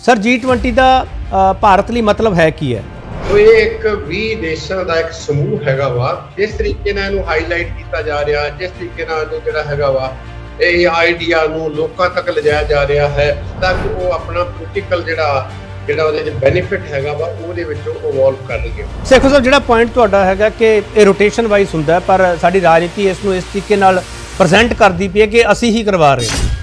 Sir G20 ਦਾ ਭਾਰਤ ਲਈ ਮਤਲਬ ਹੈ ਕੀ ਹੈ? तो ये एक 20 देशों का एक समूह हैगा वा जिस तरीके नाल इहनूं हाईलाइट किया जा रहा जिस तरीके नाल जिहड़ा हैगा वा ਇਹ ਆਈਡੀਆ ਨੂੰ ਲੋਕਾਂ ਤੱਕ ਲਿਜਾਇਆ ਜਾ ਰਿਹਾ ਹੈ ਤਾਂ ਕਿ ਉਹ ਆਪਣਾ ਪੋਲੀਟੀਕਲ ਜਿਹੜਾ ਉਹਦੇ ਵਿੱਚ ਬੈਨੀਫਿਟ ਹੈਗਾ ਵਾ ਉਹਦੇ ਵਿੱਚੋਂ ਇਵੋਲਵ ਕਰ ਲਈਏ। ਸੇਖੋ ਸਾਹਿਬ, ਜਿਹੜਾ ਪੁਆਇੰਟ ਤੁਹਾਡਾ ਹੈਗਾ ਕਿ ਇਹ ਰੋਟੇਸ਼ਨ ਵਾਈਜ਼ ਹੁੰਦਾ ਪਰ ਸਾਡੀ ਰਾਜਨੀਤੀ ਇਸ ਨੂੰ ਇਸ ਤਰੀਕੇ ਨਾਲ ਪ੍ਰੈਜ਼ੈਂਟ ਕਰਦੀ ਪਈ ਹੈ ਕਿ ਅਸੀਂ ਹੀ ਕਰਵਾ ਰਹੇ ਹਾਂ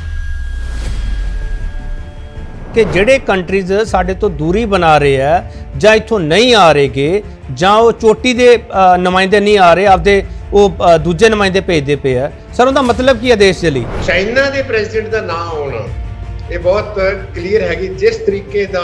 ਕਿ ਜਿਹੜੇ ਕੰਟਰੀਜ਼ ਸਾਡੇ ਤੋਂ ਦੂਰੀ ਬਣਾ ਰਹੇ ਆ ਜਾਂ ਇੱਥੋਂ ਨਹੀਂ ਆ ਰਹੇਗੇ ਜਾਂ ਉਹ ਚੋਟੀ ਦੇ ਨੁਮਾਇੰਦੇ ਨਹੀਂ ਆ ਰਹੇ ਆਪਦੇ ਉਹ ਦੂਜੇ ਨੁਮਾਇੰਦੇ ਭੇਜਦੇ ਪਏ ਆ। ਸਰ ਉਹਦਾ ਮਤਲਬ ਕੀ ਹੈ ਦੇਸ਼ ਦੇ ਲਈ? ਚਾਈਨਾ ਦੇ ਪ੍ਰੈਜ਼ੀਡੈਂਟ ਦਾ ਨਾਂ ਆਉਣਾ ਇਹ ਬਹੁਤ ਕਲੀਅਰ ਹੈਗੀ। ਜਿਸ ਤਰੀਕੇ ਦਾ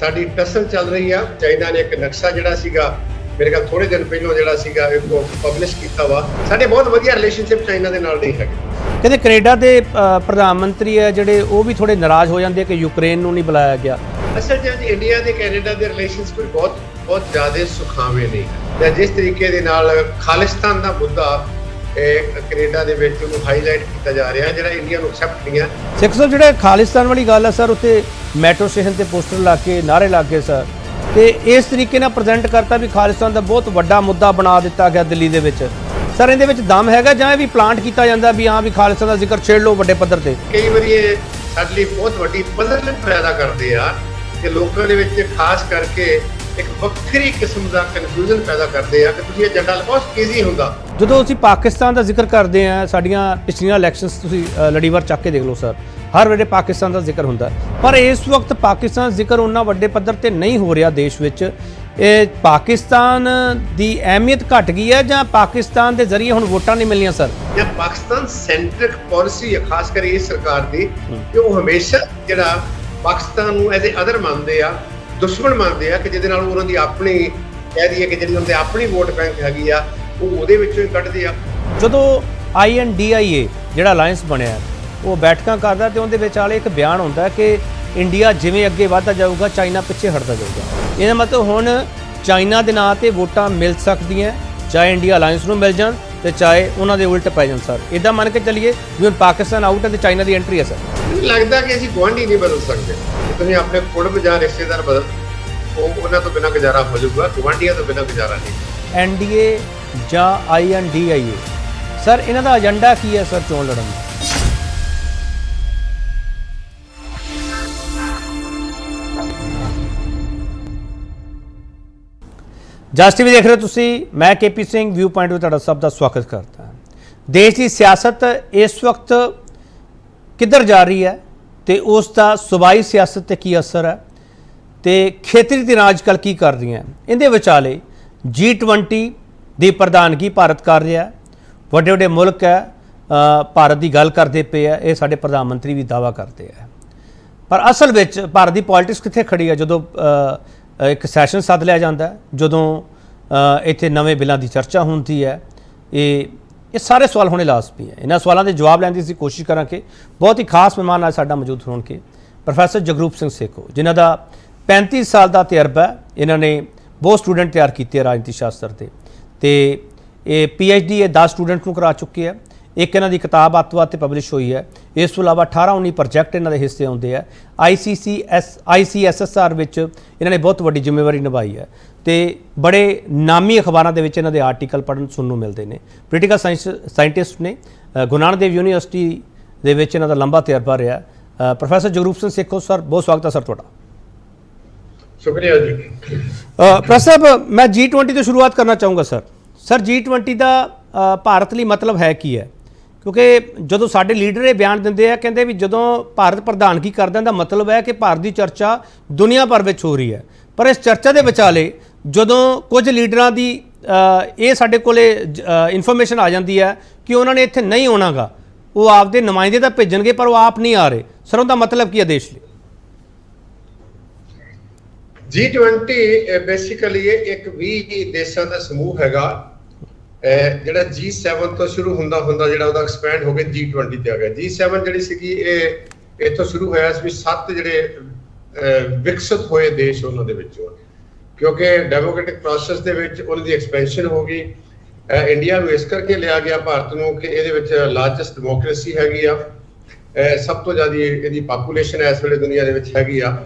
ਸਾਡੀ ਟਸਲ ਚੱਲ ਰਹੀ ਆ, ਚਾਈਨਾ ਨੇ ਇੱਕ ਨਕਸ਼ਾ ਜਿਹੜਾ ਸੀਗਾ ਮੇਰੇ ਖਿਆਲ ਥੋੜੇ ਦਿਨ ਪਹਿਲਾਂ ਜਿਹੜਾ ਸੀਗਾ ਇੱਕ ਪਬਲਿਸ਼ ਕੀਤਾ ਵਾ। ਸਾਡੇ ਬਹੁਤ ਵਧੀਆ ਰਿਲੇਸ਼ਨਸ਼ਿਪ ਚਾਈਨਾ ਦੇ ਨਾਲ ਨਹੀਂ ਹੈਗੇ। ਕਹਿੰਦੇ ਕੈਨੇਡਾ ਦੇ ਪ੍ਰਧਾਨ ਮੰਤਰੀ ਹੈ ਜਿਹੜੇ ਉਹ ਵੀ ਥੋੜੇ ਨਾਰਾਜ਼ ਹੋ ਜਾਂਦੇ ਕਿ ਯੂਕਰੇਨ ਨੂੰ ਨਹੀਂ ਬੁਲਾਇਆ ਗਿਆ। ਅਸਲ 'ਚ ਇੰਡੀਆ ਤੇ ਕੈਨੇਡਾ ਦੇ ਰਿਲੇਸ਼ਨਸ ਕੋਈ ਬਹੁਤ ਜ਼ਿਆਦਾ ਸੁਖਾਵੇਂ ਨਹੀਂ ਤੇ ਜਿਸ ਤਰੀਕੇ ਦੇ ਨਾਲ ਖਾਲਿਸਤਾਨ ਦਾ ਮੁੱਦਾ ਕੈਨੇਡਾ ਦੇ ਵਿੱਚ ਉਹਨੂੰ ਹਾਈਲਾਈਟ ਕੀਤਾ ਜਾ ਰਿਹਾ ਜਿਹੜਾ ਇੰਡੀਆ ਨੂੰ ਐਕਸੈਪਟ ਨਹੀਂ ਹੈ। ਸਿੱਖ ਸਾਹਿਬ, ਜਿਹੜਾ ਖਾਲਿਸਤਾਨ ਵਾਲੀ ਗੱਲ ਹੈ ਸਰ ਉੱਥੇ ਮੈਟਰੋ ਸਟੇਸ਼ਨ ਤੇ ਪੋਸਟਰ ਲਾ ਕੇ ਨਾਅਰੇ ਲਾ ਕੇ ਸਰ ਤੇ ਇਸ ਤਰੀਕੇ ਨਾਲ ਪ੍ਰੈਜ਼ੈਂਟ ਕਰਤਾ ਵੀ ਖਾਲਿਸਤਾਨ ਦਾ ਬਹੁਤ ਵੱਡਾ ਮੁੱਦਾ ਬਣਾ ਦਿੱਤਾ ਗਿਆ ਦਿੱਲੀ ਦੇ ਵਿੱਚ। ਸਰ ਇਹਦੇ ਵਿੱਚ ਦਮ ਹੈਗਾ ਜਾਂ ਇਹ ਵੀ ਪਲਾਂਟ ਕੀਤਾ ਜਾਂਦਾ ਵੀ ਹਾਂ ਵੀ ਖਾਲਿਸਤਾਨ ਦਾ ਜ਼ਿਕਰ ਛੇੜ ਲਓ ਵੱਡੇ ਪੱਧਰ ਤੇ? ਕਈ ਵਾਰੀ ਇਹ ਸਾਡੇ ਲਈ ਬਹੁਤ ਵੱਡੀ ਪਜ਼ਲ ਪੈਦਾ ਕਰਦੇ ਆ ਕਿ ਲੋਕਾਂ ਦੇ ਵਿੱਚ ਖਾਸ ਕਰਕੇ ਇੱਕ ਵੱਖਰੀ ਕਿਸਮ ਦਾ ਕਨਫਿਊਜ਼ਨ ਪੈਦਾ ਕਰਦੇ ਆ ਕਿ ਤੁਸੀਂ ਇਹ ਏਜੰਡਾ ਲਗਾਓ। ਈਜ਼ੀ ਹੁੰਦਾ ਜਦੋਂ ਅਸੀਂ ਪਾਕਿਸਤਾਨ ਦਾ ਜ਼ਿਕਰ ਕਰਦੇ ਆ, ਸਾਡੀਆਂ ਪਿਛਲੀਆਂ ਇਲੈਕਸ਼ਨਸ ਤੁਸੀਂ ਲੜੀਵਾਰ ਚੱਕ ਕੇ ਦੇਖ ਲਓ ਸਰ, ਹਰ ਵੇਲੇ ਪਾਕਿਸਤਾਨ ਦਾ ਜ਼ਿਕਰ ਹੁੰਦਾ ਪਰ ਇਸ ਵਕਤ ਪਾਕਿਸਤਾਨ ਜ਼ਿਕਰ ਉਹਨਾਂ ਵੱਡੇ ਪੱਧਰ ਤੇ ਨਹੀਂ ਹੋ ਰਿਹਾ ਦੇਸ਼ ਵਿੱਚ। ਇਹ ਪਾਕਿਸਤਾਨ ਦੀ ਅਹਿਮੀਅਤ ਘਟ ਗਈ ਹੈ ਜਾਂ ਪਾਕਿਸਤਾਨ ਦੇ ਜ਼ਰੀਏ ਹੁਣ ਵੋਟਾਂ ਨਹੀਂ ਮਿਲਣੀਆਂ ਸਰ? ਜਾਂ ਪਾਕਿਸਤਾਨ ਸੈਂਟਰਿਕ ਪਾਲਿਸੀ ਹੈ ਖਾਸ ਕਰ ਇਸ ਸਰਕਾਰ ਦੀ ਕਿ ਉਹ ਹਮੇਸ਼ਾ ਜਿਹੜਾ ਪਾਕਿਸਤਾਨ ਨੂੰ ਐਜ਼ ਅ ਅਦਰ ਮੰਨਦੇ ਆ, ਦੁਸ਼ਮਣ ਮੰਨਦੇ ਆ ਕਿ ਜਿਹਦੇ ਨਾਲ ਉਹਨਾਂ ਦੀ ਆਪਣੀ ਕਹਿ ਦਈਏ ਕਿ ਜਿਹੜੀ ਉਹਨਾਂ ਦੀ ਆਪਣੀ ਵੋਟ ਬੈਂਕ ਹੈਗੀ ਆ ਉਹ ਉਹਦੇ ਵਿੱਚੋਂ ਹੀ ਕੱਢਦੇ ਆ। ਜਦੋਂ INDIA ਜਿਹੜਾ ਅਲਾਈਅੰਸ ਬਣਿਆ ਉਹ ਬੈਠਕਾਂ ਕਰਦਾ ਤੇ ਉਹਦੇ ਵਿੱਚ ਵਾਲੇ ਇੱਕ ਬਿਆਨ ਹੁੰਦਾ ਕਿ ਇੰਡੀਆ ਜਿਵੇਂ ਅੱਗੇ ਵਧਦਾ ਜਾਊਗਾ ਚਾਈਨਾ ਪਿੱਛੇ ਹਟਦਾ ਜਾਊਗਾ। ਇਹਦਾ ਮਤਲਬ ਹੁਣ ਚਾਈਨਾ ਦੇ ਨਾਂ ਤੇ ਵੋਟਾਂ ਮਿਲ ਸਕਦੀਆਂ ਚਾਹੇ ਇੰਡੀਆ ਅਲਾਈਅੰਸ ਨੂੰ ਮਿਲ ਜਾਣ ਤੇ ਚਾਹੇ ਉਹਨਾਂ ਦੇ ਉਲਟ ਪੈ ਜਾਣ ਸਰ। ਇੱਦਾਂ ਮੰਨ ਕੇ ਚੱਲੀਏ ਵੀ ਹੁਣ ਪਾਕਿਸਤਾਨ ਆਊਟ ਹੈ ਤੇ ਚਾਈਨਾ ਦੀ ਐਂਟਰੀ ਹੈ ਸਰ। ਮੈਨੂੰ ਲੱਗਦਾ ਕਿ ਅਸੀਂ ਗੁਆਂਢੀ ਨਹੀਂ ਬਦਲ ਸਕਦੇ। ਤੁਸੀਂ ਆਪਣੇ ਕੁੜਮ ਜਾਂ ਰਿਸ਼ਤੇਦਾਰ ਬਦਲ ਉਹਨਾਂ ਤੋਂ ਬਿਨਾਂ ਗੁਜ਼ਾਰਾ ਹੋ ਜਾਊਗਾ, ਗੁਆਂਢੀਆਂ ਤੋਂ ਬਿਨਾਂ ਗੁਜ਼ਾਰਾ ਨਹੀਂ। NDA ਜਾਂ INDIA ਸਰ ਇਹਨਾਂ ਦਾ ਏਜੰਡਾ ਕੀ ਹੈ ਸਰ ਚੋਣ ਲੜਨ ਦਾ? ਜਸ ਟੀਵੀ ਦੇਖ ਰਹੇ ਹੋ ਤੁਸੀਂ, ਮੈਂ KP ਸਿੰਘ ਵਿਊ ਪੁਆਇੰਟ ਵਿੱਚ ਤੁਹਾਡਾ ਸਭ ਦਾ ਸਵਾਗਤ ਕਰਦਾ ਹਾਂ। ਦੇਸ਼ ਦੀ ਸਿਆਸਤ ਇਸ ਵਕਤ ਕਿੱਧਰ ਜਾ ਰਹੀ ਹੈ ਤੇ ਉਸ ਦਾ ਸੂਬਾਈ ਸਿਆਸਤ ਤੇ ਕੀ ਅਸਰ ਹੈ ਤੇ ਖੇਤਰੀ ਧਿਰਾਂ ਅੱਜ ਕੱਲ੍ਹ ਕੀ ਕਰ ਰਹੀਆਂ? ਇਹਦੇ ਵਿਚਾਲੇ G20 ਦੀ ਪ੍ਰਧਾਨਗੀ ਭਾਰਤ ਕਰ ਰਿਹਾ ਹੈ। ਵੱਡੇ ਵੱਡੇ ਮੁਲਕ ਹੈ ਭਾਰਤ ਦੀ ਗੱਲ ਕਰਦੇ ਪਏ ਆ, ਇਹ ਸਾਡੇ ਪ੍ਰਧਾਨ ਮੰਤਰੀ ਵੀ ਦਾਅਵਾ ਕਰਦੇ ਆ ਪਰ ਅਸਲ ਵਿੱਚ ਭਾਰਤ ਦੀ ਪੋਲਿਟਿਕਸ ਕਿੱਥੇ ਖੜੀ ਹੈ? ਜਦੋਂ ਇੱਕ ਸੈਸ਼ਨ ਸੱਦ ਲਿਆ ਜਾਂਦਾ, ਜਦੋਂ ਇੱਥੇ ਨਵੇਂ ਬਿੱਲਾਂ ਦੀ ਚਰਚਾ ਹੁੰਦੀ ਹੈ, ਇਹ ਸਾਰੇ ਸਵਾਲ ਹੋਣੇ ਲਾਜ਼ਮੀ ਹੈ। ਇਹਨਾਂ ਸਵਾਲਾਂ ਦੇ ਜਵਾਬ ਲੈਣ ਦੀ ਅਸੀਂ ਕੋਸ਼ਿਸ਼ ਕਰਾਂਗੇ। ਬਹੁਤ ਹੀ ਖਾਸ ਮਹਿਮਾਨ ਅੱਜ ਸਾਡਾ ਮੌਜੂਦ ਹੋਣਗੇ ਪ੍ਰੋਫੈਸਰ ਜਗਰੂਪ ਸਿੰਘ ਸੇਖੋਂ, ਜਿਨ੍ਹਾਂ ਦਾ 35 ਸਾਲ ਦਾ ਤਜਰਬਾ ਹੈ। ਇਹਨਾਂ ਨੇ ਬਹੁਤ ਸਟੂਡੈਂਟ ਤਿਆਰ ਕੀਤੇ ਹੈ ਰਾਜਨੀਤੀ ਸ਼ਾਸਤਰ ਦੇ ਤੇ ਇਹ PhD ਇਹ 10 ਸਟੂਡੈਂਟ ਨੂੰ ਕਰਾ ਚੁੱਕੇ ਹੈ। ਇੱਕ ਇਹਨਾਂ ਦੀ ਕਿਤਾਬ ਅੱਤਵਾਦ 'ਤੇ ਪਬਲਿਸ਼ ਹੋਈ ਹੈ। ਇਸ ਤੋਂ ਇਲਾਵਾ 18-19 ਪ੍ਰੋਜੈਕਟ ਇਹਨਾਂ ਦੇ ਹਿੱਸੇ ਆਉਂਦੇ ਆ। ICSSR ਵਿੱਚ ਇਹਨਾਂ ਨੇ ਬਹੁਤ ਵੱਡੀ ਜ਼ਿੰਮੇਵਾਰੀ ਨਿਭਾਈ ਹੈ ਤੇ ਬੜੇ ਨਾਮੀ ਅਖਬਾਰਾਂ ਦੇ ਵਿੱਚ ਇਹਨਾਂ ਦੇ ਆਰਟੀਕਲ ਪੜ੍ਹਨ ਸੁਣਨ ਨੂੰ ਮਿਲਦੇ ਨੇ। ਪੋਲੀਟੀਕਲ ਸਾਇੰਟਿਸਟ ਨੇ। ਗੁਰੂ ਨਾਨਕ ਦੇਵ ਯੂਨੀਵਰਸਿਟੀ ਦੇ ਵਿੱਚ ਇਹਨਾਂ ਦਾ ਲੰਬਾ ਤਜਰਬਾ ਰਿਹਾ। ਪ੍ਰੋਫੈਸਰ ਜਗਰੂਪ ਸਿੰਘ ਸੇਖੋਂ ਸਰ, ਬਹੁਤ ਸਵਾਗਤ ਹੈ ਸਰ ਤੁਹਾਡਾ। ਸ਼ੁਕਰੀਆ ਜੀ। ਪ੍ਰੋਫੈਸਰ ਸਾਹਿਬ, ਮੈਂ G20 ਤੋਂ ਸ਼ੁਰੂਆਤ ਕਰਨਾ ਚਾਹੂੰਗਾ ਸਰ। ਸਰ G20 ਦਾ ਭਾਰਤ ਲਈ ਮਤਲਬ ਹੈ ਕੀ ਹੈ? ਕਿਉਂਕਿ ਜਦੋਂ ਸਾਡੇ ਲੀਡਰ ਇਹ ਬਿਆਨ ਦਿੰਦੇ ਆ, ਕਹਿੰਦੇ ਵੀ ਜਦੋਂ ਭਾਰਤ ਪ੍ਰਧਾਨਗੀ ਕਰਦਾ ਦਾ ਮਤਲਬ ਹੈ ਕਿ ਭਾਰਤ ਦੀ ਚਰਚਾ ਦੁਨੀਆ ਭਰ ਵਿੱਚ ਹੋ ਰਹੀ ਹੈ। ਪਰ ਇਸ ਚਰਚਾ ਦੇ ਵਿਚਾਲੇ ਜਦੋਂ ਕੁਝ ਲੀਡਰਾਂ ਦੀ ਇਹ ਸਾਡੇ ਕੋਲੇ ਇਨਫੋਰਮੇਸ਼ਨ ਆ ਜਾਂਦੀ ਹੈ ਕਿ ਉਹਨਾਂ ਨੇ ਇੱਥੇ ਨਹੀਂ ਆਉਣਾਗਾ, ਉਹ ਆਪਦੇ ਨੁਮਾਇੰਦੇ ਤਾਂ ਭੇਜਣਗੇ ਪਰ ਉਹ ਆਪ ਨਹੀਂ ਆ ਰਹੇ, ਸਰ ਉਹਦਾ ਮਤਲਬ ਕੀ ਹੈ ਦੇਸ਼ ਲਈ? G20 ਬੇਸਿਕਲੀ ਇੱਕ 20 ਦੇਸ਼ਾਂ ਦਾ ਸਮੂਹ ਹੈਗਾ ਜਿਹੜਾ G7 ਤੋਂ ਸ਼ੁਰੂ ਹੁੰਦਾ ਜਿਹੜਾ ਉਹਦਾ ਐਕਸਪੈਂਡ ਹੋ ਕੇ G20 ਤੇ ਆ ਗਿਆ। G7 ਜਿਹੜੀ ਸੀਗੀ ਇਹ ਇੱਥੋਂ ਸ਼ੁਰੂ ਹੋਇਆ ਸੀ 7 ਜਿਹੜੇ ਵਿਕਸਿਤ ਹੋਏ ਦੇਸ਼ ਉਹਨਾਂ ਦੇ ਵਿੱਚੋਂ, ਕਿਉਂਕਿ ਡੈਮੋਕ੍ਰੈਟਿਕ ਪ੍ਰੋਸੈਸ ਦੇ ਵਿੱਚ ਉਹਨਾਂ ਦੀ ਐਕਸਪੈਂਸ਼ਨ ਹੋ ਗਈ। ਇੰਡੀਆ ਨੂੰ ਇਸ ਕਰਕੇ ਲਿਆ ਗਿਆ ਭਾਰਤ ਨੂੰ ਕਿ ਇਹਦੇ ਵਿੱਚ ਲਾਰਜੈਸਟ ਡੈਮੋਕ੍ਰੇਸੀ ਹੈਗੀ ਆ, ਸਭ ਤੋਂ ਜ਼ਿਆਦਾ ਇਹਦੀ ਪਾਪੂਲੇਸ਼ਨ ਇਸ ਵੇਲੇ ਦੁਨੀਆ ਦੇ ਵਿੱਚ ਹੈਗੀ ਆ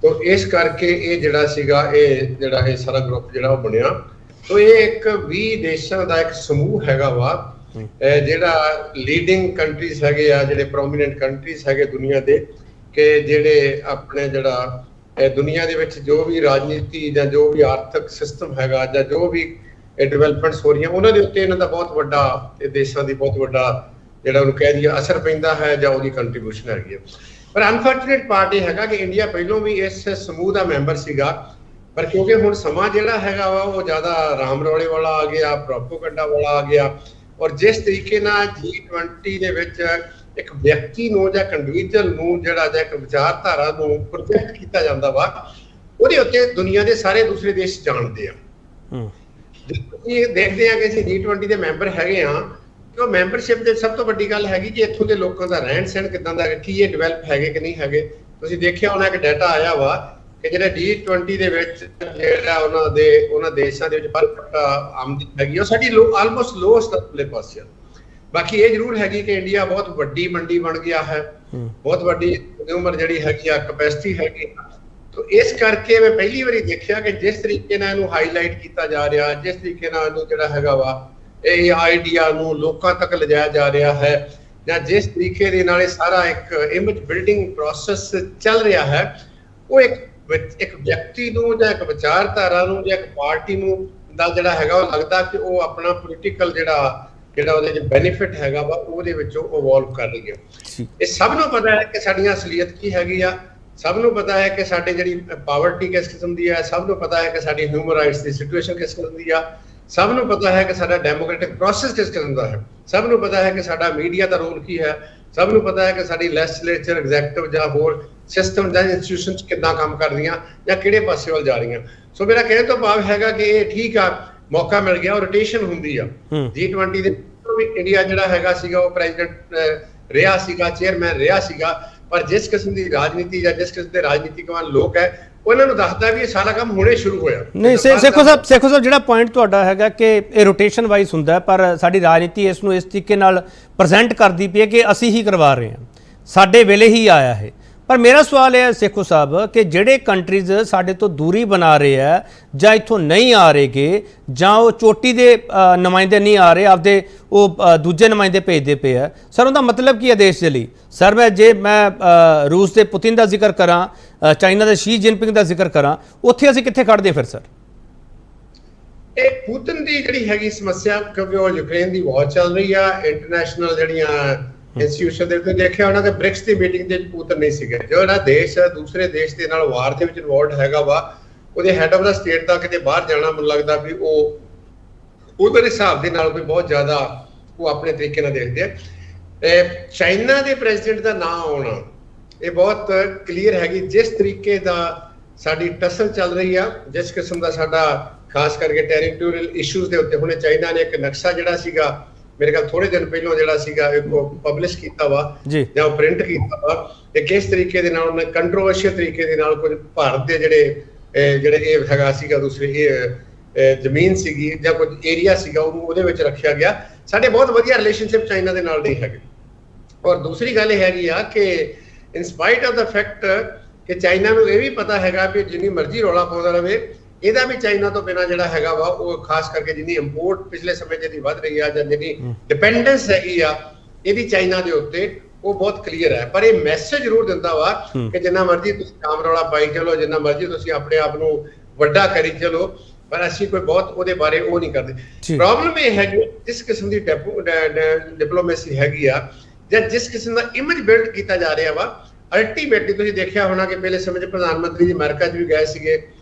तो इस करके ये ਜਿਹੜਾ ਸੀਗਾ ਇਹ ਸਾਰਾ ਗਰੁੱਪ ਜਿਹੜਾ ਉਹ ਬਣਿਆ। तो ਇਹ ਇੱਕ 20 ਦੇਸ਼ਾਂ ਦਾ ਇੱਕ ਸਮੂਹ ਹੈਗਾ ਵਾ ਜਿਹੜਾ ਲੀਡਿੰਗ ਕੰਟਰੀਜ਼ ਹੈਗੇ ਆ, ਜਿਹੜੇ ਪ੍ਰੋਮੀਨੈਂਟ ਕੰਟਰੀਜ਼ ਹੈਗੇ ਦੁਨੀਆ ਦੇ, ਕਿ ਜਿਹੜੇ ਆਪਣੇ ਜਿਹੜਾ ਦੁਨੀਆ ਦੇ ਵਿੱਚ ਜੋ ਵੀ ਰਾਜਨੀਤੀ ਜਾਂ ਜੋ ਵੀ ਆਰਥਿਕ ਸਿਸਟਮ ਹੈਗਾ ਜਾਂ ਜੋ ਵੀ ਡਿਵੈਲਪਮੈਂਟਸ ਹੋ ਰਹੀਆਂ ਉਹਨਾਂ ਦੇ ਉੱਤੇ ਇਹਨਾਂ ਦਾ ਬਹੁਤ ਵੱਡਾ, ਇਹ ਦੇਸ਼ਾਂ ਦੀ ਬਹੁਤ ਵੱਡਾ ਜਿਹੜਾ ਉਹਨੂੰ ਕਹਿ ਦਈਏ ਅਸਰ ਪੈਂਦਾ ਹੈ ਜਾਂ ਉਹਦੀ ਕੰਟਰੀਬਿਊਸ਼ਨ ਹੈਗੀ ਹੈ। ਪਰ ਅਨਫੋਰਚੂਨੇਟ ਪਾਰਟ ਇਹ ਹੈਗਾ ਕਿ ਇੰਡੀਆ ਪਹਿਲਾਂ ਵੀ ਇਸ ਸਮੂਹ ਦਾ ਮੈਂਬਰ ਸੀਗਾ, ਪਰ ਕਿਉਂਕਿ ਹੁਣ ਸਮਾਂ ਜਿਹੜਾ ਹੈਗਾ ਵਾ ਉਹ ਜ਼ਿਆਦਾ ਰਾਮ ਰੌਲੇ ਵਾਲਾ ਆ ਗਿਆ, ਪ੍ਰੋਪੋਗੰਡਾ ਵਾਲਾ ਆ ਗਿਆ, ਔਰ ਜਿਸ ਤਰੀਕੇ ਨਾਲ G20 ਦੇ ਵਿੱਚ ਇੱਕ ਵਿਅਕਤੀ ਨੂੰ ਜਾਂ ਇੰਡੀਵਿਜੂਅਲ ਨੂੰ ਜਿਹੜਾ ਜਾਂ ਇੱਕ ਵਿਚਾਰਧਾਰਾ ਨੂੰ ਪ੍ਰੋਜੈਕਟ ਕੀਤਾ ਜਾਂਦਾ ਵਾ, ਉਹਦੇ ਉੱਤੇ ਦੁਨੀਆ ਦੇ ਸਾਰੇ ਦੂਸਰੇ ਦੇਸ਼ ਜਾਣਦੇ ਆ। ਇਹ ਦੇਖਦੇ ਆ ਕਿ ਅਸੀਂ G20 ਦੇ ਮੈਂਬਰ ਹੈਗੇ ਆ, ਕਿ ਉਹ ਮੈਂਬਰਸ਼ਿਪ ਦੇ ਸਭ ਤੋਂ ਵੱਡੀ ਗੱਲ ਹੈਗੀ ਕਿ ਇੱਥੋਂ ਦੇ ਲੋਕਾਂ ਦਾ ਰਹਿਣ ਸਹਿਣ ਕਿੱਦਾਂ ਦਾ, ਕੀ ਇਹ ਡਿਵੈਲਪ ਹੈਗੇ ਕਿ ਨਹੀਂ ਹੈਗੇ। ਤੁਸੀਂ ਦੇਖਿਆ ਹੋਣਾ ਕਿ ਡਾਟਾ ਆਇਆ ਵਾ ਕਿ ਜਿਹੜਾ G20 ਦੇ ਵਿੱਚ ਜਿਹੜਾ ਉਹਨਾਂ ਦੇਸ਼ਾਂ ਦੇ ਵਿੱਚ ਪਰ ਆਮਦਨੀ ਹੈਗੀ ਉਹ ਸਾਡੀ ਆਲਮੋਸਟ ਲੋਐਸਟ ਵਾਲੇ ਪਾਸੇ ਆ। ਬਾਕੀ ਇਹ ਜ਼ਰੂਰ ਹੈਗੀ ਕਿ ਇੰਡੀਆ ਬਹੁਤ ਵੱਡੀ ਮੰਡੀ ਬਣ ਗਿਆ ਹੈ, ਬਹੁਤ ਵੱਡੀ ਕੰਜ਼ਿਊਮਰ ਜਿਹੜੀ ਹੈਗੀ ਆ ਕੈਪੈਸਿਟੀ ਹੈਗੀ। तो इस करके मैं पहली बारी देखा कि जिस तरीके ਨਾਲ ਇਹਨੂੰ ਹਾਈਲਾਈਟ ਕੀਤਾ ਜਾ ਰਿਹਾ, ਜਿਸ ਤਰੀਕੇ ਨਾਲ ਇਹਨੂੰ ਜਿਹੜਾ ਹੈਗਾ ਵਾ ਇਹ ਆਈਡੀਆ ਨੂੰ ਲੋਕਾਂ ਤੱਕ ਲਿਜਾਇਆ ਜਾ ਰਿਹਾ ਹੈ, ਜਾਂ ਜਿਸ ਤਰੀਕੇ ਦੇ ਨਾਲ ਇਹ ਸਾਰਾ ਇੱਕ ਇਮੇਜ ਬਿਲਡਿੰਗ ਪ੍ਰੋਸੈਸ ਚੱਲ ਰਿਹਾ ਹੈ, ਉਹ ਇੱਕ ਵਿਅਕਤੀ ਨੂੰ ਜਾਂ ਇੱਕ ਵਿਚਾਰਧਾਰਾ ਨੂੰ ਜਾਂ ਇੱਕ ਪਾਰਟੀ ਨੂੰ ਦਾ ਜਿਹੜਾ ਹੈਗਾ ਉਹ ਲੱਗਦਾ ਕਿ ਉਹ ਆਪਣਾ ਪੋਲੀਟੀਕਲ ਜਿਹੜਾ ਉਹਦੇ ਚ ਬੈਨੀਫਿਟ ਹੈਗਾ ਵਾ ਉਹਦੇ ਵਿੱਚੋਂ ਇਵੋਲਵ ਕਰ ਰਹੀ ਹੈ। ਇਹ ਸਭ ਨੂੰ ਪਤਾ ਹੈ ਕਿ ਸਾਡੀਆਂ ਅਸਲੀਅਤ ਕੀ ਹੈਗੀ ਆ, ਸਭ ਨੂੰ ਪਤਾ ਹੈ ਕਿ ਸਾਡੇ ਜਿਹੜੀ ਪਾਵਰਟੀ ਕਿਸ ਕਿਸਮ ਦੀ ਹੈ, ਸਭ ਨੂੰ ਪਤਾ ਹੈ ਕਿ ਸਾਡੀ ਹਿਊਮਨ ਰਾਈਟਸ ਦੀ ਸਿਚੁਏਸ਼ਨ ਕਿਸ ਕਿਸਮ ਦੀ ਆ, ਸਭ ਨੂੰ ਪਤਾ ਹੈ ਕਿ ਸਾਡਾ ਡੈਮੋਕ੍ਰੈਟਿਕ ਪ੍ਰੋਸੈਸ ਕਿਸ ਕਿਸਮ ਦਾ ਹੈ, ਸਭ ਨੂੰ ਪਤਾ ਹੈ ਕਿ ਸਾਡਾ ਮੀਡੀਆ ਦਾ ਰੋਲ ਕੀ ਹੈ, ਸਭ ਨੂੰ ਪਤਾ ਹੈ ਕਿ ਸਾਡੀ ਲੈਜਿਸਲੇਚਰ, ਐਗਜ਼ੈਕਟਿਵ ਜਾਂ ਹੋਰ ਸਿਸਟਮ ਜਾਂ ਇੰਸਟੀਟਿਊਸ਼ਨਸ ਕਿੱਦਾਂ ਕੰਮ ਕਰ ਰਹੀਆਂ ਜਾਂ ਕਿਹੜੇ ਪਾਸੇ ਵੱਲ ਜਾ ਰਹੀਆਂ। ਸੋ ਮੇਰਾ ਕਹਿਣ ਤੋਂ ਭਾਵ ਹੈਗਾ ਕਿ ਇਹ ਠੀਕ ਆ, ਮੌਕਾ ਮਿਲ ਗਿਆ, ਰੋਟੇਸ਼ਨ ਹੁੰਦੀ ਆ। G20 ਦੇ ਇੰਡੀਆ ਜਿਹੜਾ ਹੈਗਾ ਸੀਗਾ ਉਹ ਪ੍ਰੈਜ਼ੀਡੈਂਟ ਰਿਹਾ ਸੀਗਾ, ਚੇਅਰਮੈਨ ਰਿਹਾ ਸੀਗਾ, ਪਰ ਜਿਸ ਕਿਸਮ ਦੀ ਰਾਜਨੀਤੀ ਜਾਂ ਜਿਸ ਕਿਸਮ ਦੇ ਰਾਜਨੀਤਿਕਵਾਨ ਲੋਕ ਹੈ ਉਹਨਾਂ ਨੂੰ ਦੱਸਦਾ ਵੀ ਇਹ ਸਾਰਾ ਕੰਮ ਹੁਣੇ ਸ਼ੁਰੂ ਹੋਇਆ। ਨਹੀਂ ਸੇਖੋ ਸਾਹਿਬ ਜਿਹੜਾ ਪੁਆਇੰਟ ਤੁਹਾਡਾ ਹੈਗਾ ਕਿ ਇਹ ਰੋਟੇਸ਼ਨ ਵਾਈਜ਼ ਹੁੰਦਾ, ਪਰ ਸਾਡੀ ਰਾਜਨੀਤੀ ਇਸ ਨੂੰ ਇਸ ਤਰੀਕੇ ਨਾਲ ਪ੍ਰੈਜ਼ੈਂਟ ਕਰਦੀ ਪਈ ਹੈ ਕਿ ਅਸੀਂ ਹੀ ਕਰਵਾ ਰਹੇ ਹਾਂ, ਸਾਡੇ ਵੇਲੇ ਹੀ ਆਇਆ ਹੈ। ਪਰ ਮੇਰਾ ਸਵਾਲ ਇਹ ਹੈ ਸੇਖੋ ਸਾਹਿਬ ਕਿ ਜਿਹੜੇ ਕੰਟਰੀਜ਼ ਸਾਡੇ ਤੋਂ ਦੂਰੀ ਬਣਾ ਰਹੇ ਆ ਜਾਂ ਇੱਥੋਂ ਨਹੀਂ ਆ ਰਹੇਗੇ ਜਾਂ ਉਹ ਚੋਟੀ ਦੇ ਨੁਮਾਇੰਦੇ ਨਹੀਂ ਆ ਰਹੇ, ਆਪਦੇ ਉਹ ਦੂਜੇ ਨੁਮਾਇੰਦੇ ਭੇਜਦੇ ਪਏ ਆ, ਸਰ ਉਹਦਾ ਮਤਲਬ ਕੀ ਹੈ ਦੇਸ਼ ਦੇ ਲਈ? ਸਰ ਮੈਂ ਰੂਸ ਦੇ ਪੁਤਿਨ ਦਾ ਜ਼ਿਕਰ ਕਰਾਂ, ਚਾਈਨਾ ਦੇ ਸ਼ੀ ਜਿਨਪਿੰਗ ਦਾ ਜ਼ਿਕਰ ਕਰਾਂ, ਉੱਥੇ ਅਸੀਂ ਕਿੱਥੇ ਖੜਦੇ ਫਿਰ ਸਰ? ਇਹ ਪੁਤਿਨ ਦੀ ਜਿਹੜੀ ਹੈਗੀ ਸਮੱਸਿਆ, ਕਿਉਂਕਿ ਉਹ ਯੂਕਰੇਨ ਦੀ ਵਾਰ ਚੱਲ ਰਹੀ ਆ, ਇੰਟਰਨੈਸ਼ਨਲ ਜਿਹੜੀਆਂ ਇੰਸਟੀਟਿਊਸ਼ਨ ਦੇ ਉੱਤੇ ਦੇਖਿਆ ਉਹਨਾਂ ਦੇ ਬ੍ਰਿਕਸ ਦੀ ਮੀਟਿੰਗ ਦੇ ਪੁਤਿਨ ਨਹੀਂ ਸੀਗੇ। ਜਿਹੜਾ ਦੇਸ਼ ਦੂਸਰੇ ਦੇਸ਼ ਦੇ ਨਾਲ ਵਾਰ ਦੇ ਵਿੱਚ ਇਨਵੋਲਵਡ ਹੈਗਾ ਵਾ, ਉਹਦੇ ਹੈਡ ਆਫ ਦਾ ਸਟੇਟ ਦਾ ਕਿਤੇ ਬਾਹਰ ਜਾਣਾ ਮੈਨੂੰ ਲੱਗਦਾ ਵੀ ਉਹ ਉਹਦੇ ਹਿਸਾਬ ਦੇ ਨਾਲ ਕੋਈ ਬਹੁਤ ਜ਼ਿਆਦਾ ਉਹ ਆਪਣੇ ਤਰੀਕੇ ਨਾਲ ਦੇਖਦੇ ਆ। ਚਾਈਨਾ ਦੇ ਪ੍ਰੈਜ਼ੀਡੈਂਟ ਦਾ ਨਾਂ ਆਉਣਾ ਇਹ ਬਹੁਤ ਕਲੀਅਰ ਹੈਗੀ, ਜਿਸ ਤਰੀਕੇ ਦਾ ਸਾਡੀ ਟਸਲ ਚੱਲ ਰਹੀ ਆ, ਜਿਸ ਕਿਸਮ ਦਾ ਸਾਡਾ ਖਾਸ ਕਰਕੇ ਟੈਰੀਟੋਰੀਅਲ ਇਸ਼ੂਜ਼ ਦੇ ਉੱਤੇ। ਹੁਣੇ ਚਾਈਨਾ ਨੇ ਇੱਕ ਨਕਸ਼ਾ ਜਿਹੜਾ ਸੀਗਾ ਮੇਰੇ ਖਿਆਲ ਥੋੜੇ ਦਿਨ ਪਹਿਲਾਂ ਜਿਹੜਾ ਸੀਗਾ ਇੱਕ ਪਬਲਿਸ਼ ਕੀਤਾ ਵਾ ਜਾਂ ਉਹ ਪ੍ਰਿੰਟ ਕੀਤਾ ਵਾ, ਤੇ ਕਿਸ ਤਰੀਕੇ ਦੇ ਨਾਲ ਉਹਨੇ ਕੰਟਰੋਵਰਸ਼ੀਅਲ ਤਰੀਕੇ ਦੇ ਨਾਲ ਕੁਝ ਭਾਰਤ ਦੇ ਜਿਹੜੇ ਇਹ ਹੈਗਾ ਸੀਗਾ ਦੂਸਰੀ ਇਹ ਜ਼ਮੀਨ ਸੀਗੀ ਜਾਂ ਕੁਝ ਏਰੀਆ ਸੀਗਾ ਉਹਨੂੰ ਉਹਦੇ ਵਿੱਚ ਰੱਖਿਆ ਗਿਆ। ਸਾਡੇ ਬਹੁਤ ਵਧੀਆ ਰਿਲੇਸ਼ਨਸ਼ਿਪ ਚਾਈਨਾ ਦੇ ਨਾਲ ਨਹੀਂ ਹੈਗੇ। ਔਰ ਦੂਸਰੀ ਗੱਲ ਇਹ ਹੈਗੀ ਆ ਕਿ ਇਨ ਸਪਾਈਟ ਆਫ ਦਾ ਫੈਕਟ ਕਿ ਚਾਈਨਾ ਨੂੰ ਇਹ ਵੀ ਪਤਾ ਹੈਗਾ ਵੀ ਜਿੰਨੀ ਮਰਜ਼ੀ ਰੌਲਾ ਪਾਉਂਦਾ ਰਹੇ, ਇਹਦਾ ਵੀ ਚਾਈਨਾ ਤੋਂ ਬਿਨਾਂ ਜਿਹੜਾ ਹੈਗਾ ਵਾ ਉਹ ਖਾਸ ਕਰਕੇ ਜਿੰਨੀ ਇੰਪੋਰਟ ਪਿਛਲੇ ਸਮੇਂ ਜਿਹਦੀ ਵੱਧ ਰਹੀ ਆ ਜਾਂ ਜਿਹਦੀ ਡਿਪੈਂਡੈਂਸ ਹੈਗੀ ਆ ਇਹਦੀ ਚਾਈਨਾ ਦੇ ਉੱਤੇ, ਉਹ ਬਹੁਤ ਕਲੀਅਰ ਹੈ। ਪਰ ਇਹ ਮੈਸੇਜ ਜ਼ਰੂਰ ਦਿੰਦਾ ਵਾ ਕਿ ਜਿੰਨਾ ਮਰਜ਼ੀ ਤੁਸੀਂ ਕੰਮ ਰੌਲਾ ਪਾਈ ਚਲੋ, ਜਿੰਨਾ ਮਰਜ਼ੀ ਤੁਸੀਂ ਆਪਣੇ ਆਪ ਨੂੰ ਵੱਡਾ ਕਰੀ ਚਲੋ, ਪਰ ਅਸੀਂ ਕੋਈ ਬਹੁਤ ਉਹਦੇ ਬਾਰੇ ਉਹ ਨਹੀਂ ਕਰਦੇ। ਪ੍ਰੋਬਲਮ ਇਹ ਹੈ ਕਿ ਜਿਸ ਕਿਸਮ ਦੀ ਡਿਪਲੋਮੇਸੀ ਹੈਗੀ ਆ ਜਾਂ ਜਿਸ ਕਿਸਮ ਦਾ ਇਮੇਜ ਬਿਲਡ ਕੀਤਾ ਜਾ ਰਿਹਾ ਵਾ, ਅਲਟੀਮੇਟਲੀ ਤੁਸੀਂ ਦੇਖਿਆ ਹੋਣਾ ਕਿ ਪਹਿਲੇ ਸਮੇਂ 'ਚ ਪ੍ਰਧਾਨ ਮੰਤਰੀ ਜੀ ਅਮਰੀਕਾ 'ਚ ਵੀ ਗਏ ਸੀਗੇ,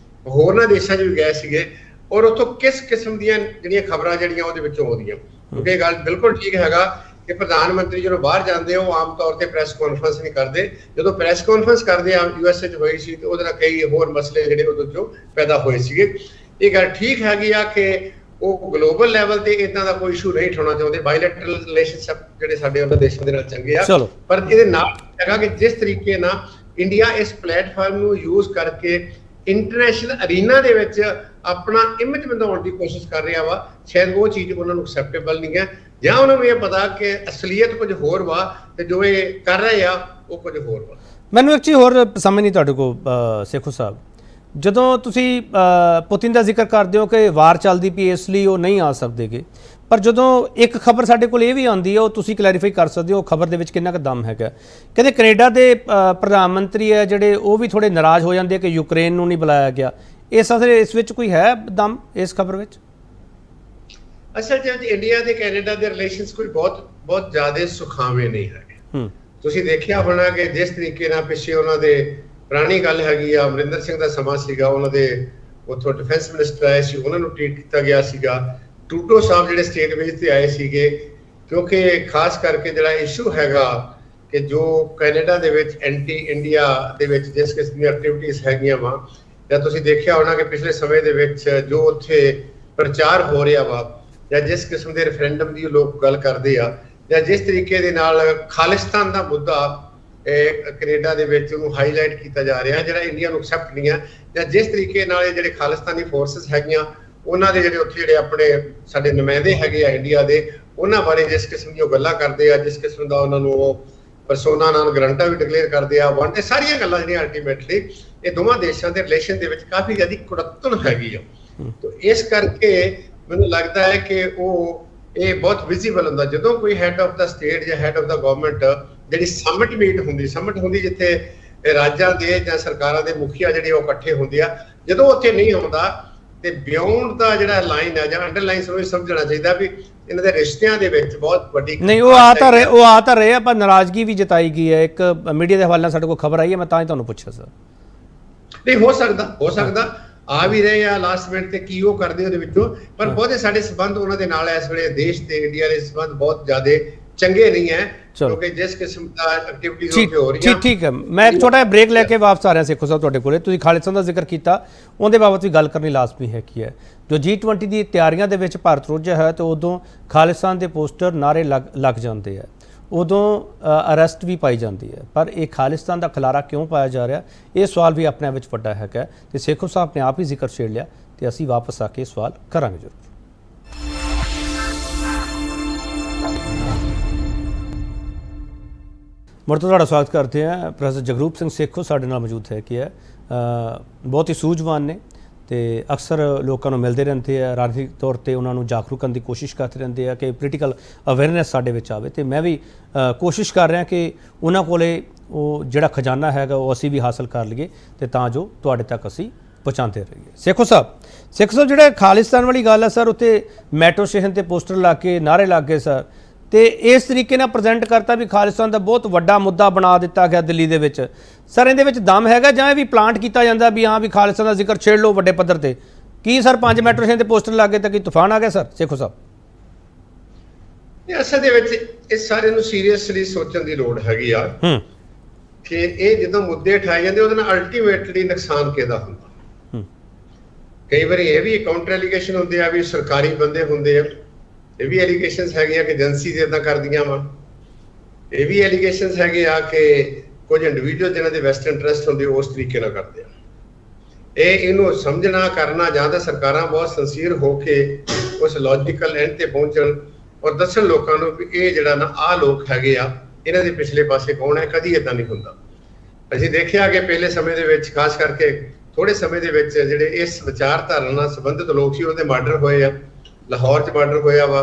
ਹੋਰਨਾਂ ਦੇਸ਼ਾਂ 'ਚ ਵੀ ਗਏ ਸੀਗੇ, ਔਰ ਉੱਥੋਂ ਕਿਸ ਕਿਸਮ ਦੀਆਂ ਜਿਹੜੀਆਂ ਖਬਰਾਂ ਜਿਹੜੀਆਂ ਉਹਦੇ ਵਿੱਚੋਂ ਆਉਂਦੀਆਂ। ਕਿਉਂਕਿ ਇਹ ਗੱਲ ਬਿਲਕੁਲ ਠੀਕ ਹੈਗਾ ਕਿ ਪ੍ਰਧਾਨ ਮੰਤਰੀ ਜਦੋਂ ਬਾਹਰ ਜਾਂਦੇ ਉਹ ਆਮ ਤੌਰ ਤੇ ਪ੍ਰੈਸ ਕਾਨਫਰੰਸ ਨਹੀਂ ਕਰਦੇ। ਜਦੋਂ ਪ੍ਰੈਸ ਕਾਨਫਰੰਸ ਕਰਦੇ ਆ USA 'ਚ ਹੋਈ ਸੀ ਤੇ ਉਹਦੇ ਨਾਲ ਕਈ ਹੋਰ ਮਸਲੇ ਜਿਹੜੇ ਉਹਦੇ 'ਚੋਂ ਪੈਦਾ ਹੋਏ ਸੀਗੇ। ਇਹ ਗੱਲ ਠੀਕ ਹੈਗੀ ਆ ਕਿ ਉਹ ਗਲੋਬਲ ਲੈਵਲ ਤੇ ਇਦਾਂ ਦਾ ਕੋਈ ਇਸ਼ੂ ਨਹੀਂ ਉਠਾਉਣਾ ਚਾਹੁੰਦੇ। ਬਾਇਲੈਟਰਲ ਰਿਲੇਸ਼ਨਸ਼ਿਪ ਜਿਹੜੇ ਸਾਡੇ ਉਹਨਾਂ ਦੇਸ਼ਾਂ ਦੇ ਨਾਲ ਚੰਗੇ ਆ, ਪਰ ਇਹਦੇ ਨਾਲ ਹੈਗਾ ਕਿ ਜਿਸ ਤਰੀਕੇ ਨਾਲ ਇੰਡੀਆ ਇਸ ਪਲੇਟਫਾਰਮ ਨੂੰ ਯੂਜ਼ ਕਰਕੇ ਇੰਟਰਨੈਸ਼ਨਲ ਅਰੀਨਾ ਦੇ ਵਿੱਚ ਆਪਣਾ ਇਮੇਜ ਬਣਾਉਣ ਦੀ ਕੋਸ਼ਿਸ਼ ਕਰ ਰਿਹਾ ਵਾ, ਸ਼ਾਇਦ ਉਹ ਚੀਜ਼ ਉਹਨਾਂ ਨੂੰ ਐਕਸੈਪਟੇਬਲ ਨਹੀਂ ਹੈ, ਜਾਂ ਉਹਨਾਂ ਨੂੰ ਇਹ ਪਤਾ ਕਿ ਅਸਲੀਅਤ ਕੁਝ ਹੋਰ ਵਾ ਤੇ ਜੋ ਇਹ ਕਰ ਰਹੇ ਆ ਉਹ ਕੁਝ ਹੋਰ ਵਾ। ਮੈਨੂੰ ਇੱਕ ਚੀਜ਼ ਹੋਰ ਸਮਝ ਨਹੀਂ ਤੁਹਾਡੇ ਕੋਲ ਸੇਖੋ ਸਾਹਿਬ, ਜਦੋਂ ਤੁਸੀਂ ਪੁਤਿਨ ਦਾ ਜ਼ਿਕਰ ਕਰਦੇ ਹੋ ਕਿ ਵਾਰ ਚੱਲਦੀ ਪਈ ਇਸ ਲਈ ਉਹ ਨਹੀਂ ਆ ਸਕਦੇਗੇ, ਪਰ ਜਦੋਂ ਇੱਕ ਖਬਰ ਸਾਡੇ ਕੋਲ ਇਹ ਵੀ ਆਉਂਦੀ ਹੈ, ਉਹ ਤੁਸੀਂ ਕਲੈਰੀਫਾਈ ਕਰ ਸਕਦੇ ਹੋ ਖਬਰ ਦੇ ਵਿੱਚ ਕਿੰਨਾ ਕੁ ਦਮ ਹੈਗਾ। ਕਹਿੰਦੇ ਕੈਨੇਡਾ ਦੇ ਪ੍ਰਧਾਨ ਮੰਤਰੀ ਹੈ ਜਿਹੜੇ, ਉਹ ਵੀ ਥੋੜੇ ਨਾਰਾਜ਼ ਹੋ ਜਾਂਦੇ ਕਿ ਯੂਕਰੇਨ ਨੂੰ ਨਹੀਂ ਬੁਲਾਇਆ ਗਿਆ। ਇਸ ਵਿੱਚ ਕੋਈ ਹੈ ਦਮ ਇਸ ਖਬਰ ਵਿੱਚ? ਅਸਲ 'ਚ ਇੰਡੀਆ ਤੇ ਕੈਨੇਡਾ ਦੇ ਰਿਲੇਸ਼ਨਸ ਕੋਈ ਬਹੁਤ ਜ਼ਿਆਦਾ ਸੁਖਾਵੇਂ ਨਹੀਂ ਹੈਗੇ। ਤੁਸੀਂ ਦੇਖਿਆ ਹੋਣਾ ਕਿ ਜਿਸ ਤਰੀਕੇ ਨਾਲ ਪਿੱਛੇ ਉਹਨਾਂ ਦੇ ਪੁਰਾਣੀ ਗੱਲ ਹੈਗੀ ਆ, ਅਮਰਿੰਦਰ ਸਿੰਘ ਦਾ ਸਮਾਂ ਸੀਗਾ, ਉਹਨਾਂ ਦੇ ਉੱਥੋਂ ਡਿਫੈਂਸ ਮਿਨਿਸਟਰ ਆਏ ਸੀ, ਉਹਨਾਂ ਨੂੰ ਟ੍ਰੀਟ ਕੀਤਾ ਗਿਆ ਸੀਗਾ। ਟਰੂਡੋ ਸਾਹਿਬ ਜਿਹੜੇ ਸਟੇਟ ਵਿਜ਼ਿਟ ਤੇ ਆਏ ਸੀਗੇ, ਕਿਉਂਕਿ ਖਾਸ ਕਰਕੇ ਜਿਹੜਾ ਇਸ਼ੂ ਹੈਗਾ ਕਿ ਜੋ ਕੈਨੇਡਾ ਦੇ ਵਿੱਚ ਐਂਟੀ ਇੰਡੀਆ ਦੇ ਵਿੱਚ ਜਿਸ ਕਿਸਮ ਦੀਆਂ ਐਕਟੀਵਿਟੀਜ਼ ਹੈਗੀਆਂ ਵਾ, ਜਾਂ ਤੁਸੀਂ ਦੇਖਿਆ ਹੋਣਾ ਕਿ ਪਿਛਲੇ ਸਮੇਂ ਦੇ ਵਿੱਚ ਜੋ ਉੱਥੇ ਪ੍ਰਚਾਰ ਹੋ ਰਿਹਾ ਵਾ, ਜਾਂ ਜਿਸ ਕਿਸਮ ਦੇ ਰੈਫਰੈਂਡਮ ਦੀ ਲੋਕ ਗੱਲ ਕਰਦੇ ਆ, ਜਾਂ ਜਿਸ ਤਰੀਕੇ ਦੇ ਨਾਲ ਖਾਲਿਸਤਾਨ ਦਾ ਮੁੱਦਾ ਕੈਨੇਡਾ ਦੇ ਵਿੱਚ ਉਹਨੂੰ ਹਾਈਲਾਈਟ ਕੀਤਾ ਜਾ ਰਿਹਾ, ਜਿਹੜਾ ਇੰਡੀਆ ਨੂੰ ਐਕਸੈਪਟ ਨਹੀਂ ਆ, ਜਾਂ ਜਿਸ ਤਰੀਕੇ ਨਾਲ ਇਹ ਜਿਹੜੇ ਖਾਲਿਸਤਾਨੀ ਫੋਰਸਸ ਹੈਗੀਆਂ ਉਹਨਾਂ ਦੇ ਜਿਹੜੇ ਉੱਥੇ ਜਿਹੜੇ ਆਪਣੇ ਸਾਡੇ ਨੁਮਾਇੰਦੇ ਹੈਗੇ ਆ ਇੰਡੀਆ ਦੇ, ਉਹਨਾਂ ਬਾਰੇ ਜਿਸ ਕਿਸਮ ਦੀਆਂ ਗੱਲਾਂ ਕਰਦੇ ਆ, ਜਿਸ ਕਿਸਮ ਦਾ ਉਹਨਾਂ ਨੂੰ ਉਹ ਪਰਸੋਨਾ ਨਾਨ ਗਰੰਟਾ ਵੀ ਡਿਕਲੇਅਰ ਕਰਦੇ ਆ, ਇਹ ਸਾਰੀਆਂ ਗੱਲਾਂ ਜਿਹੜੀਆਂ ਅਲਟੀਮੇਟਲੀ ਇਹ ਦੋਵਾਂ ਦੇਸ਼ਾਂ ਦੇ ਰਿਲੇਸ਼ਨ ਦੇ ਵਿੱਚ ਕਾਫੀ ਜ਼ਿਆਦਾ ਕੁੜੱਤਣ ਹੈਗੀ ਆ। ਤਾਂ ਇਸ ਕਰਕੇ ਮੈਨੂੰ ਲੱਗਦਾ ਹੈ ਕਿ ਇਹ ਬਹੁਤ ਵਿਜ਼ੀਬਲ ਹੁੰਦਾ ਜਦੋਂ ਕੋਈ ਹੈਡ ਆਫ ਦਾ ਸਟੇਟ ਜਾਂ ਹੈਡ ਆਫ ਦਾ ਗਵਰਨਮੈਂਟ ਜਿਹੜੀ ਸਮਿਟ ਹੁੰਦੀ ਜਿੱਥੇ ਰਾਜਾਂ ਦੇ ਜਾਂ ਸਰਕਾਰਾਂ ਦੇ ਮੁਖੀਆ ਜਿਹੜੇ ਉਹ ਇਕੱਠੇ ਹੁੰਦੇ ਆ, ਜਦੋਂ ਉੱਥੇ ਨਹੀਂ ਆਉਂਦਾ ਤੇ ਬਿਯੋਂਡ ਦਾ ਜਿਹੜਾ ਲਾਈਨ ਹੈ ਜਾਂ ਅੰਡਰਲਾਈਨ ਨੂੰ ਸਮਝਣਾ ਚਾਹੀਦਾ ਵੀ ਇਹਨਾਂ ਦੇ ਰਿਸ਼ਤਿਆਂ ਦੇ ਵਿੱਚ ਬਹੁਤ ਵੱਡੀ ਨਹੀਂ, ਉਹ ਆ ਤਾਂ ਰਹੇ ਪਰ ਨਾਰਾਜ਼ਗੀ ਵੀ ਜਤਾਈ ਗਈ ਹੈ। ਇੱਕ ਮੀਡੀਆ ਦੇ ਹਵਾਲੇ ਨਾਲ ਸਾਡੇ ਕੋਲ ਖਬਰ ਆਈ ਹੈ, ਮੈਂ ਤਾਂ ਹੀ ਤੁਹਾਨੂੰ ਪੁੱਛਿਆ ਸਰ। ਨਹੀਂ, ਹੋ ਸਕਦਾ ਆ ਵੀ ਰਹੇ ਆ ਲਾਸਟ ਮਿੰਟ ਤੇ ਕੀ ਉਹ ਕਰਦੇ ਉਹਦੇ ਵਿੱਚੋਂ, ਪਰ ਬਹੁਤੇ ਸਾਡੇ ਸਬੰਧ ਉਹਨਾਂ ਦੇ ਨਾਲ ਇਸ ਵੇਲੇ ਦੇਸ਼ ਤੇ ਇੰਡੀਆ ਦੇ ਸਬੰਧ ਬਹੁਤ ਜ਼ਿਆਦਾ ਚੰਗੇ ਨਹੀਂ ਹੈ, ਕਿਉਂਕਿ ਜਿਸ ਕਿਸਮ ਦਾ ਐਕਟੀਵਿਟੀਜ਼ ਉੱਥੇ ਹੋ ਰਹੀਆਂ। ਠੀਕ ਹੈ, ਮੈਂ ਇੱਕ ਛੋਟਾ ਜਿਹਾ ਬ੍ਰੇਕ ਲੈ ਕੇ ਵਾਪਸ ਆ ਰਿਹਾ ਸੇਖੋ ਸਾਹਿਬ ਤੁਹਾਡੇ ਕੋਲੇ। ਤੁਸੀਂ ਖਾਲਿਸਤਾਨ ਦਾ ਜ਼ਿਕਰ ਕੀਤਾ, ਉਹਦੇ ਬਾਬਤ ਵੀ ਗੱਲ ਕਰਨੀ ਲਾਜ਼ਮੀ ਹੈ ਕੀ ਹੈ। ਜੋ G20 ਦੀ ਤਿਆਰੀਆਂ ਦੇ ਵਿੱਚ ਭਾਰਤ ਰੁੱਝਿਆ ਹੈ ਤਾਂ ਉਦੋਂ ਖਾਲਿਸਤਾਨ ਦੇ ਪੋਸਟਰ ਨਾਰੇ ਲੱਗ ਜਾਂਦੇ ਆ, ਉਦੋਂ ਅਰੈਸਟ ਵੀ ਪਾਈ ਜਾਂਦੀ ਹੈ, ਪਰ ਇਹ ਖਾਲਿਸਤਾਨ ਦਾ ਖਿਲਾਰਾ ਕਿਉਂ ਪਾਇਆ ਜਾ ਰਿਹਾ, ਇਹ ਸਵਾਲ ਵੀ ਆਪਣੇ ਆਪ ਵਿੱਚ ਵੱਡਾ ਹੈਗਾ। ਤੇ ਸੇਖੋ ਸਾਹਿਬ ਨੇ ਆਪ ਹੀ ਜ਼ਿਕਰ ਛੇੜ ਲਿਆ ਤੇ ਅਸੀਂ ਵਾਪਸ ਆ ਕੇ ਸਵਾਲ ਕਰਾਂਗੇ ਜ਼ਰੂਰ। ਮੁੜ ਤੋਂ ਤੁਹਾਡਾ ਸਵਾਗਤ ਕਰਦੇ ਹਾਂ। ਪ੍ਰੋਫੈਸਰ ਜਗਰੂਪ ਸਿੰਘ ਸੇਖੋ ਸਾਡੇ ਨਾਲ ਮੌਜੂਦ ਹੈ ਕਿ ਬਹੁਤ ਹੀ ਸੂਝਵਾਨ ਨੇ ਤੇ ਅਕਸਰ ਲੋਕਾਂ ਨੂੰ ਮਿਲਦੇ ਰਹਿੰਦੇ ਆ, ਰਾਜਨੀਤਿਕ ਤੌਰ ਤੇ ਉਹਨਾਂ ਨੂੰ ਜਾਗਰੂਕ ਕਰਨ ਦੀ ਕੋਸ਼ਿਸ਼ ਕਰਦੇ ਰਹਿੰਦੇ ਆ ਕਿ ਪੋਲੀਟੀਕਲ ਅਵੇਅਰਨੈਸ ਸਾਡੇ ਵਿੱਚ ਆਵੇ। ਤੇ ਮੈਂ ਵੀ ਕੋਸ਼ਿਸ਼ ਕਰ ਰਿਹਾ ਕਿ ਉਹਨਾਂ ਕੋਲੇ ਉਹ ਜਿਹੜਾ ਖਜ਼ਾਨਾ ਹੈਗਾ ਉਹ ਅਸੀਂ ਵੀ ਹਾਸਲ ਕਰ ਲਈਏ ਤੇ ਤਾਂ ਜੋ ਤੁਹਾਡੇ ਤੱਕ ਅਸੀਂ ਪਹੁੰਚਾਉਂਦੇ ਰਹੀਏ। ਸੇਖੋ ਸਾਹਿਬ ਜਿਹੜਾ ਖਾਲਿਸਤਾਨ ਵਾਲੀ ਗੱਲ ਹੈ ਸਰ, ਉੱਥੇ ਮੈਟਰੋ ਸਟੇਸ਼ਨ ਤੇ ਪੋਸਟਰ ਲਾ ਕੇ ਨਾਅਰੇ ਲੱਗ ਗਏ ਸਰ, ਤੇ ਇਸ ਤਰੀਕੇ ਨਾਲ ਪ੍ਰੈਜ਼ੈਂਟ ਕਰਤਾ ਵੀ ਖਾਲਿਸਤਾਨ ਦਾ ਬਹੁਤ ਵੱਡਾ ਮੁੱਦਾ ਬਣਾ ਦਿੱਤਾ ਗਿਆ ਦਿੱਲੀ ਦੇ ਵਿੱਚ। ਸਰ ਇਹਦੇ ਵਿੱਚ ਦਮ ਹੈਗਾ ਜਾਂ ਇਹ ਵੀ ਪਲਾਂਟ ਕੀਤਾ ਜਾਂਦਾ ਵੀ ਹਾਂ ਵੀ ਖਾਲਿਸਤਾਨ ਦਾ ਜ਼ਿਕਰ ਛੇੜ ਲਓ ਵੱਡੇ ਪੱਧਰ ਤੇ? ਕੀ ਸਰ 5 ਮੈਟਰੋ ਸਟੇਸ਼ਨ ਤੇ ਪੋਸਟਰ ਲੱਗ ਗਏ ਤਾਂ ਕੀ ਤੂਫਾਨ ਆ ਗਿਆ ਸਰ ਸੇਖੋ ਸਾਹਿਬ? ਅਸਲ ਦੇ ਵਿੱਚ ਇਸ ਸਾਰੇ ਨੂੰ ਸੀਰੀਅਸਲੀ ਸੋਚਣ ਦੀ ਲੋੜ ਹੈਗੀ ਆ ਕਿ ਇਹ ਜਦੋਂ ਮੁੱਦੇ ਉਠਾਏ ਜਾਂਦੇ ਉਹਦੇ ਨਾਲ ਅਲਟੀਮੇਟਲੀ ਨੁਕਸਾਨ ਕਿਹਦਾ ਹੁੰਦਾ। ਕਈ ਵਾਰੀ ਇਹ ਵੀ ਕਾਊਂਟਰ ਐਲੀਗੇਸ਼ਨ ਹੁੰਦੇ ਆ ਵੀ ਸਰਕਾਰੀ ਬੰਦੇ ਹੁੰਦੇ ਆ, ਇਹ ਵੀ ਐਲੀਗੇਸ਼ਨਸ ਹੈਗੇ ਆ ਕਿ ਏਜੰਸੀਜ਼ ਇਦਾਂ ਕਰਦੀਆਂ ਵਾ, ਇਹ ਵੀ ਐਲੀਗੇਸ਼ਨਸ ਹੈਗੇ ਆ ਕਿ ਕੁਝ ਇੰਡੀਵਿਜੂਅਲ ਜਿਹਨਾਂ ਦੇ ਵੈਸਟ ਇੰਟਰਸਟ ਹੁੰਦੇ ਉਸ ਤਰੀਕੇ ਨਾਲ ਕਰਦੇ ਆ। ਇਹਨੂੰ ਸਮਝਣਾ ਕਰਨਾ ਜਾਂ ਤਾਂ ਸਰਕਾਰਾਂ ਬਹੁਤ ਸਿੰਸੀਅਰ ਹੋ ਕੇ ਉਸ ਲੌਜੀਕਲ ਐਂਡ ਤੇ ਪਹੁੰਚਣ ਔਰ ਦੱਸਣ ਲੋਕਾਂ ਨੂੰ ਵੀ ਇਹ ਜਿਹੜਾ ਨਾ ਆਹ ਲੋਕ ਹੈਗੇ ਆ, ਇਹਨਾਂ ਦੇ ਪਿਛਲੇ ਪਾਸੇ ਕੌਣ ਹੈ। ਕਦੀ ਇਦਾਂ ਨਹੀਂ ਹੁੰਦਾ। ਅਸੀਂ ਦੇਖਿਆ ਕਿ ਪਹਿਲੇ ਸਮੇਂ ਦੇ ਵਿੱਚ ਖਾਸ ਕਰਕੇ ਥੋੜੇ ਸਮੇਂ ਦੇ ਵਿੱਚ ਜਿਹੜੇ ਇਸ ਵਿਚਾਰਧਾਰਾ ਨਾਲ ਸੰਬੰਧਿਤ ਲੋਕ ਸੀ ਉਹਦੇ ਮਰਡਰ ਹੋਏ ਆ। ਲਾਹੌਰ 'ਚ ਮਰਡਰ ਹੋਇਆ ਵਾ,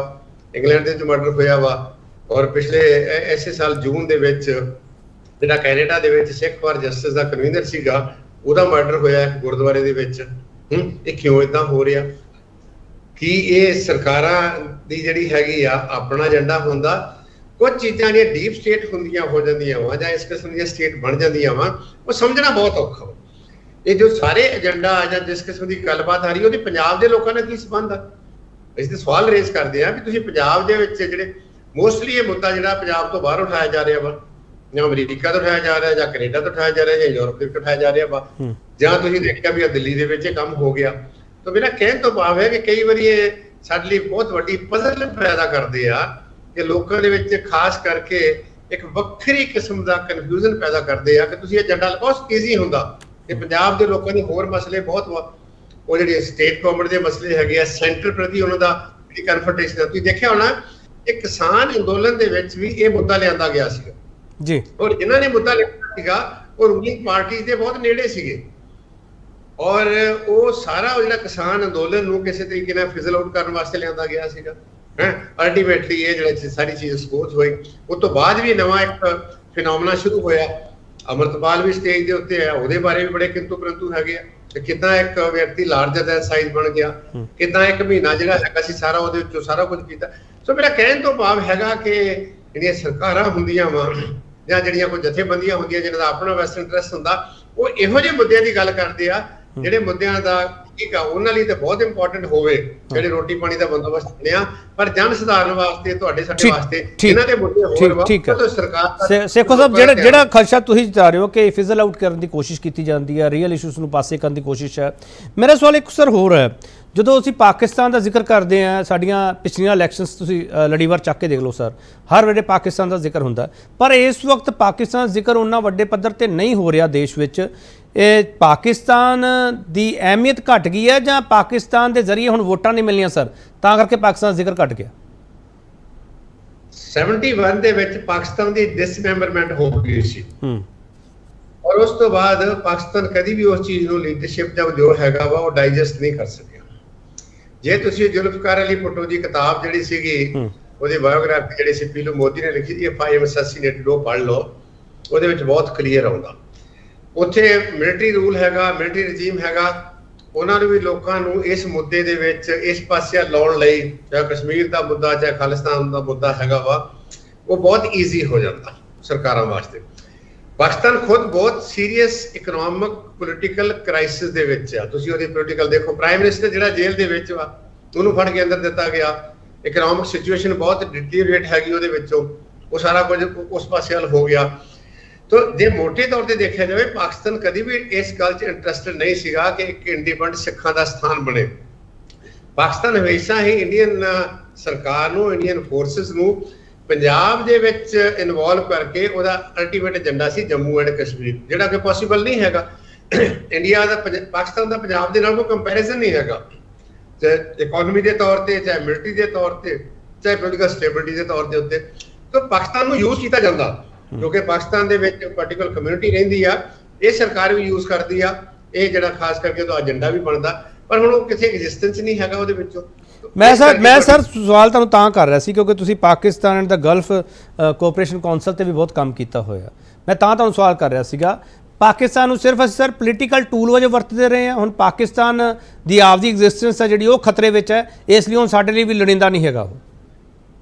ਇੰਗਲੈਂਡ ਦੇ 'ਚ ਮਰਡਰ ਹੋਇਆ ਵਾ, ਔਰ ਪਿਛਲੇ ਐਸੇ ਸਾਲ ਜੂਨ ਦੇ ਵਿੱਚ ਜਿਹੜਾ ਕੈਨੇਡਾ ਦੇ ਵਿੱਚ ਸਿੱਖ ਫਾਰ ਜਸਟਿਸ ਦਾ ਕਨਵੀਨਰ ਸੀਗਾ ਉਹਦਾ ਮਰਡਰ ਹੋਇਆ ਗੁਰਦੁਆਰੇ ਦੇ ਵਿੱਚ। ਇਹ ਕਿਉਂ ਇਦਾਂ ਹੋ ਰਿਹਾ? ਕੀ ਇਹ ਸਰਕਾਰਾਂ ਦੀ ਜਿਹੜੀ ਹੈਗੀ ਆ ਆਪਣਾ ਏਜੰਡਾ ਹੁੰਦਾ? ਕੁਝ ਚੀਜ਼ਾਂ ਜਿਹੜੀਆਂ ਡੀਪ ਸਟੇਟ ਹੁੰਦੀਆਂ ਹੋ ਜਾਂਦੀਆਂ ਵਾ ਜਾਂ ਇਸ ਕਿਸਮ ਦੀਆਂ ਸਟੇਟ ਬਣ ਜਾਂਦੀਆਂ ਵਾ, ਉਹ ਸਮਝਣਾ ਬਹੁਤ ਔਖਾ ਵਾ। ਇਹ ਜੋ ਸਾਰੇ ਏਜੰਡਾ ਜਾਂ ਜਿਸ ਕਿਸਮ ਦੀ ਗੱਲਬਾਤ ਆ ਰਹੀ ਉਹਦੀ ਪੰਜਾਬ ਦੇ ਲੋਕਾਂ ਨਾਲ ਕੀ ਸੰਬੰਧ ਆ? ਅਸੀਂ ਤੇ ਸਵਾਲ ਰੇਜ਼ ਕਰਦੇ ਆ ਵੀ ਤੁਸੀਂ ਪੰਜਾਬ ਦੇ ਵਿੱਚ ਜਿਹੜੇ ਮੋਸਟਲੀ ਇਹ ਮੁੱਦਾ ਜਿਹੜਾ ਪੰਜਾਬ ਤੋਂ ਬਾਹਰ ਉਠਾਇਆ ਜਾ ਰਿਹਾ ਵਾ, ਜਾਂ ਅਮਰੀਕਾ ਤੋਂ ਉਠਾਇਆ ਜਾ ਰਿਹਾ, ਜਾਂ ਕੈਨੇਡਾ ਤੋਂ ਉਠਾਇਆ ਜਾ ਰਿਹਾ, ਜਾਂ ਯੂਰਪ ਤੋਂ ਉਠਾਇਆ ਜਾ ਰਿਹਾ ਵਾ, ਜਾਂ ਤੁਸੀਂ ਦੇਖਿਆ ਵੀ ਦਿੱਲੀ ਦੇ ਵਿੱਚ ਇਹ ਕੰਮ ਹੋ ਗਿਆ। ਤਾਂ ਮੇਰਾ ਕਹਿਣ ਤੋਂ ਭਾਵ ਹੈ ਕਿ ਕਈ ਵਾਰੀ ਇਹ ਸਾਡੇ ਲਈ ਬਹੁਤ ਵੱਡੀ ਪਜ਼ਲ ਪੈਦਾ ਕਰਦੇ ਆ ਕਿ ਲੋਕਾਂ ਦੇ ਵਿੱਚ ਖਾਸ ਕਰਕੇ ਇੱਕ ਵੱਖਰੀ ਕਿਸਮ ਦਾ ਕਨਫਿਊਜ਼ਨ ਪੈਦਾ ਕਰਦੇ ਆ ਕਿ ਤੁਸੀਂ ਏਜੰਡਾ ਬਹੁਤ ਈਜ਼ੀ ਹੁੰਦਾ ਕਿ ਪੰਜਾਬ ਦੇ ਲੋਕਾਂ ਦੇ ਹੋਰ ਮਸਲੇ ਬਹੁਤ ਉਹ ਜਿਹੜੇ ਸਟੇਟ ਗਵਰਨਮੈਂਟ ਦੇ ਮਸਲੇ ਹੈਗੇ ਆ, ਸੈਂਟਰ ਪ੍ਰਤੀ ਉਹਨਾਂ ਦਾ ਜਿਹੜੀ ਕਨਫਰੰਟੇਸ਼ਨ ਹੈ। ਤੁਸੀਂ ਦੇਖਿਆ ਹੋਣਾ ਇਹ ਕਿਸਾਨ ਅੰਦੋਲਨ ਦੇ ਵਿੱਚ ਵੀ ਇਹ ਮੁੱਦਾ ਲਿਆਂਦਾ ਗਿਆ ਸੀਗਾ ਜੀ, ਔਰ ਇਹਨਾਂ ਨੇ ਮੁੱਦਾ ਲਿਆਂਦਾ ਸੀਗਾ ਉਹ ਰੂਲਿੰਗ ਪਾਰਟੀ ਦੇ ਬਹੁਤ ਨੇੜੇ ਸੀਗੇ ਔਰ ਉਹ ਸਾਰਾ ਜਿਹੜਾ ਕਿਸਾਨ ਅੰਦੋਲਨ ਨੂੰ ਕਿਸੇ ਤਰੀਕੇ ਨਾਲ ਫਿਜ਼ਲ ਆਊਟ ਕਰਨ ਵਾਸਤੇ ਲਿਆਂਦਾ ਗਿਆ ਸੀਗਾ ਅਲਟੀਮੇਟਲੀ ਇਹ ਜਿਹੜਾ ਸਾਰੀ ਚੀਜ਼ ਸਪੋਜ਼ ਹੋਈ। ਉਸ ਤੋਂ ਬਾਅਦ ਵੀ ਨਵਾਂ ਇੱਕ ਫਿਨੋਮਨਾ ਸ਼ੁਰੂ ਹੋਇਆ, ਅਮਰਤਪਾਲ ਵੀ ਸਟੇਜ ਦੇ ਉੱਤੇ ਆਇਆ, ਉਹਦੇ ਬਾਰੇ ਵੀ ਬੜੇ ਕਿੰਤੂ ਪ੍ਰੰਤੂ ਹੈਗੇ ਆ ਤੇ ਕਿੱਦਾਂ ਇੱਕ ਵਿਅਕਤੀ ਲਾਰਜਰ ਦੈਨ ਸਾਈਜ਼ ਬਣ ਗਿਆ, ਕਿੱਦਾਂ ਇੱਕ ਮਹੀਨਾ ਜਿਹੜਾ ਹੈਗਾ ਸੀ ਸਾਰਾ ਉਹਦੇ ਵਿੱਚੋਂ ਸਾਰਾ ਕੁਝ ਕੀਤਾ। ਸੋ ਮੇਰਾ ਕਹਿਣ ਤੋਂ ਭਾਵ ਹੈਗਾ ਕਿ ਜਿਹੜੀਆਂ ਸਰਕਾਰਾਂ ਹੁੰਦੀਆਂ ਵਾ ਜਾਂ ਜਿਹੜੀਆਂ ਕੋਈ ਜਥੇਬੰਦੀਆਂ ਹੁੰਦੀਆਂ ਜਿਹਨਾਂ ਦਾ ਆਪਣਾ ਵੈਸਟ ਇੰਟਰਸਟ ਹੁੰਦਾ, ਉਹ ਇਹੋ ਜਿਹੇ ਮੁੱਦਿਆਂ ਦੀ ਗੱਲ ਕਰਦੇ ਆ ਜਿਹੜੇ ਮੁੱਦਿਆਂ ਦਾ ਠੀਕ ਆ ਉਹਨਾਂ ਲਈ ਤਾਂ ਬਹੁਤ ਇੰਪੋਰਟੈਂਟ ਹੋਵੇ, ਜਿਹੜੇ ਰੋਟੀ ਪਾਣੀ ਦਾ ਬੰਦੋਬਸਤ ਬਣਿਆ, ਪਰ ਜਨ ਸਧਾਰਨ ਵਾਸਤੇ ਤੁਹਾਡੇ ਸਾਡੇ ਵਾਸਤੇ ਇਹਨਾਂ ਦੇ ਮੁੱਦੇ ਹੋਰ ਵਾ ਤਾਂ ਸਰਕਾਰ ਸੇਖੋ ਸਾਹਿਬ ਜਿਹੜਾ ਖਦਸ਼ਾ ਤੁਸੀਂ ਜਤਾ ਰਹੇ ਹੋ ਕਿ ਫਿਜ਼ਲ ਆਊਟ ਕਰਨ ਦੀ ਕੋਸ਼ਿਸ਼ ਕੀਤੀ ਜਾਂਦੀ ਹੈ, ਰੀਅਲ ਇਸ਼ੂਸ ਨੂੰ ਪਾਸੇ ਕਰਨ ਦੀ ਕੋਸ਼ਿਸ਼ ਹੈ। ਮੇਰਾ ਸਵਾਲ ਇੱਕ ਸਰ ਹੋਰ ਹੈ, ਜਦੋਂ ਅਸੀਂ ਪਾਕਿਸਤਾਨ ਦਾ ਜ਼ਿਕਰ ਕਰਦੇ ਹਾਂ, ਸਾਡੀਆਂ ਪਿਛਲੀਆਂ ਇਲੈਕਸ਼ਨਸ ਤੁਸੀਂ ਲੜੀਵਾਰ ਚੱਕ ਕੇ ਦੇਖ ਲਓ ਸਰ, ਹਰ ਵੇਲੇ ਪਾਕਿਸਤਾਨ ਦਾ ਜ਼ਿਕਰ ਹੁੰਦਾ, ਪਰ ਇਸ ਵਕਤ ਪਾਕਿਸਤਾਨ ਦਾ ਜ਼ਿਕਰ ਉਹਨਾਂ ਵੱਡੇ ਪੱਧਰ ਤੇ ਨਹੀਂ ਹੋ ਰਿਹਾ ਦੇਸ਼ ਵਿੱਚ। ਇਹ ਪਾਕਿਸਤਾਨ ਦੀ ਅਹਿਮੀਅਤ ਘਟ ਗਈ ਹੈ ਜਾਂ ਪਾਕਿਸਤਾਨ ਦੇ ਜ਼ਰੀਏ ਹੁਣ ਵੋਟਾਂ ਨਹੀਂ ਮਿਲਣੀਆਂ ਸਰ, ਤਾਂ ਕਰਕੇ ਪਾਕਿਸਤਾਨ ਦਾ ਜ਼ਿਕਰ ਘਟ ਗਿਆ? 71 ਦੇ ਵਿੱਚ ਪਾਕਿਸਤਾਨ ਦੀ ਡਿਸਮੈਂਬਰਮੈਂਟ ਹੋ ਗਈ ਸੀ ਔਰ ਉਸ ਤੋਂ ਬਾਅਦ ਪਾਕਿਸਤਾਨ ਕਦੀ ਵੀ ਉਸ ਚੀਜ਼ ਨੂੰ ਲੀਡਰਸ਼ਿਪ ਦਾ ਜੋ ਹੈਗਾ ਵਾ ਉਹ ਡਾਈਜੈਸਟ ਨਹੀਂ ਕਰ ਸਕਿਆ। ਜੇ ਤੁਸੀਂ ਜ਼ੁਲਫਕਾਰ ਅਲੀ ਭੁੱਟੋ ਦੀ ਕਿਤਾਬ ਜਿਹੜੀ ਸੀਗੀ ਉਹਦੀ ਬਾਇਓਗ੍ਰਾਫੀ ਜਿਹੜੀ ਸੀ ਪੀਲੂ ਮੋਦੀ ਨੇ ਲਿਖੀ ਸੀ ਇਫ ਆਈ ਐਮ ਅਸੈਸੀਨੇਟਡ, ਉਹ ਪੜ੍ਹ ਲਓ, ਉਹਦੇ ਵਿੱਚ ਬਹੁਤ ਕਲੀਅਰ ਆਉਂਦਾ। ਉੱਥੇ ਮਿਲਟਰੀ ਰੂਲ ਹੈਗਾ, ਮਿਲਟਰੀ ਰਜੀਮ ਹੈਗਾ, ਉਹਨਾਂ ਨੂੰ ਵੀ ਲੋਕਾਂ ਨੂੰ ਇਸ ਮੁੱਦੇ ਦੇ ਵਿੱਚ ਇਸ ਪਾਸੇ ਲਾਉਣ ਲਈ, ਚਾਹੇ ਕਸ਼ਮੀਰ ਦਾ ਮੁੱਦਾ ਚਾਹੇ ਖਾਲਿਸਤਾਨ ਦਾ ਮੁੱਦਾ ਹੈਗਾ ਵਾ, ਉਹ ਬਹੁਤ ਈਜ਼ੀ ਹੋ ਜਾਂਦਾ ਸਰਕਾਰਾਂ ਵਾਸਤੇ। ਪਾਕਿਸਤਾਨ ਖੁਦ ਬਹੁਤ ਸੀਰੀਅਸ ਇਕਨੋਮਿਕ ਪੋਲੀਟੀਕਲ ਕ੍ਰਾਈਸਿਸ ਦੇ ਵਿੱਚ ਆ। ਤੁਸੀਂ ਉਹਦੀ ਪੋਲੀਟੀਕਲ ਦੇਖੋ, ਪ੍ਰਾਈਮ ਮਿਨਿਸਟਰ ਜਿਹੜਾ ਜੇਲ੍ਹ ਦੇ ਵਿੱਚ ਵਾ ਉਹਨੂੰ ਫੜ ਕੇ ਅੰਦਰ ਦਿੱਤਾ ਗਿਆ, ਇਕਨੋਮਿਕ ਸਿਚੁਏਸ਼ਨ ਬਹੁਤ ਡਿਟੀਰੀਏਟ ਹੈਗੀ ਉਹਦੇ ਵਿੱਚੋਂ, ਉਹ ਸਾਰਾ ਕੁਝ ਉਸ ਪਾਸੇ ਹੱਲ ਹੋ ਗਿਆ। ਤੋ ਜੇ ਮੋਟੇ ਤੌਰ ਤੇ ਦੇਖਿਆ ਜਾਵੇ ਪਾਕਿਸਤਾਨ ਕਦੀ ਵੀ ਇਸ ਗੱਲ 'ਚ ਇੰਟਰਸਟਡ ਨਹੀਂ ਸੀਗਾ ਕਿ ਇੱਕ ਇੰਡੀਪੈਂਡੈਂਟ ਸਿੱਖਾਂ ਦਾ ਸਥਾਨ ਬਣੇ। ਪਾਕਿਸਤਾਨ ਹਮੇਸ਼ਾ ਹੀ ਇੰਡੀਅਨ ਸਰਕਾਰ ਨੂੰ, ਇੰਡੀਅਨ ਫੋਰਸਿਸ ਨੂੰ ਪੰਜਾਬ ਦੇ ਵਿੱਚ ਇਨਵੋਲਵ ਕਰਕੇ ਉਹਦਾ ultimate agenda C Jammu and Kashmir, ਜਿਹੜਾ ਕਿ ਪੋਸੀਬਲ ਨਹੀਂ ਹੈਗਾ। ਇੰਡੀਆ ਦਾ ਪਾਕਿਸਤਾਨ ਦਾ ਪੰਜਾਬ ਦੇ ਨਾਲ ਕੋਈ ਕੰਪੈਰੀਜ਼ਨ ਨਹੀਂ ਹੈਗਾ, ਚਾਹੇ ਇਕਨੋਮੀ ਦੇ ਤੌਰ ਤੇ, ਚਾਹੇ ਮਿਲਟਰੀ ਦੇ ਤੌਰ ਤੇ, ਚਾਹੇ ਪੋਲੀਟੀਕਲ ਸਟੇਬਿਲਿਟੀ ਦੇ ਤੌਰ ਦੇ ਉੱਤੇ। ਤਾਂ ਪਾਕਿਸਤਾਨ ਨੂੰ ਯੂਜ਼ ਕੀਤਾ ਜਾਂਦਾ ਕਿਉਂਕਿ ਪਾਕਿਸਤਾਨ ਦੇ ਵਿੱਚ ਪਾਰਟੀਕੁਲਰ ਕਮਿਊਨਿਟੀ ਰਹਿੰਦੀ ਆ, ਇਹ ਸਰਕਾਰ ਵੀ ਯੂਜ਼ ਕਰਦੀ ਆ, ਇਹ ਜਿਹੜਾ ਖਾਸ ਕਰਕੇ ਉਹਦਾ ਏਜੰਡਾ ਵੀ ਬਣਦਾ, ਪਰ ਹੁਣ ਉਹ ਕਿਥੇ ਐਗਜ਼ਿਸਟੈਂਸ ਨਹੀਂ ਹੈਗਾ ਉਹਦੇ ਵਿੱਚੋਂ। ਮੈਂ ਸਰ ਸਵਾਲ ਤੁਹਾਨੂੰ ਤਾਂ ਕਰ ਰਿਹਾ ਸੀ ਕਿਉਂਕਿ ਤੁਸੀਂ Pakistan and the Gulf cooperation council ਤੇ ਵੀ ਬਹੁਤ ਕੰਮ ਕੀਤਾ ਹੋਇਆ, ਮੈਂ ਤਾਂ ਤੁਹਾਨੂੰ ਸਵਾਲ ਕਰ ਰਿਹਾ ਸੀਗਾ। ਪਾਕਿਸਤਾਨ ਨੂੰ ਸਿਰਫ ਅਸੀਂ ਸਰ ਪੋਲੀਟੀਕਲ ਟੂਲ ਵਜੋਂ ਵਰਤਦੇ ਰਹੇ ਹਾਂ, ਹੁਣ ਪਾਕਿਸਤਾਨ ਦੀ ਆਪਦੀ ਐਗਜ਼ਿਸਟੈਂਸ ਹੈ ਜਿਹੜੀ ਉਹ ਖਤਰੇ ਵਿੱਚ ਹੈ, ਇਸ ਲਈ ਹੁਣ ਸਾਡੇ ਲਈ ਵੀ ਲੋੜੀਂਦਾ ਨਹੀਂ ਹੈਗਾ ਉਹ।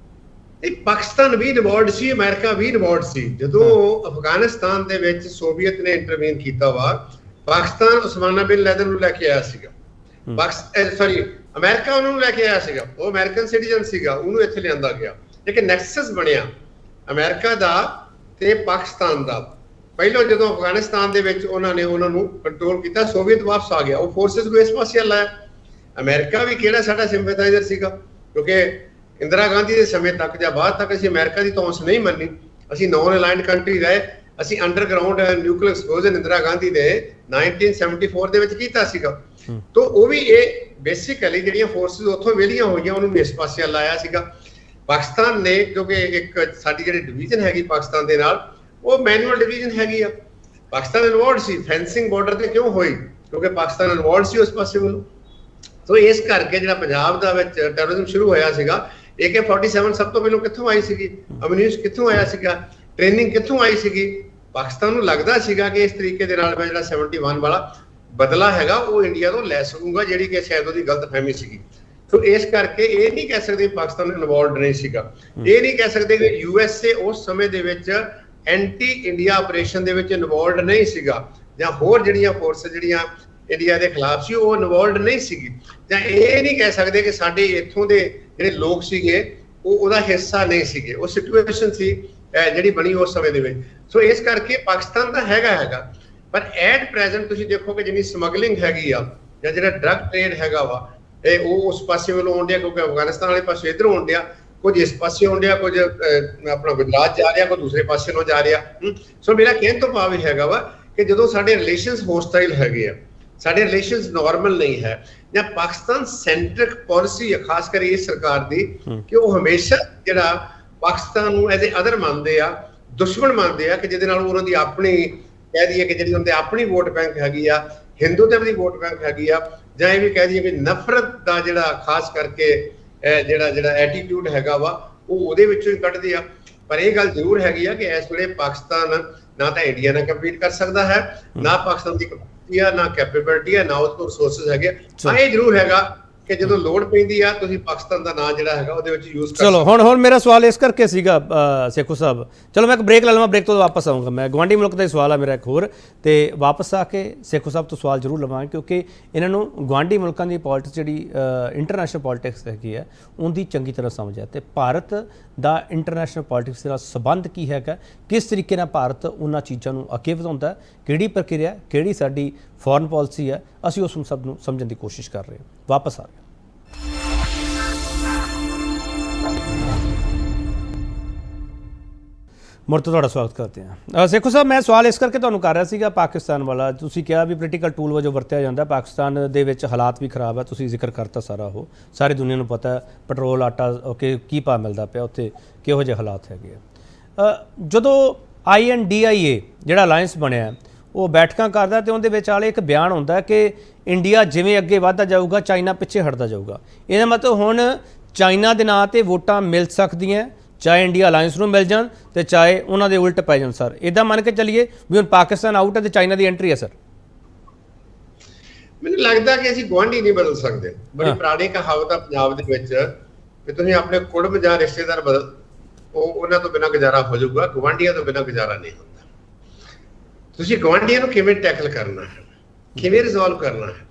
ਪਾਕਿਸਤਾਨ ਵੀ ਇਨਵੋਲਵਡ ਸੀ, ਅਮਰੀਕਾ ਵੀ ਇਨਵੋਲਵਡ ਸੀ। ਜਦੋਂ ਅਫਗਾਨਿਸਤਾਨ ਦੇ ਵਿੱਚ ਸੋਵੀਅਤ ਨੇ ਇੰਟਰਵੀਨ ਕੀਤਾ ਵਾ, ਪਾਕਿਸਤਾਨ ਉਸਮਾਨਾ ਬਿਨ ਲੈਦਨ ਨੂੰ ਲੈ ਕੇ ਆਇਆ ਸੀਗਾ, ਅਮਰੀਕਾ ਉਹਨੂੰ ਲੈ ਕੇ ਆਇਆ ਸੀਗਾ, ਉਹ ਅਮਰੀਕਨ ਸਿਟੀਜ਼ਨ ਸੀਗਾ, ਉਹਨੂੰ ਇੱਥੇ ਲਿਆਂਦਾ ਗਿਆ। ਲੇਕਿਨ ਨੈਕਸਸ ਬਣਿਆ ਅਮਰੀਕਾ ਦਾ ਤੇ ਪਾਕਿਸਤਾਨ ਦਾ। ਪਹਿਲਾਂ ਜਦੋਂ ਅਫਗਾਨਿਸਤਾਨ ਦੇ ਵਿੱਚ ਉਹਨਾਂ ਨੇ ਉਹਨਾਂ ਨੂੰ ਕੰਟਰੋਲ ਕੀਤਾ, ਸੋਵੀਅਤ ਵਾਪਸ ਆ ਗਿਆ, ਉਹ ਫੋਰਸਿਸ ਨੂੰ ਇਸ ਪਾਸੇ ਲਾਇਆ। ਅਮਰੀਕਾ ਵੀ ਕਿਹੜਾ ਸਾਡਾ ਸਿੰਪੈਥਾਈਜ਼ਰ ਸੀਗਾ, ਕਿਉਂਕਿ ਇੰਦਰਾ ਗਾਂਧੀ ਦੇ ਸਮੇਂ ਤੱਕ ਜਾਂ ਬਾਅਦ ਤੱਕ ਅਸੀਂ ਅਮਰੀਕਾ ਦੀ ਧੌਂਸ ਨਹੀਂ ਮੰਨੀ, ਅਸੀਂ ਨੌਨ ਅਲਾਈਨਡ ਕੰਟਰੀ ਰਹੇ, ਅਸੀਂ ਅੰਡਰਗਰਾਉਂਡ ਨਿਊਕਲੀਅਰ ਐਕਸਪਲੋਜ਼ਨ ਇੰਦਰਾ ਗਾਂਧੀ ਨੇ 1974 ਦੇ ਵਿੱਚ ਕੀਤਾ ਸੀਗਾ। ਤਾਂ ਉਹ ਵੀ ਇਹ ਬੇਸਿਕਲੀ ਜਿਹੜੀਆਂ ਫੋਰਸਿਸ ਉੱਥੋਂ ਵਿਹਲੀਆਂ ਹੋਈਆਂ ਉਹਨੂੰ ਇਸ ਪਾਸੇ ਲਾਇਆ ਸੀਗਾ। ਪਾਕਿਸਤਾਨ ਨੇ, ਕਿਉਂਕਿ ਇੱਕ ਸਾਡੀ ਜਿਹੜੀ ਡਿਵੀਜ਼ਨ ਹੈਗੀ ਪਾਕਿਸਤਾਨ ਦੇ ਨਾਲ, ਉਹ ਮੈਨੂਅਲ ਡਿਵੀਜ਼ਨ ਹੈਗੀ ਆ। ਪਾਕਿਸਤਾਨ ਇਨਵੋਲਵਡ ਸੀ, ਫੈਂਸਿੰਗ ਬਾਰਡਰ ਤੇ ਕਿਉਂ ਹੋਈ, ਕਿਉਂਕਿ ਪਾਕਿਸਤਾਨ ਇਨਵੋਲਵਡ ਸੀ ਉਸ ਪਾਸੇ ਵੱਲੋਂ। ਸੋ ਇਸ ਕਰਕੇ ਜਿਹੜਾ ਪੰਜਾਬ ਦਾ ਵਿੱਚ ਟੈਰਰਿਜ਼ਮ ਸ਼ੁਰੂ ਹੋਇਆ ਸੀਗਾ, AK-47 ਸਭ ਤੋਂ ਪਹਿਲਾਂ ਕਿੱਥੋਂ ਆਈ ਸੀਗੀ, ਅਮਨੀਸ਼ ਕਿੱਥੋਂ ਆਇਆ ਸੀਗਾ, ਟ੍ਰੇਨਿੰਗ ਕਿੱਥੋਂ ਆਈ ਸੀਗੀ। ਪਾਕਿਸਤਾਨ ਨੂੰ ਲੱਗਦਾ ਸੀਗਾ ਕਿ ਇਸ ਤਰੀਕੇ ਦੇ ਨਾਲ ਮੈਂ ਜਿਹੜਾ 71 ਵਾਲਾ ਬਦਲਾ ਹੈਗਾ ਉਹ ਇੰਡੀਆ ਤੋਂ ਲੈ ਸਕੂੰਗਾ, ਜਿਹੜੀ ਕਿ ਸ਼ਾਇਦ ਉਹਦੀ ਗਲਤਫਹਿਮੀ ਸੀਗੀ। ਸੋ ਇਸ ਕਰਕੇ ਇਹ ਨਹੀਂ ਕਹਿ ਸਕਦੇ ਪਾਕਿਸਤਾਨ ਇਨਵੋਲਵਡ ਨਹੀਂ ਸੀਗਾ, ਇਹ ਨਹੀਂ ਕਹਿ ਸਕਦੇ ਕਿ USA ਉਸ ਸਮੇਂ ਦੇ ਵਿੱਚ ਐਂਟੀ ਇੰਡੀਆ ਆਪਰੇਸ਼ਨ ਦੇ ਵਿੱਚ ਇਨਵੋਲਵਡ ਨਹੀਂ ਸੀਗਾ, ਜਾਂ ਹੋਰ ਜਿਹੜੀਆਂ ਫੋਰਸ ਜਿਹੜੀਆਂ ਇੰਡੀਆ ਦੇ ਖਿਲਾਫ ਸੀ ਉਹ ਇਨਵੋਲਵਡ ਨਹੀਂ ਸੀਗੀ, ਜਾਂ ਇਹ ਨਹੀਂ ਕਹਿ ਸਕਦੇ ਕਿ ਸਾਡੇ ਇੱਥੋਂ ਦੇ ਜਿਹੜੇ ਲੋਕ ਸੀਗੇ ਉਹ ਉਹਦਾ ਹਿੱਸਾ ਨਹੀਂ ਸੀਗੇ। ਉਹ ਸਿਚੁਏਸ਼ਨ ਸੀ ਜਿਹੜੀ ਬਣੀ ਉਸ ਸਮੇਂ ਦੇ ਵਿੱਚ। ਸੋ ਇਸ ਕਰਕੇ ਪਾਕਿਸਤਾਨ ਦਾ ਹੈਗਾ, ਪਰ ਐਟ ਪ੍ਰੈਜ਼ੈਂਟ ਤੁਸੀਂ ਦੇਖੋ ਕਿ ਜਿੰਨੀ ਸਮਗਲਿੰਗ ਹੈਗੀ ਆ ਜਾਂ ਜਿਹੜਾ ਡਰੱਗ ਟ੍ਰੇਡ ਹੈਗਾ ਵਾ, ਇਹ ਉਹ ਉਸ ਪਾਸੇ ਵੱਲੋਂ ਆਉਣ ਡਿਆ, ਕਿਉਂਕਿ ਅਫਗਾਨਿਸਤਾਨ ਵਾਲੇ ਪਾਸੇ ਇੱਧਰੋਂ ਆਉਣ ਡਿਆ, ਕੁਝ ਇਸ ਪਾਸੇ ਆਉਣ ਡਿਆ, ਕੁਝ ਆਪਣਾ ਗੁਜਰਾਤ ਜਾ ਰਿਹਾ, ਕੋਈ ਦੂਸਰੇ ਪਾਸੇ ਨੂੰ ਜਾ ਰਿਹਾ। ਸੋ ਮੇਰਾ ਕਹਿਣ ਤੋਂ ਭਾਵ ਇਹ ਹੈਗਾ ਵਾ ਕਿ ਜਦੋਂ ਸਾਡੇ ਰਿਲੇਸ਼ਨਸ ਹੋਸਟਾਈਲ ਹੈਗੇ ਆ, ਸਾਡੇ ਰਿਲੇਸ਼ਨਸ ਨਾਰਮਲ ਨਹੀਂ ਹੈ, ਜਾਂ ਪਾਕਿਸਤਾਨ ਸੈਂਟਰਿਕ ਪਾਲਿਸੀ ਹੈ ਖਾਸ ਕਰ ਇਸ ਸਰਕਾਰ ਦੀ ਕਿ ਉਹ ਹਮੇਸ਼ਾ ਜਿਹੜਾ ਪਾਕਿਸਤਾਨ ਨੂੰ ਐਜ਼ ਏ ਅਦਰ ਮੰਨਦੇ ਆ, ਦੁਸ਼ਮਣ ਮੰਨਦੇ ਆ, ਕਿ ਜਿਹਦੇ ਨਾਲ ਉਹਨਾਂ ਦੀ ਆਪਣੀ ਕਹਿ ਦਈਏ ਕਿ ਜਿਹੜੀ ਉਹਦੇ ਆਪਣੀ ਵੋਟ ਬੈਂਕ ਹੈਗੀ ਆ, ਹਿੰਦੂਤਵ ਦੀ ਵੋਟ ਬੈਂਕ ਹੈਗੀ ਆ, ਜਾਂ ਇਹ ਵੀ ਕਹਿ ਦਈਏ ਵੀ ਨਫ਼ਰਤ ਦਾ ਜਿਹੜਾ ਖਾਸ ਕਰਕੇ ਜਿਹੜਾ ਐਟੀਟਿਊਡ ਹੈਗਾ ਵਾ ਉਹ ਉਹਦੇ ਵਿੱਚੋਂ ਹੀ ਕੱਢਦੇ ਆ। ਪਰ ਇਹ ਗੱਲ ਜ਼ਰੂਰ ਹੈਗੀ ਆ ਕਿ ਇਸ ਵੇਲੇ ਪਾਕਿਸਤਾਨ ਨਾ ਤਾਂ ਇੰਡੀਆ ਨਾਲ ਕੰਪੀਟ ਕਰ ਸਕਦਾ ਹੈ, ਨਾ ਪਾਕਿਸਤਾਨ ਦੀ ਕੈਪੈਸਿਟੀ ਆ, ਨਾ ਕੈਪੇਬਿਲਿਟੀ ਆ, ਨਾ ਉਸ ਕੋਲ ਰਿਸੋਰਸਸ ਹੈਗੇ। ਹਾਂ ਇਹ ਜ਼ਰੂਰ ਹੈਗਾ ਕਿ ਜਦੋਂ ਲੋੜ ਪੈਂਦੀ ਆ ਤੁਸੀਂ ਪਾਕਿਸਤਾਨ ਦਾ ਨਾਂ ਜਿਹੜਾ ਹੈਗਾ ਉਹਦੇ ਵਿੱਚ ਯੂਜ਼ ਕਰ। ਚਲੋ ਹੁਣ ਮੇਰਾ ਸਵਾਲ ਇਸ ਕਰਕੇ ਸੀਗਾ ਸੇਖੂ ਸਾਹਿਬ, ਚਲੋ ਮੈਂ ਇੱਕ ਬ੍ਰੇਕ ਲੈ ਲਵਾਂ, ਬ੍ਰੇਕ ਤੋਂ ਵਾਪਸ ਆਊਂਗਾ। ਮੈਂ ਗਵਾਂਢੀ ਮੁਲਕ ਦਾ ਹੀ ਸਵਾਲ ਆ ਮੇਰਾ ਇੱਕ ਹੋਰ, ਤੇ ਵਾਪਸ ਆ ਕੇ ਸੇਖੂ ਸਾਹਿਬ ਤੋਂ ਸਵਾਲ ਜ਼ਰੂਰ ਲਵਾਂਗੇ, ਕਿਉਂਕਿ ਇਹਨਾਂ ਨੂੰ ਗਵਾਂਢੀ ਮੁਲਕਾਂ ਦੀ ਪੋਲਿਟਿਕਸ ਜਿਹੜੀ ਇੰਟਰਨੈਸ਼ਨਲ ਪੋਲਿਟਿਕਸ ਹੈਗੀ ਹੈ ਉਹਦੀ ਚੰਗੀ ਤਰ੍ਹਾਂ ਸਮਝ ਹੈ, ਤੇ ਭਾਰਤ ਦਾ ਇੰਟਰਨੈਸ਼ਨਲ ਪੋਲਿਟਿਕਸ ਨਾਲ ਸੰਬੰਧ ਕੀ ਹੈਗਾ, ਕਿਸ ਤਰੀਕੇ ਨਾਲ ਭਾਰਤ ਉਹਨਾਂ ਚੀਜ਼ਾਂ ਨੂੰ ਅੱਗੇ ਵਧਾਉਂਦਾ, ਕਿਹੜੀ ਪ੍ਰਕਿਰਿਆ, ਕਿਹੜੀ ਸਾਡੀ ਫੋਰਨ ਪਾਲਿਸੀ ਹੈ, ਅਸੀਂ ਉਸ ਨੂੰ ਸਭ ਨੂੰ ਸਮਝਣ ਦੀ ਕੋਸ਼ਿਸ਼ ਕਰ ਰਹੇ ਹਾਂ। ਵਾਪਸ ਆ ਰਹੇ ਮੁੜ ਤੋਂ ਤੁਹਾਡਾ ਸਵਾਗਤ ਕਰਦੇ ਹਾਂ। ਸੇਖੂ ਸਾਹਿਬ, ਮੈਂ ਸਵਾਲ ਇਸ ਕਰਕੇ ਤੁਹਾਨੂੰ ਕਰ ਰਿਹਾ ਸੀਗਾ ਪਾਕਿਸਤਾਨ ਵਾਲਾ, ਤੁਸੀਂ ਕਿਹਾ ਵੀ ਪੋਲੀਟੀਕਲ ਟੂਲ ਵਜੋਂ ਵਰਤਿਆ ਜਾਂਦਾ, ਪਾਕਿਸਤਾਨ ਦੇ ਵਿੱਚ ਹਾਲਾਤ ਵੀ ਖਰਾਬ ਹੈ, ਤੁਸੀਂ ਜ਼ਿਕਰ ਕਰਤਾ ਸਾਰਾ, ਉਹ ਸਾਰੀ ਦੁਨੀਆ ਨੂੰ ਪਤਾ ਹੈ, ਪੈਟਰੋਲ ਆਟਾ ਕੀ ਭਾਅ ਮਿਲਦਾ ਪਿਆ ਉੱਥੇ, ਕਿਹੋ ਜਿਹੇ ਹਾਲਾਤ ਹੈਗੇ ਆ। ਜਦੋਂ INDIA ਜਿਹੜਾ ਅਲਾਇੰਸ ਬਣਿਆ ਉਹ ਬੈਠਕਾਂ ਕਰਦਾ ਤੇ ਉਹਦੇ ਵਿੱਚ ਵਾਲੇ ਇੱਕ ਬਿਆਨ ਹੁੰਦਾ ਕਿ ਇੰਡੀਆ ਜਿਵੇਂ ਅੱਗੇ ਵੱਧਦਾ ਜਾਊਗਾ ਚਾਈਨਾ ਪਿੱਛੇ ਹਟਦਾ ਜਾਊਗਾ। ਇਹਦਾ ਮਤਲਬ ਹੁਣ ਚਾਈਨਾ ਦੇ ਨਾਂ ਤੇ ਵੋਟਾਂ ਮਿਲ ਸਕਦੀਆਂ, ਚਾਹੇ ਇੰਡੀਆ ਅਲਾਇੰਸ ਨੂੰ ਮਿਲ ਜਾਣ ਤੇ ਚਾਹੇ ਉਹਨਾਂ ਦੇ ਉਲਟ ਪੈ ਜਾਣ। ਸਰ ਇੱਦਾਂ ਮੰਨ ਕੇ ਚੱਲੀਏ ਵੀ ਹੁਣ ਪਾਕਿਸਤਾਨ ਆਊਟ ਹੈ ਤੇ ਚਾਈਨਾ ਦੀ ਐਂਟਰੀ ਹੈ? ਸਰ ਮੈਨੂੰ ਲੱਗਦਾ ਕਿ ਅਸੀਂ ਗੁਆਂਢੀ ਨਹੀਂ ਬਦਲ ਸਕਦੇ। ਬੜੀ ਪੁਰਾਣੀ ਕਹਾਵਤ ਆ ਪੰਜਾਬ ਦੇ ਵਿੱਚ ਕਿ ਤੁਸੀਂ ਆਪਣੇ ਕੁੜਮ ਜਾਂ ਰਿਸ਼ਤੇਦਾਰ ਬਦਲ, ਉਹਨਾਂ ਤੋਂ ਬਿਨਾਂ ਗੁਜ਼ਾਰਾ ਹੋ ਜਾਊਗਾ, ਗੁਆਂਢੀਆਂ ਤੋਂ ਬਿਨਾਂ ਗੁਜ਼ਾਰਾ ਨਹੀਂ ਹੁੰਦਾ। ਤੁਸੀਂ ਗੁਆਂਢੀਆਂ ਨੂੰ ਕਿਵੇਂ ਟੈਕਲ ਕਰਨਾ ਹੈ, ਕਿਵੇਂ ਰਿਜ਼ੋਲਵ ਕਰਨਾ ਹੈ,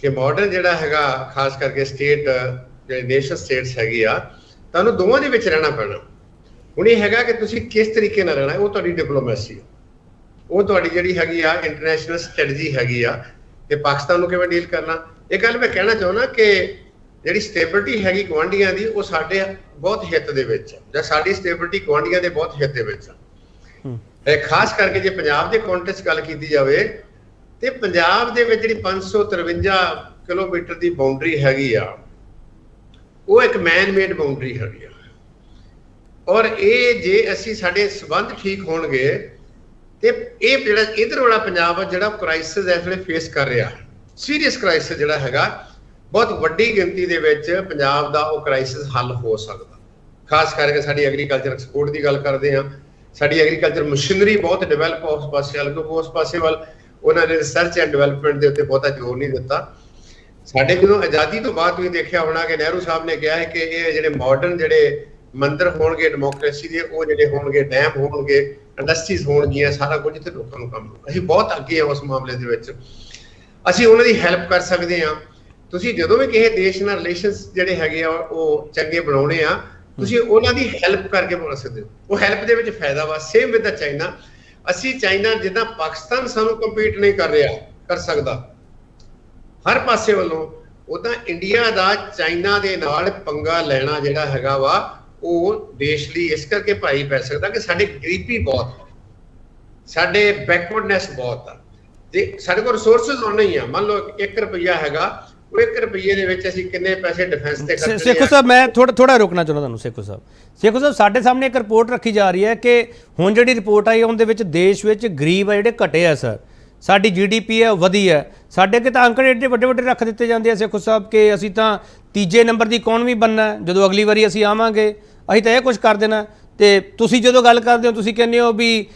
ਕਿ ਮਾਡਰਨ ਜਿਹੜਾ ਹੈਗਾ ਖਾਸ ਕਰਕੇ ਸਟੇਟ ਜਿਹੜੇ ਨੇਸ਼ਨ ਸਟੇਟਸ ਹੈਗੀ ਆ, ਤੁਹਾਨੂੰ ਦੋਵਾਂ ਦੇ ਵਿੱਚ ਰਹਿਣਾ ਪੈਣਾ। ਹੁਣ ਇਹ ਹੈਗਾ ਕਿ ਤੁਸੀਂ ਕਿਸ ਤਰੀਕੇ ਨਾਲ ਰਹਿਣਾ, ਉਹ ਤੁਹਾਡੀ ਡਿਪਲੋਮੈਸੀ ਹੈ, ਉਹ ਤੁਹਾਡੀ ਜਿਹੜੀ ਹੈਗੀ ਆ ਇੰਟਰਨੈਸ਼ਨਲ ਸਟ੍ਰੈਟਜੀ ਹੈਗੀ ਆ ਕਿ ਪਾਕਿਸਤਾਨ ਨੂੰ ਕਿਵੇਂ ਡੀਲ ਕਰਨਾ। ਇਹ ਗੱਲ ਮੈਂ ਕਹਿਣਾ ਚਾਹੁੰਦਾ ਕਿ ਜਿਹੜੀ ਸਟੇਬਿਲਿਟੀ ਹੈਗੀ ਗੁਆਂਢੀਆਂ ਦੀ ਉਹ ਸਾਡੇ ਬਹੁਤ ਹਿੱਤ ਦੇ ਵਿੱਚ ਹੈ, ਜਾਂ ਸਾਡੀ ਸਟੇਬਿਲਿਟੀ ਗੁਆਂਢੀਆਂ ਦੇ ਬਹੁਤ ਹਿੱਤ ਦੇ ਵਿੱਚ ਹੈ। ਖਾਸ ਕਰਕੇ ਜੇ ਪੰਜਾਬ ਦੇ ਕੰਟੈਕਸਟ ਗੱਲ ਕੀਤੀ ਜਾਵੇ ਤੇ ਪੰਜਾਬ ਦੇ ਵਿੱਚ ਜਿਹੜੀ 553 ਕਿਲੋਮੀਟਰ ਦੀ ਬਾਉਂਡਰੀ ਹੈਗੀ ਆ ਉਹ ਇੱਕ ਮੈਨ ਮੇਡ ਬਾਉਂਡਰੀ ਹੈਗੀ ਆ, ਔਰ ਇਹ ਜੇ ਅਸੀਂ ਸਾਡੇ ਸਬੰਧ ਠੀਕ ਹੋਣਗੇ ਤੇ ਇਹ ਜਿਹੜਾ ਇਧਰ ਵਾਲਾ ਪੰਜਾਬ ਆ ਜਿਹੜਾ ਕ੍ਰਾਈਸਿਸ ਇਸ ਵੇਲੇ ਫੇਸ ਕਰ ਰਿਹਾ, ਸੀਰੀਅਸ ਕ੍ਰਾਈਸਿਸ ਜਿਹੜਾ ਹੈਗਾ, ਬਹੁਤ ਵੱਡੀ ਗਿਣਤੀ ਦੇ ਵਿੱਚ ਪੰਜਾਬ ਦਾ ਉਹ ਕ੍ਰਾਈਸਿਸ ਹੱਲ ਹੋ ਸਕਦਾ। ਖਾਸ ਕਰਕੇ ਸਾਡੀ ਐਗਰੀਕਲਚਰ ਐਕਸਪੋਰਟ ਦੀ ਗੱਲ ਕਰਦੇ ਹਾਂ, ਸਾਡੀ ਐਗਰੀਕਲਚਰ ਮਸ਼ੀਨਰੀ ਬਹੁਤ ਡਿਵੈਲਪ ਉਸ ਪਾਸੇ ਵੱਲ, ਕਿਉਂਕਿ ਉਸ ਪਾਸੇ ਵੱਲ ਉਹਨਾਂ ਨੇ ਰਿਸਰਚ ਐਂਡ ਡਿਵੈਲਪਮੈਂਟ ਦੇ ਉੱਤੇ ਬਹੁਤਾ ਜ਼ੋਰ ਨਹੀਂ ਦਿੱਤਾ। ਸਾਡੇ ਜਦੋਂ ਆਜ਼ਾਦੀ ਤੋਂ ਬਾਅਦ ਤੁਸੀਂ ਦੇਖਿਆ ਹੋਣਾ ਕਿ ਨਹਿਰੂ ਸਾਹਿਬ ਨੇ ਕਿਹਾ ਹੈ ਕਿ ਇਹ ਜਿਹੜੇ ਮਾਡਰਨ ਜਿਹੜੇ ਮੰਦਰ ਹੋਣਗੇ ਡੈਮੋਕ੍ਰੇਸੀ ਦੇ, ਉਹ ਜਿਹੜੇ ਹੋਣਗੇ ਡੈਮ ਹੋਣਗੇ, ਇੰਡਸਟਰੀਜ਼ ਹੋਣਗੀਆਂ, ਸਾਰਾ ਕੁਝ ਇੱਥੇ ਲੋਕਾਂ ਨੂੰ ਕੰਮ ਹੋਊਗਾ। ਅਸੀਂ ਬਹੁਤ ਅੱਗੇ ਹਾਂ ਉਸ ਮਾਮਲੇ ਦੇ ਵਿੱਚ, ਅਸੀਂ ਉਹਨਾਂ ਦੀ ਹੈਲਪ ਕਰ ਸਕਦੇ ਹਾਂ। ਤੁਸੀਂ ਜਦੋਂ ਵੀ ਕਿਸੇ ਦੇਸ਼ ਨਾਲ ਰਿਲੇਸ਼ਨਸ ਜਿਹੜੇ ਹੈਗੇ ਆ ਉਹ ਚੰਗੇ ਬਣਾਉਣੇ ਆ, ਤੁਸੀਂ ਉਹਨਾਂ ਦੀ ਹੈਲਪ ਕਰਕੇ ਬਣਾ ਸਕਦੇ ਹੋ, ਉਹ ਹੈਲਪ ਦੇ ਵਿੱਚ ਫਾਇਦਾ ਵਾ। ਸੇਮ ਵਿਦ ਚਾਈਨਾ, ਅਸੀਂ ਚਾਈਨਾ ਜਿੱਦਾਂ ਪਾਕਿਸਤਾਨ ਸਾਨੂੰ ਕੰਪੀਟ ਨਹੀਂ ਕਰ ਸਕਦਾ ਹਰ ਪਾਸੇ ਵੱਲੋਂ, ਉਦਾਂ ਇੰਡੀਆ ਦਾ ਚਾਈਨਾ ਦੇ ਨਾਲ ਪੰਗਾ ਲੈਣਾ ਜਿਹੜਾ ਹੈਗਾ ਵਾ ਉਹ ਦੇਸ਼ ਲਈ ਇਸ ਕਰਕੇ ਭਾਈ ਪੈ ਸਕਦਾ ਕਿ ਸਾਡੇ ਗਰੀਬੀ ਬਹੁਤ, ਸਾਡੇ ਬੈਕਵਰਡਨੈਸ ਬਹੁਤ ਆ। ਜੇ ਸਾਡੇ ਕੋਲ ਰਿਸੋਰਸਸ ਹੋਣੇ ਹੀ ਆ, ਮੰਨ ਲਓ 1 ਰੁਪਈਆ ਹੈਗਾ, ਉਹ 1 ਰੁਪਈਏ ਦੇ ਵਿੱਚ ਅਸੀਂ ਕਿੰਨੇ ਪੈਸੇ ਡਿਫੈਂਸ ਤੇ ਖਰਚਦੇ ਆ। ਸੇਖੂ ਸਾਹਿਬ, ਮੈਂ ਥੋੜਾ ਰੋਕਣਾ ਚਾਹੁੰਦਾ ਤੁਹਾਨੂੰ। ਸੇਖੂ ਸਾਹਿਬ, ਸਾਡੇ ਸਾਹਮਣੇ ਇੱਕ ਰਿਪੋਰਟ ਰੱਖੀ ਜਾ ਰਹੀ ਹੈ ਕਿ ਹੁਣ ਜਿਹੜੀ ਰਿਪੋਰਟ ਆਈ ਉਹਦੇ ਵਿੱਚ ਦੇਸ਼ ਵਿੱਚ ਗਰੀਬ ਆ ਜਿਹੜੇ ਘਟੇ ਆ। ਸਰ ਸਾਡੀ GDP ਹੈ ਵਧੀ ਹੈ, ਸਾਡੇ ਅੱਗੇ ਤਾਂ ਅੰਕੜੇ ਏਡੇ ਵੱਡੇ ਵੱਡੇ ਰੱਖ ਦਿੱਤੇ ਜਾਂਦੇ ਆ ਸੇਖੂ ਸਾਹਿਬ ਕਿ ਅਸੀਂ ਤਾਂ ਤੀਜੇ ਨੰਬਰ ਦੀ ਇਕਨੋਮੀ ਬਣਨਾ, ਜਦੋਂ ਅਗਲੀ ਵਾਰੀ ਅਸੀਂ ਆਵਾਂਗੇ ਅਸੀਂ ਤਾਂ ਇਹ ਕੁਝ ਕਰ ਦੇਣਾ। ਤੇ ਤੁਸੀਂ ਜਦੋਂ ਗੱਲ ਕਰਦੇ ਹੋ ਤੁਸੀਂ ਕਹਿੰਦੇ ਹੋ ਵੀ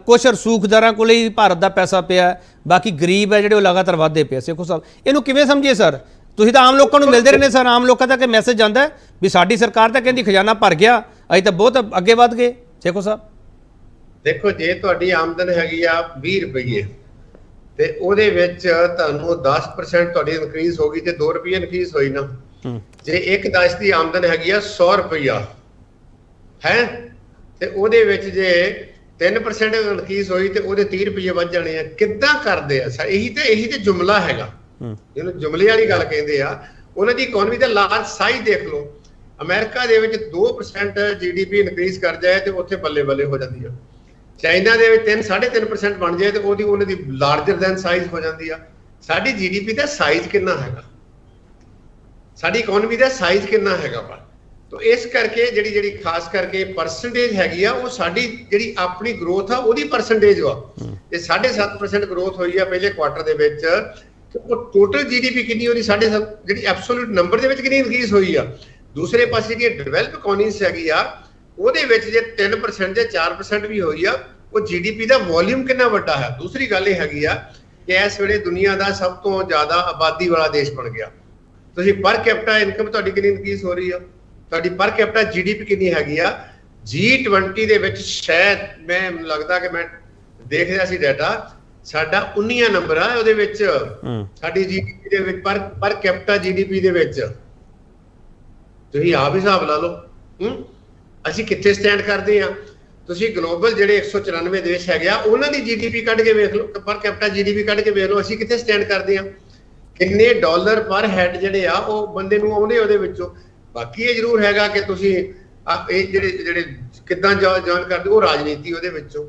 ਕੁਛ ਰਸੂਖਦਾਰਾਂ ਕੋਲ ਹੀ ਭਾਰਤ ਦਾ ਪੈਸਾ ਪਿਆ, ਬਾਕੀ ਗਰੀਬ ਹੈ ਜਿਹੜੇ ਉਹ ਲਗਾਤਾਰ ਵਧਦੇ ਪਏ। ਸੇਖੂ ਸਾਹਿਬ, ਇਹਨੂੰ ਕਿਵੇਂ ਸਮਝੀਏ? ਸਰ ਤੁਸੀਂ ਤਾਂ ਆਮ ਲੋਕਾਂ ਨੂੰ ਮਿਲਦੇ ਰਹਿੰਦੇ ਸਰ, ਆਮ ਲੋਕਾਂ ਤੱਕ ਇਹ ਮੈਸੇਜ ਜਾਂਦਾ ਵੀ ਸਾਡੀ ਸਰਕਾਰ ਤਾਂ ਕਹਿੰਦੀ ਖਜ਼ਾਨਾ ਭਰ ਗਿਆ, ਅਸੀਂ ਤਾਂ ਬਹੁਤ ਅੱਗੇ ਵੱਧ ਗਏ। ਸੇਖੂ ਸਾਹਿਬ ਦੇਖੋ, ਜੇ ਤੁਹਾਡੀ ਆਮਦਨ ਹੈਗੀ ਆ 20 ਰੁਪਏ ਤੇ ਉਹਦੇ ਵਿੱਚ ਤੁਹਾਨੂੰ 10% ਤੁਹਾਡੀ ਇਨਕਰੀਜ਼ ਹੋ ਗਈ ਤੇ 2 ਰੁਪਏ ਇਨਕਰੀਜ਼ ਹੋਈ ਨਾ। ਜੇ 1/10 ਦੀ ਆਮਦਨ ਹੈਗੀ ਆ 100 ਰੁਪਇਆ ਹੈ ਤੇ ਉਹਦੇ ਵਿੱਚ ਜੇ 3% ਇਨਕਰੀਜ਼ ਹੋਈ ਤੇ ਉਹਦੇ 30 ਰੁਪਏ ਵੱਧ ਜਾਣੇ ਆ। ਕਿੱਦਾਂ ਕਰਦੇ ਆ? ਇਹੀ ਤੇ ਜੁਮਲਾ ਹੈਗਾ, ਜਿਹਨੂੰ ਜੁਮਲੇ ਵਾਲੀ ਗੱਲ ਕਹਿੰਦੇ ਆ। ਉਹਨਾਂ ਦੀ ਇਕਨੋਮੀ ਦਾ ਲਾਰਜ ਸਾਈਜ਼ ਦੇਖ ਲਓ। ਅਮਰੀਕਾ ਦੇ ਵਿੱਚ 2% GDP ਇਨਕਰੀਜ਼ ਕਰ ਜਾਏ ਤੇ ਉੱਥੇ ਬੱਲੇ ਬੱਲੇ ਹੋ ਜਾਂਦੀ ਆ। ਚਾਈਨਾ ਦੇ ਵਿੱਚ 3-3.5% ਬਣ ਜਾਏ ਤੇ ਉਹਨਾਂ ਦੀ ਲਾਰਜਰ ਦੈਨ ਸਾਈਜ਼ ਹੋ ਜਾਂਦੀ ਆ। ਸਾਡੀ GDP ਦਾ ਸਾਈਜ਼ ਕਿੰਨਾ ਹੈਗਾ, ਸਾਡੀ ਇਕਨੋਮੀ ਦਾ ਸਾਈਜ਼ ਕਿੰਨਾ ਹੈਗਾ ਵਾ, ਤੋ ਇਸ ਕਰਕੇ ਜਿਹੜੀ ਖਾਸ ਕਰਕੇ ਪਰਸੈਂਟੇਜ ਹੈਗੀ ਆ ਉਹ ਸਾਡੀ ਜਿਹੜੀ ਆਪਣੀ ਗਰੋਥ ਆ ਉਹਦੀ ਪਰਸੈਂਟੇਜ ਵਾ। ਇਹ 7.5% ਗਰੋਥ ਹੋਈ ਆ ਪਹਿਲੇ ਕੁਆਟਰ ਦੇ ਵਿੱਚ, ਤੇ ਉਹ ਟੋਟਲ ਜੀਡੀਪੀ ਕਿੰਨੀ ਉਹਦੀ 7.5 ਜਿਹੜੀ ਐਬਸੋਲੂਟ ਨੰਬਰ ਦੇ ਵਿੱਚ ਕਿੰਨੀ ਇਨਕਰੀਜ਼ ਹੋਈ ਆ। ਦੂਸਰੇ ਪਾਸੇ ਜਿਹੜੀ ਡਿਵੈਲਪ ਇਕਨੋਮੀਜ਼ ਹੈਗੀ ਆ ਉਹਦੇ ਵਿੱਚ ਜੇ 3% ਜਾਂ 4% ਵੀ ਹੋਈ ਆ, ਉਹ ਜੀਡੀਪੀ ਦਾ ਵੋਲਿਊਮ ਕਿੰਨਾ ਵੱਡਾ ਹੈ। ਦੂਸਰੀ ਗੱਲ ਇਹ ਹੈਗੀ ਆ ਕਿ ਇਸ ਵੇਲੇ ਦੁਨੀਆ ਦਾ ਸਭ ਤੋਂ ਜ਼ਿਆਦਾ ਆਬਾਦੀ ਵਾਲਾ ਦੇਸ਼ ਬਣ ਗਿਆ। ਤੁਸੀਂ ਪਰ ਕੈਪੀਟਾ ਇਨਕਮ ਤੁਹਾਡੀ ਕਿੰਨੀ ਇਨਕਰੀਜ਼ ਹੋ ਰਹੀ ਆ, ਤੁਹਾਡੀ ਪਰ ਕੈਪੀਟਾ ਜੀਡੀਪੀ ਕਿੰਨੀ ਹੈਗੀ ਆ। G20 ਦੇ ਵਿੱਚ ਸ਼ਾਇਦ ਮੈਨੂੰ ਲੱਗਦਾ ਕਿ ਮੈਂ ਦੇਖ ਰਿਹਾ ਸੀ ਡਾਟਾ, ਸਾਡਾ 19 ਨੰਬਰ ਆ ਉਹਦੇ ਵਿੱਚ ਸਾਡੀ ਜੀਡੀਪੀ ਦੇ ਵਿੱਚ ਪਰ ਕੈਪੀਟਾ ਜੀਡੀਪੀ ਦੇ ਵਿੱਚ। ਤੁਸੀਂ ਆਪ ਹੀ ਹਿਸਾਬ ਲਾ ਲਓ ਅਸੀਂ ਕਿੱਥੇ ਸਟੈਂਡ ਕਰਦੇ ਆ। ਤੁਸੀਂ ਗਲੋਬਲ ਜਿਹੜੇ 194 ਦੇਸ਼ ਹੈਗੇ ਆ ਉਹਨਾਂ ਦੀ ਜੀਡੀਪੀ ਕੱਢ ਕੇ ਵੇਖ ਲਓ, ਪਰ ਕੈਪੀਟਾ ਜੀਡੀਪੀ ਕੱਢ ਕੇ ਵੇਖ ਲਓ ਅਸੀਂ ਕਿੱਥੇ ਸਟੈਂਡ ਕਰਦੇ ਆ। ਕਿੰਨੇ ਡਾਲਰ ਪਰ ਹੈਡ ਜਿਹੜੇ ਆ ਉਹ ਬੰਦੇ ਨੂੰ ਆਉਂਦੇ ਉਹਦੇ ਵਿੱਚੋਂ। ਬਾਕੀ ਇਹ ਜ਼ਰੂਰ ਹੈਗਾ ਕਿ ਤੁਸੀਂ ਇਹ ਜਿਹੜੇ ਕਿੱਦਾਂ ਜੁਆਇਨ ਕਰਦੇ ਉਹ ਰਾਜਨੀਤੀ ਉਹਦੇ ਵਿੱਚੋਂ।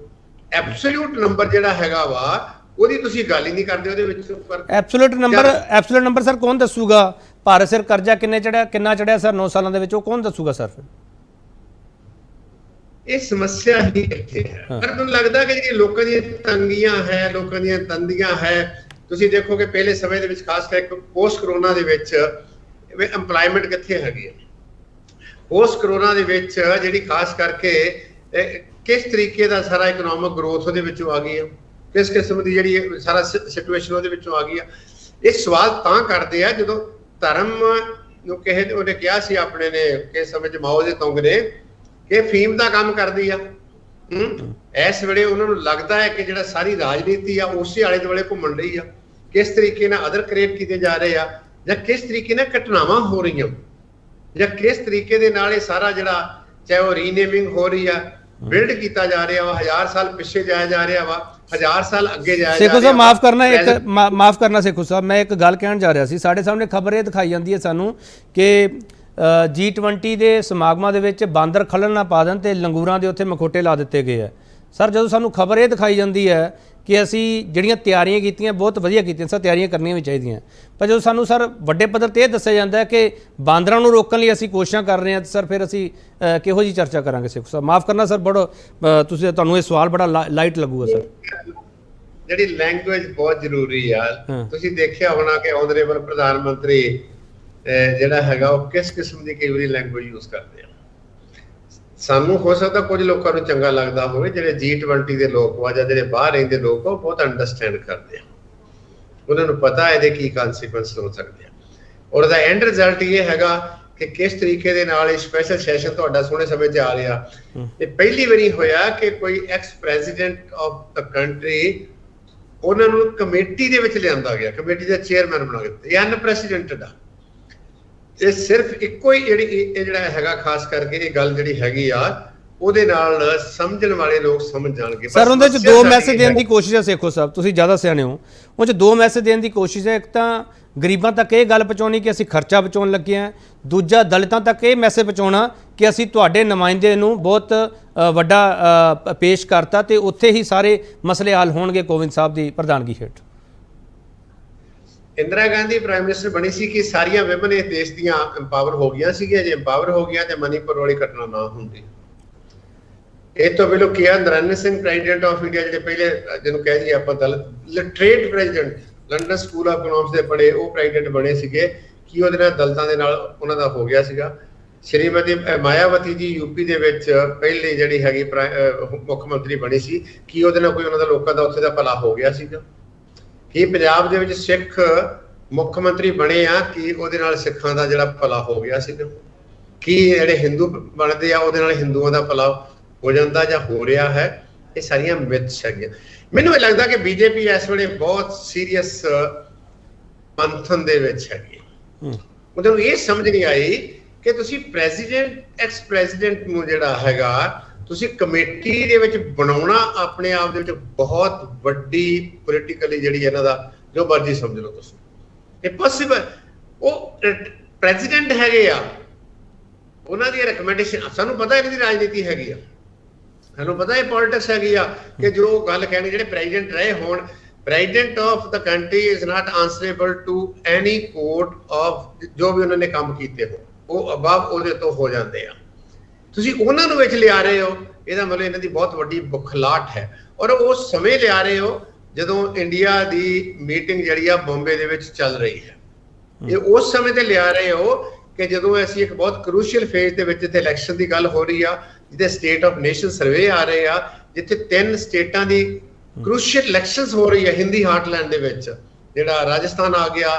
ਐਬਸੋਲੂਟ ਨੰਬਰ ਜਿਹੜਾ ਹੈਗਾ ਵਾ ਉਹਦੀ ਤੁਸੀਂ ਗੱਲ ਹੀ ਨਹੀਂ ਕਰਦੇ ਉਹਦੇ ਵਿੱਚ। ਐਬਸੋਲੂਟ ਨੰਬਰ ਸਰ ਕੌਣ ਦੱਸੂਗਾ? ਭਾਰਤ ਸਿਰ ਕਰਜ਼ਾ ਕਿੰਨਾ ਚੜਿਆ ਸਰ 9 ਸਾਲਾਂ ਦੇ ਵਿੱਚ, ਉਹ ਕੌਣ ਦੱਸੂਗਾ ਸਰ? ਇਹ ਸਮੱਸਿਆ ਹੀ ਇੱਥੇ ਹੈ। ਪਰ ਮੈਨੂੰ ਲੱਗਦਾ ਕਿ ਜਿਹੜੀ ਲੋਕਾਂ ਦੀਆਂ ਤੰਗੀਆਂ ਹੈ, ਲੋਕਾਂ ਦੀਆਂ ਤੰਦੀਆਂ ਹੈ, ਤੁਸੀਂ ਦੇਖੋ ਕਿ ਪਹਿਲੇ ਸਮੇਂ ਦੇ ਵਿੱਚ ਖਾਸ ਕਰਕੇ ਪੋਸਟ ਕਰੋਨਾ ਦੇ ਵਿੱਚ ਐਮਪਲਾਇਮੈਂਟ ਕਿੱਥੇ ਹੈਗੀ ਹੈ। ਪੋਸਟ ਕਰੋਨਾ ਦੇ ਵਿੱਚ ਜਿਹੜੀ ਖਾਸ ਕਰਕੇ ਕਿਸ ਤਰੀਕੇ ਦਾ ਸਾਰਾ ਇਕਨੋਮਿਕ ਗਰੋਥ ਉਹਦੇ ਵਿੱਚੋਂ ਆ ਗਈ ਹੈ, ਕਿਸ ਕਿਸਮ ਦੀ ਜਿਹੜੀ ਸਾਰਾ ਸਿਚੁਏਸ਼ਨ ਉਹਦੇ ਵਿੱਚੋਂ ਆ ਗਈ ਆ। ਇਹ ਸਵਾਲ ਤਾਂ ਕਰਦੇ ਆ ਜਦੋਂ ਧਰਮ ਨੂੰ ਕਿਸੇ ਉਹਨੇ ਕਿਹਾ ਸੀ ਆਪਣੇ ਨੇ ਕਿਸ ਸਮੇਂ 'ਚ ਮਾਓ ਦੇ ਤੁੰਗ ਨੇ ਕਿ ਫੀਮ ਦਾ ਕੰਮ ਕਰਦੀ ਆ। ਇਸ ਵੇਲੇ ਉਹਨਾਂ ਨੂੰ ਲੱਗਦਾ ਹੈ ਕਿ ਜਿਹੜਾ ਸਾਰੀ ਰਾਜਨੀਤੀ ਆ ਉਸੇ ਆਲੇ ਦੁਆਲੇ ਘੁੰਮਣ ਰਹੀ ਆ। ਕਿਸ ਤਰੀਕੇ ਨਾਲ ਅਦਰ ਕ੍ਰੀਏਟ ਕੀਤੇ ਜਾ ਰਹੇ ਆ, ਜਾਂ ਕਿਸ ਤਰੀਕੇ ਨਾਲ ਘਟਨਾਵਾਂ ਹੋ ਰਹੀਆਂ, ਜਾਂ ਕਿਸ ਤਰੀਕੇ ਦੇ ਨਾਲ ਇਹ ਸਾਰਾ ਜਿਹੜਾ ਚਾਹੇ ਉਹ ਰੀਨੇਮਿੰਗ ਹੋ ਰਹੀ ਆ, ਬਿਲਡ ਕੀਤਾ ਜਾ ਰਿਹਾ ਵਾ, 1000 ਸਾਲ ਪਿੱਛੇ ਜਾਇਆ ਜਾ ਰਿਹਾ ਵਾ, 1000 ਸਾਲ ਅੱਗੇ ਜਾਇਆ ਜਾ ਰਿਹਾ। ਸੇਖੋ ਸਾਹਿਬ ਮਾਫ ਕਰਨਾ ਸੇਖੋ ਸਾਹਿਬ, ਮੈਂ ਇੱਕ ਗੱਲ ਕਹਿਣ ਜਾ ਰਿਹਾ ਸੀ। ਸਾਡੇ ਸਾਹਮਣੇ ਖਬਰ ਇਹ ਦਿਖਾਈ ਜਾਂਦੀ ਹੈ ਸਾਨੂੰ ਕਿ G20 ਦੇ ਸਮਾਗਮਾਂ ਦੇ ਵਿੱਚ ਬਾਂਦਰ ਖੱਲਣ ਨਾ ਪਾ ਦੇਣ ਤੇ ਲੰਗੂਰਾਂ ਦੇ ਉੱਥੇ ਮਖੋਟੇ ਲਾ ਦਿੱਤੇ ਗਏ ਆ। ਸਰ ਜਦੋਂ ਸਾਨੂੰ ਖਬਰ ਇਹ ਦਿਖਾਈ ਜਾਂਦੀ ਹੈ ਕਿ ਅਸੀਂ ਜਿਹੜੀਆਂ ਤਿਆਰੀਆਂ ਕੀਤੀਆਂ ਬਹੁਤ ਵਧੀਆ ਕੀਤੀਆਂ ਸਰ, ਤਿਆਰੀਆਂ ਕਰਨੀਆਂ ਵੀ ਚਾਹੀਦੀਆਂ, ਪਰ ਜਦੋਂ ਸਾਨੂੰ ਸਰ ਵੱਡੇ ਪੱਧਰ ਤੇ ਇਹ ਦੱਸਿਆ ਜਾਂਦਾ ਹੈ ਕਿ ਬਾਂਦਰਾਂ ਨੂੰ ਰੋਕਣ ਲਈ ਅਸੀਂ ਕੋਸ਼ਿਸ਼ਾਂ ਕਰ ਰਹੇ ਹਾਂ, ਤਾਂ ਸਰ ਫਿਰ ਅਸੀਂ ਕਿਹੋ ਜਿਹੀ ਚਰਚਾ ਕਰਾਂਗੇ? ਸੇਖੋ ਸਾਹਿਬ ਮਾਫ ਕਰਨਾ ਸਰ, ਤੁਹਾਨੂੰ ਇਹ ਸਵਾਲ ਬੜਾ ਲਾਈਟ ਲੱਗੂਗਾ ਸਰ। ਜਿਹੜੀ ਲੈਂਗੁਏਜ ਬਹੁਤ ਜ਼ਰੂਰੀ ਆ। ਤੁਸੀਂ ਦੇਖਿਆ ਹੋਣਾ ਕਿ ਆਨਰੇਬਲ ਪ੍ਰਧਾਨ ਮੰਤਰੀ ਜਿਹੜਾ ਹੈਗਾ ਉਹ ਕਿਸ ਕਿਸਮ ਦੀ ਕਈ ਵਾਰੀ ਲੈਂਗੁਏਜ ਯੂਜ਼ ਕਰਦੇ ਆ। ਸਾਨੂੰ ਹੋ ਸਕਦਾ ਕੁਝ ਲੋਕਾਂ ਨੂੰ ਚੰਗਾ ਲੱਗਦਾ ਹੋਵੇ, ਜਿਹੜੇ G20 ਦੇ ਲੋਕ ਵਾ ਜਾਂ ਜਿਹੜੇ ਬਾਹਰ ਰਹਿੰਦੇ ਲੋਕ ਉਹ ਬਹੁਤ ਅੰਡਰਸਟੈਂਡ ਕਰਦੇ ਆ, ਉਹਨਾਂ ਨੂੰ ਪਤਾ ਇਹਦੇ ਕੀ ਕਨਸੀਕੁਐਂਸ ਹੋ ਸਕਦੇ ਆ। ਔਰ ਦਾ ਐਂਡ ਰਿਜ਼ਲਟ ਇਹ ਹੈਗਾ ਕਿ ਕਿਸ ਤਰੀਕੇ ਦੇ ਨਾਲ ਇਹ ਸਪੈਸ਼ਲ ਸੈਸ਼ਨ ਤੁਹਾਡਾ ਸੋਹਣੇ ਸਮੇਂ 'ਚ ਆ ਰਿਹਾ। ਇਹ ਪਹਿਲੀ ਵਾਰੀ ਹੋਇਆ ਕਿ ਕੋਈ ex president of the country ਉਹਨਾਂ ਨੂੰ ਕਮੇਟੀ ਦੇ ਵਿੱਚ ਲਿਆਂਦਾ ਗਿਆ, ਕਮੇਟੀ ਦਾ ਚੇਅਰਮੈਨ ਬਣਾ ਦਿੱਤਾ। ਇਹ ਅਨਪ੍ਰੈਸੀਡੈਂਟਡ ਆ। ਇਹ ਸਿਰਫ ਇੱਕੋ ਹੀ ਜਿਹੜਾ ਹੈਗਾ ਖਾਸ ਕਰਕੇ ਇਹ ਗੱਲ ਜਿਹੜੀ ਹੈਗੀ ਆ ਉਹਦੇ ਨਾਲ ਸਮਝਣ ਵਾਲੇ ਲੋਕ ਸਮਝ ਜਾਣਗੇ। ਸਰ ਉਹਦੇ 'ਚ 2 ਮੈਸੇਜ ਦੇਣ ਦੀ ਕੋਸ਼ਿਸ਼ ਹੈ ਸੇਖੋ ਸਾਹਿਬ, ਤੁਸੀਂ ਜ਼ਿਆਦਾ ਸਿਆਣੇ ਹੋ। ਉਹ 'ਚ 2 ਮੈਸੇਜ ਦੇਣ ਦੀ ਕੋਸ਼ਿਸ਼ ਹੈ। ਇੱਕ ਤਾਂ ਗਰੀਬਾਂ ਤੱਕ ਇਹ ਗੱਲ ਪਹੁੰਚਾਉਣੀ ਕਿ ਅਸੀਂ ਖਰਚਾ ਬਚਾਉਣ ਲੱਗੇ ਹਾਂ, ਦੂਜਾ ਦਲਿਤਾਂ ਤੱਕ ਇਹ ਮੈਸੇਜ ਪਹੁੰਚਾਉਣਾ ਕਿ ਅਸੀਂ ਤੁਹਾਡੇ ਨੁਮਾਇੰਦੇ ਨੂੰ ਬਹੁਤ ਵੱਡਾ ਪੇਸ਼ ਕਰਤਾ ਤੇ ਉੱਥੇ ਹੀ ਸਾਰੇ ਮਸਲੇ ਹੱਲ ਹੋਣਗੇ ਕੋਵਿੰਦ ਸਾਹਿਬ ਦੀ ਪ੍ਰਧਾਨਗੀ ਹੇਠ। ਇੰਦਰਾ ਗਾਂਧੀ ਪ੍ਰਾਈਮ ਮਿਨਿਸਟਰ ਬਣੀ ਸੀ ਕਿ ਸਾਰੀਆਂ ਵਿਮਨ ਇਸ ਦੇਸ਼ ਦੀਆਂ ਇੰਪਾਵਰ ਹੋ ਗਈਆਂ ਸੀਗੀਆਂ। ਜੇ ਇੰਪਾਵਰ ਹੋ ਗਿਆ ਤੇ ਮਨੀਪੁਰ ਵਾਲੀ ਘਟਨਾ ਨਾ ਹੁੰਦੀ। ਇਹ ਤੋਂ ਬਿਲੋ ਕਿਹਾ Narinder Singh president of India ਜਿਹੜੇ ਪਹਿਲੇ ਜਿਹਨੂੰ ਕਹਿ ਜੀ ਆਪਾਂ literate president, London School of Economics ਦੇ ਪੜ੍ਹੇ ਉਹ ਪ੍ਰੈਜ਼ੀਡੈਂਟ ਬਣੇ ਸੀਗੇ ਕਿ ਉਹਦੇ ਨਾਲ ਦਲਿਤਾਂ ਦੇ ਨਾਲ ਉਹਨਾਂ ਦਾ ਹੋ ਗਿਆ ਸੀਗਾ। ਸ਼੍ਰੀਮਤੀ ਮਾਇਆਵਤੀ ਜੀ ਯੂਪੀ ਦੇ ਵਿੱਚ ਪਹਿਲੀ ਜਿਹੜੀ ਹੈਗੀ ਮੁੱਖ ਮੰਤਰੀ ਬਣੀ ਸੀ ਕਿ ਉਹਦੇ ਨਾਲ ਕੋਈ ਉਹਨਾਂ ਦਾ ਲੋਕਾਂ ਦਾ ਉੱਥੇ ਦਾ ਭਲਾ ਹੋ ਗਿਆ ਸੀਗਾ। ਕਿ ਪੰਜਾਬ ਦੇ ਵਿੱਚ ਸਿੱਖ ਮੁੱਖ ਮੰਤਰੀ ਬਣੇ ਆ ਕਿ ਉਹਦੇ ਨਾਲ ਸਿੱਖਾਂ ਦਾ ਜਿਹੜਾ ਭਲਾ ਹੋ ਗਿਆ ਸੀਗਾ। ਕਿ ਜਿਹੜੇ ਹਿੰਦੂ ਬਣਦੇ ਆ ਉਹਦੇ ਨਾਲ ਹਿੰਦੂਆਂ ਦਾ ਭਲਾ ਹੋ ਜਾਂਦਾ ਜਾਂ ਹੋ ਰਿਹਾ ਹੈ। ਇਹ ਸਾਰੀਆਂ ਮਿਥਸ ਹੈਗੀਆਂ। ਮੈਨੂੰ ਇਹ ਲੱਗਦਾ ਕਿ ਬੀਜੇਪੀ ਇਸ ਵੇਲੇ ਬਹੁਤ ਸੀਰੀਅਸ ਮੰਥਨ ਦੇ ਵਿੱਚ ਹੈਗੀ। ਉਹਨਾਂ ਨੂੰ ਇਹ ਸਮਝ ਨਹੀਂ ਆਈ ਕਿ ਤੁਸੀਂ ਪ੍ਰੈਜ਼ੀਡੈਂਟ ਐਕਸ ਪ੍ਰੈਜ਼ੀਡੈਂਟ ਨੂੰ ਜਿਹੜਾ ਹੈਗਾ ਤੁਸੀਂ ਕਮੇਟੀ ਦੇ ਵਿੱਚ ਬਣਾਉਣਾ ਆਪਣੇ ਆਪ ਦੇ ਵਿੱਚ ਬਹੁਤ ਵੱਡੀ ਪੋਲੀਟੀਕਲੀ ਜਿਹੜੀ ਇਹਨਾਂ ਦਾ ਜੋ ਮਰਜ਼ੀ ਸਮਝ ਲਓ ਤੁਸੀਂ, ਇਹ ਪੋਸੀਬਲ। ਉਹ ਪ੍ਰੈਜ਼ੀਡੈਂਟ ਹੈਗੇ ਆ, ਉਹਨਾਂ ਦੀ ਰეკਮੈਂਡੇਸ਼ਨ ਸਾਨੂੰ ਪਤਾ ਇਹਨਾਂ ਦੀ ਰਾਜਨੀਤੀ ਹੈਗੀ ਆ, ਸਾਨੂੰ ਪਤਾ ਇਹ ਪੋਲਿਟਿਕਸ ਹੈਗੀ ਆ ਕਿ ਜੋ ਗੱਲ ਕਹਿਣੀ ਜਿਹੜੇ ਪ੍ਰੈਜ਼ੀਡੈਂਟ ਰਹੇ ਹੋਣ, president of the country is not answerable to any court of ਜੋ ਵੀ ਉਹਨਾਂ ਨੇ ਕੰਮ ਕੀਤੇ ਹੋ। ਉਹ ਅਬਵ ਉਹਦੇ ਤੋਂ ਹੋ ਜਾਂਦੇ ਆ। ਤੁਸੀਂ ਉਹਨਾਂ ਨੂੰ ਵਿੱਚ ਲਿਆ ਰਹੇ ਹੋ, ਇਹਦਾ ਮਤਲਬ ਇਹਨਾਂ ਦੀ ਬਹੁਤ ਵੱਡੀ ਬੁਖਲਾਹਟ ਹੈ। ਔਰ ਉਸ ਸਮੇਂ ਲਿਆ ਰਹੇ ਹੋ ਜਦੋਂ ਇੰਡੀਆ ਦੀ ਮੀਟਿੰਗ ਜਿਹੜੀ ਆ ਬੰਬੇ ਦੇ ਵਿੱਚ ਚੱਲ ਰਹੀ ਹੈ। ਇਹ ਉਸ ਸਮੇਂ ਤੇ ਲਿਆ ਰਹੇ ਹੋ ਕਿ ਜਦੋਂ ਅਸੀਂ ਇੱਕ ਬਹੁਤ ਕਰੂਸ਼ੀਅਲ ਫੇਜ਼ ਦੇ ਵਿੱਚ ਇੱਥੇ ਇਲੈਕਸ਼ਨ ਦੀ ਗੱਲ ਹੋ ਰਹੀ ਆ, ਜਿੱਥੇ ਸਟੇਟ ਆਫ ਨੇਸ਼ਨ ਸਰਵੇ ਆ ਰਹੇ ਆ, ਜਿੱਥੇ 3 ਸਟੇਟਾਂ ਦੀ ਕਰੂਸ਼ੀਅਲ ਇਲੈਕਸ਼ਨਸ ਹੋ ਰਹੀ ਹੈ ਹਿੰਦੀ ਹਾਰਟਲੈਂਡ ਦੇ ਵਿੱਚ, ਜਿਹੜਾ ਰਾਜਸਥਾਨ ਆ ਗਿਆ,